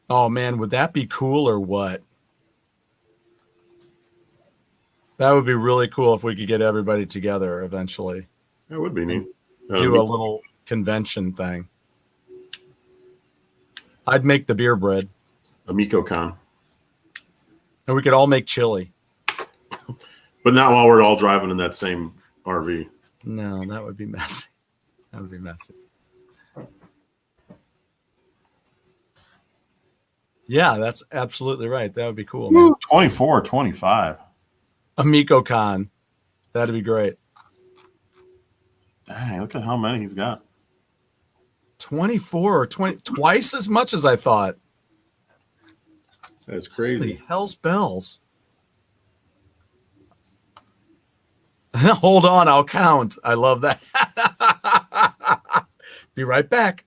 Speaker 2: Oh man, would that be cool or what? That would be really cool if we could get everybody together eventually.
Speaker 1: That would be neat.
Speaker 2: Do a little convention thing. I'd make the beer bread.
Speaker 1: Amico Con.
Speaker 2: And we could all make chili.
Speaker 1: But not while we're all driving in that same RV.
Speaker 2: No, that would be messy. That would be messy. Yeah, that's absolutely right. That would be cool, man.
Speaker 1: 24, 25.
Speaker 2: Amico Con. That'd be great.
Speaker 1: Dang, look at how many he's got.
Speaker 2: 24 or 20, twice as much as I thought.
Speaker 1: That's
Speaker 2: Holy
Speaker 1: crazy.
Speaker 2: hell's bells. Hold on, I'll count. I love that. Be right back.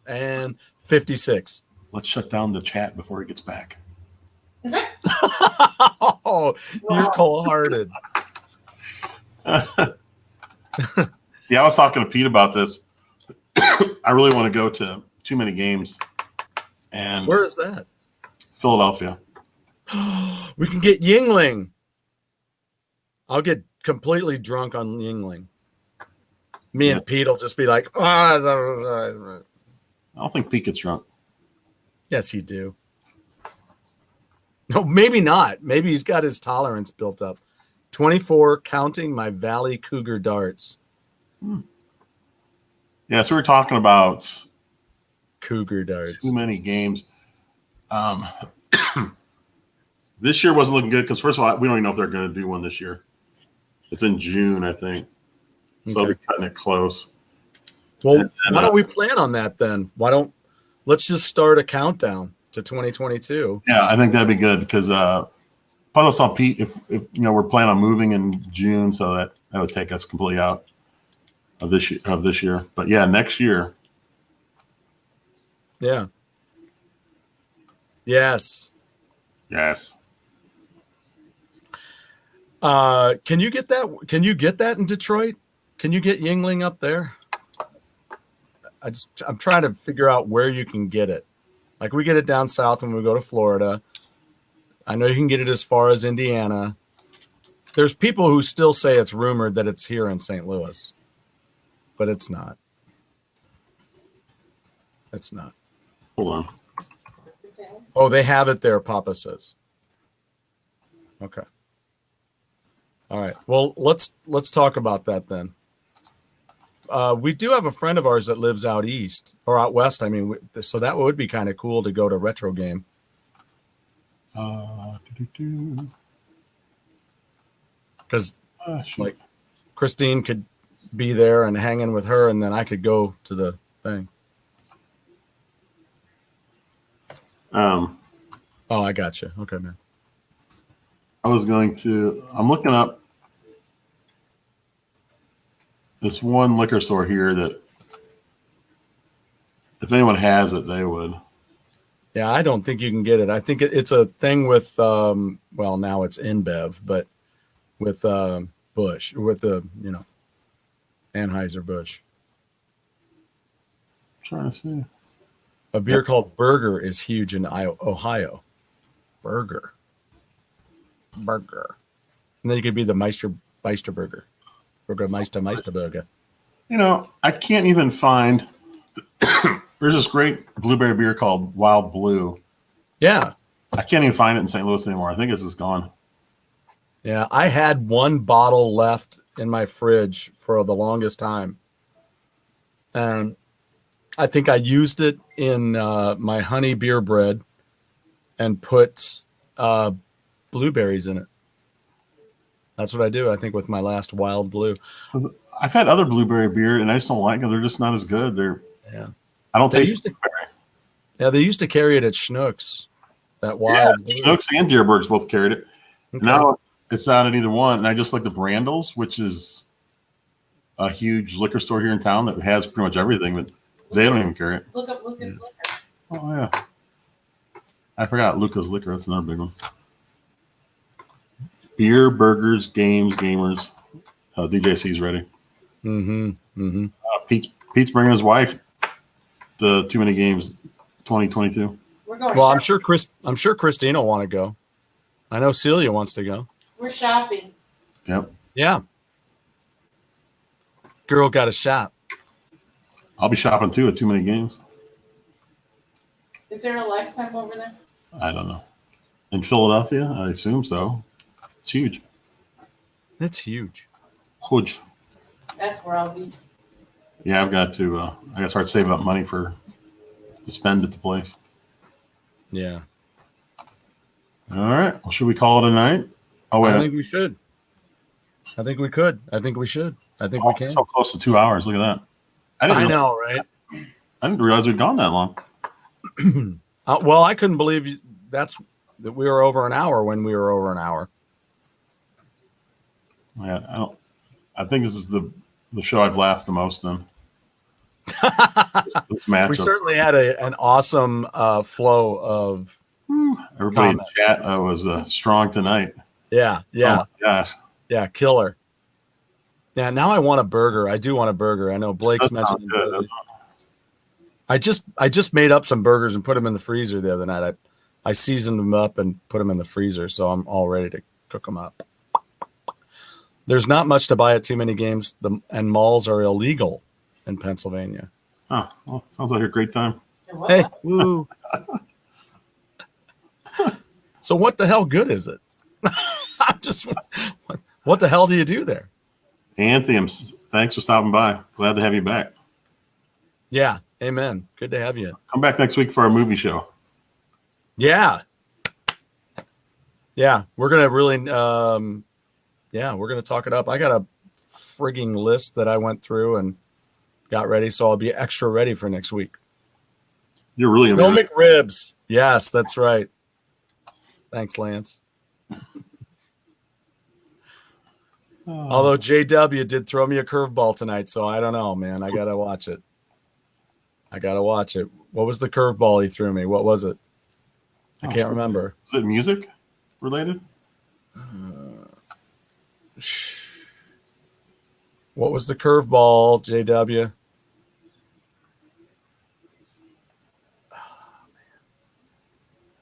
Speaker 2: and 56.
Speaker 1: Let's shut down the chat before he gets back.
Speaker 2: Oh, you're cold-hearted.
Speaker 1: Yeah, I was talking to Pete about this. I really want to go to too many games. And
Speaker 2: Where is that?
Speaker 1: Philadelphia.
Speaker 2: We can get Yingling. I'll get completely drunk on Yingling. Me and Pete will just be like,
Speaker 1: I don't think Pete gets drunk.
Speaker 2: yes, you do. No, maybe not. Maybe he's got his tolerance built up. 24, counting my Valley Cougar darts.
Speaker 1: Yeah, so we're talking about
Speaker 2: Cougar darts.
Speaker 1: too many games. This year wasn't looking good because, first of all, we don't even know if they're going to do one this year. It's in June, I think. So
Speaker 2: Okay.
Speaker 1: they're cutting it close.
Speaker 2: Well, why don't we plan on that then? Let's just start a countdown to 2022.
Speaker 1: Yeah, I think that'd be good because probably saw Pete if we're planning on moving in June, so that would take us completely out of this year. But yeah, next year.
Speaker 2: Yeah. Yes.
Speaker 1: Yes.
Speaker 2: Can you get that? Can you get that in Detroit? Can you get Yingling up there? I'm trying to figure out where you can get it. Like we get it down south when we go to Florida. I know you can get it as far as Indiana. There's people who still say it's rumored that it's here in St. Louis, but it's not. It's not.
Speaker 1: Hold on.
Speaker 2: Oh, they have it there, Papa says. Okay. All right. Well, let's talk about that then. We do have a friend of ours that lives out east or out west. I mean, so that would be kind of cool to go to retro game. Because like Christine could be there and hanging with her, and then I could go to the thing. Oh, I got you. Okay, man.
Speaker 1: I'm looking up this one liquor store here that if anyone has it, they would.
Speaker 2: Yeah, I don't think you can get it. I think it's a thing with, well, now it's InBev, but with Busch, with the, Anheuser-Busch.
Speaker 1: I'm trying to see.
Speaker 2: A beer called Burger is huge in Ohio. Burger. And then you could be the Meisterburger. Meisterburger.
Speaker 1: I can't even find. There's this great blueberry beer called Wild Blue.
Speaker 2: Yeah.
Speaker 1: I can't even find it in St. Louis anymore. I think it's just gone.
Speaker 2: Yeah, I had one bottle left in my fridge for the longest time. And I think I used it in my honey beer bread and put blueberries in it. That's what I do, I think, with my last Wild Blue.
Speaker 1: I've had other blueberry beer, and I just don't like them. They're just not as good. I don't taste blueberry.
Speaker 2: Yeah, they used to carry it at Schnucks. That Wild Blue.
Speaker 1: Schnucks and Deerbergs both carried it.
Speaker 2: Okay.
Speaker 1: Now it's not at either one. And I just like the Brandles, which is a huge liquor store here in town that has pretty much everything, but they don't even carry it.
Speaker 6: Look up Lucas Liquor.
Speaker 1: Oh, yeah. I forgot Luca's Liquor. That's another big one. Beer, burgers, games, gamers. DJC's ready. Pete's bringing his wife to Too Many Games 2022.
Speaker 6: We're going.
Speaker 2: Well,
Speaker 6: shopping.
Speaker 2: I'm sure Christine will want to go. I know Celia wants to go.
Speaker 6: We're shopping.
Speaker 1: Yep.
Speaker 2: Yeah. Girl got a shop.
Speaker 1: I'll be shopping too at Too Many Games.
Speaker 6: Is there a Lifetime over there?
Speaker 1: I don't know. In Philadelphia, I assume so. It's huge.
Speaker 2: It's huge.
Speaker 1: Huge.
Speaker 6: That's where I'll be.
Speaker 1: Yeah, I got to start saving up money to spend at the place.
Speaker 2: Yeah.
Speaker 1: All right. Well, should we call it a night? Oh, wait.
Speaker 2: I think we should. I think we could. I think we should. I think we can.
Speaker 1: So close to 2 hours. Look at that.
Speaker 2: I know, right?
Speaker 1: I didn't realize we'd gone that long.
Speaker 2: Well, I couldn't believe that we were over an hour when we were over an hour.
Speaker 1: Yeah, I think this is the show I've laughed the most in. This matchup.
Speaker 2: We certainly had an awesome flow of
Speaker 1: Everybody in
Speaker 2: comment.
Speaker 1: chat was strong tonight.
Speaker 2: Yeah,
Speaker 1: Oh my gosh.
Speaker 2: yeah, killer. Yeah, now I want a burger. I do want a burger. I know Blake's
Speaker 1: That sounds
Speaker 2: mentioned
Speaker 1: good.
Speaker 2: burger. I just made up some burgers and put them in the freezer the other night. I seasoned them up and put them in the freezer, so I'm all ready to cook them up. There's not much to buy at too many games, and malls are illegal in Pennsylvania.
Speaker 1: Oh, well, sounds like a great time.
Speaker 2: Hey, woo! So what the hell good is it? I'm just, what the hell do you do there?
Speaker 1: Anthem, thanks for stopping by. Glad to have you back.
Speaker 2: Yeah, amen. Good to have you.
Speaker 1: Come back next week for our movie show.
Speaker 2: Yeah. Yeah, we're going to really, we're going to talk it up. I got a frigging list that I went through and got ready, so I'll be extra ready for next week.
Speaker 1: You're really
Speaker 2: No
Speaker 1: amazing.
Speaker 2: McRibs. Yes, that's right. Thanks, Lance. Although JW did throw me a curveball tonight, so I don't know, man. I got to watch it. What was the curveball he threw me? What was it? I can't remember.
Speaker 1: Is it music related?
Speaker 2: What was the curveball, JW?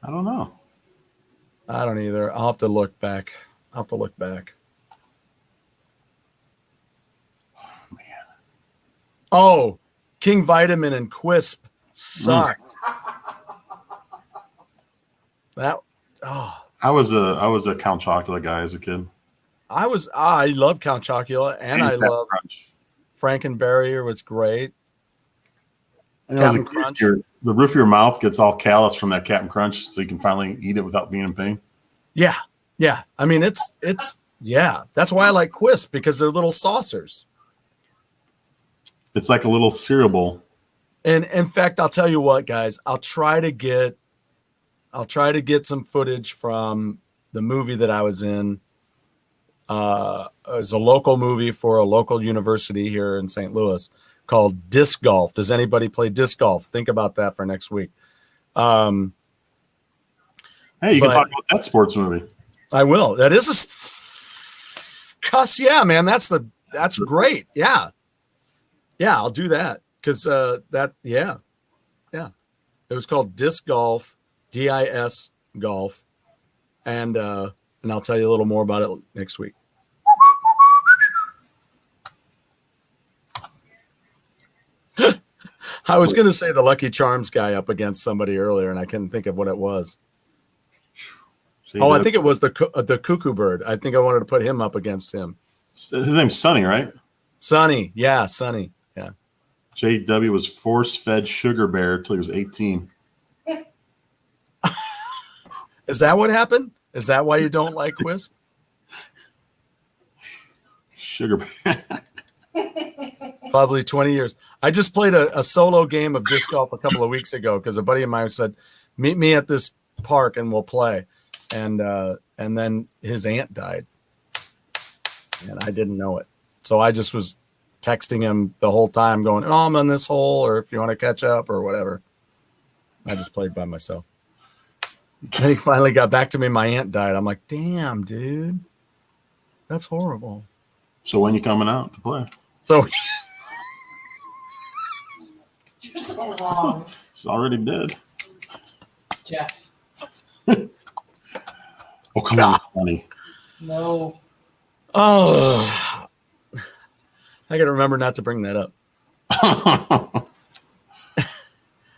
Speaker 1: I don't know.
Speaker 2: I don't either. I'll have to look back. Oh, King Vitamin and Quisp sucked.
Speaker 1: I was a Count Chocula guy as a kid.
Speaker 2: I love Count Chocula and I
Speaker 1: Captain
Speaker 2: love
Speaker 1: Crunch.
Speaker 2: Frankenberry was great.
Speaker 1: And as a
Speaker 2: Captain
Speaker 1: kid,
Speaker 2: Crunch.
Speaker 1: the roof of your mouth gets all callous from that Captain Crunch, so you can finally eat it without being in pain.
Speaker 2: Yeah. Yeah. I mean, it's that's why I like Quisp, because they're little saucers.
Speaker 1: It's like a little cereal bowl.
Speaker 2: And in fact, I'll tell you what, guys, I'll try to get some footage from the movie that I was in. It was a local movie for a local university here in St. Louis called Disc Golf. Does anybody play disc golf? Think about that for next week.
Speaker 1: Hey, you can talk about that sports movie.
Speaker 2: I will. That is cuss. Yeah, man. That's great. Yeah. Yeah, I'll do that. Cause yeah. It was called Disc Golf, DIS Golf. And I'll tell you a little more about it next week. I was going to say the Lucky Charms guy up against somebody earlier, and I couldn't think of what it was. I think it was the Cuckoo Bird. I think I wanted to put him up against him.
Speaker 1: His name's Sonny, right?
Speaker 2: Sonny. Yeah, Sonny. Yeah.
Speaker 1: JW was force-fed sugar bear till he was 18.
Speaker 2: Is that what happened? Is that why you don't like Quisp?
Speaker 1: Sugar bear.
Speaker 2: Probably 20 years. I just played a solo game of disc golf a couple of weeks ago because a buddy of mine said, meet me at this park and we'll play. And then his aunt died. And I didn't know it. So I just was texting him the whole time going, oh, I'm on this hole, or if you want to catch up or whatever. I just played by myself. Then he finally got back to me. My aunt died. I'm like, damn, dude. That's horrible.
Speaker 1: So when you coming out to play?
Speaker 2: So
Speaker 6: You're so wrong,
Speaker 1: She's already dead.
Speaker 6: Jeff.
Speaker 1: Oh, come on, Sonny.
Speaker 6: No.
Speaker 2: oh, I got to remember not to bring that up.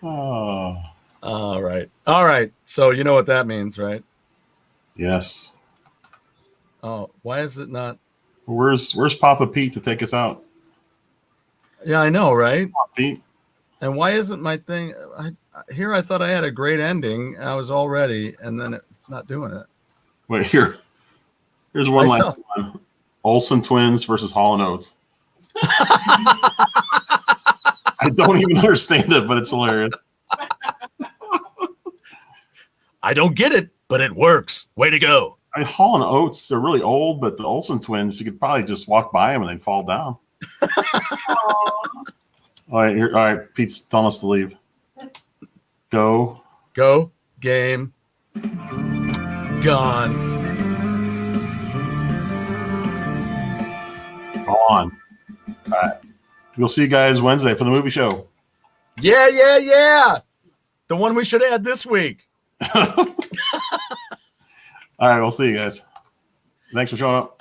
Speaker 1: Oh.
Speaker 2: All right. So you know what that means, right?
Speaker 1: Yes.
Speaker 2: Oh, why is it not?
Speaker 1: Where's Papa Pete to take us out?
Speaker 2: Yeah, I know, right?
Speaker 1: Papa Pete.
Speaker 2: And why isn't my thing? I thought I had a great ending. I was all ready, and then it's not doing it.
Speaker 1: Wait, here's one last one. Olsen twins versus Hall & Oates. I don't even understand it, but it's hilarious.
Speaker 2: I don't get it, but it works. Way to go.
Speaker 1: I mean, Hall & Oates, they're really old, but the Olsen twins, you could probably just walk by them and they'd fall down. All right, all right. Pete's telling us to leave. Go.
Speaker 2: Go, game, gone.
Speaker 1: On. All right. We'll see you guys Wednesday for the movie show.
Speaker 2: Yeah. The one we should add this week.
Speaker 1: All right, we'll see you guys. Thanks for showing up.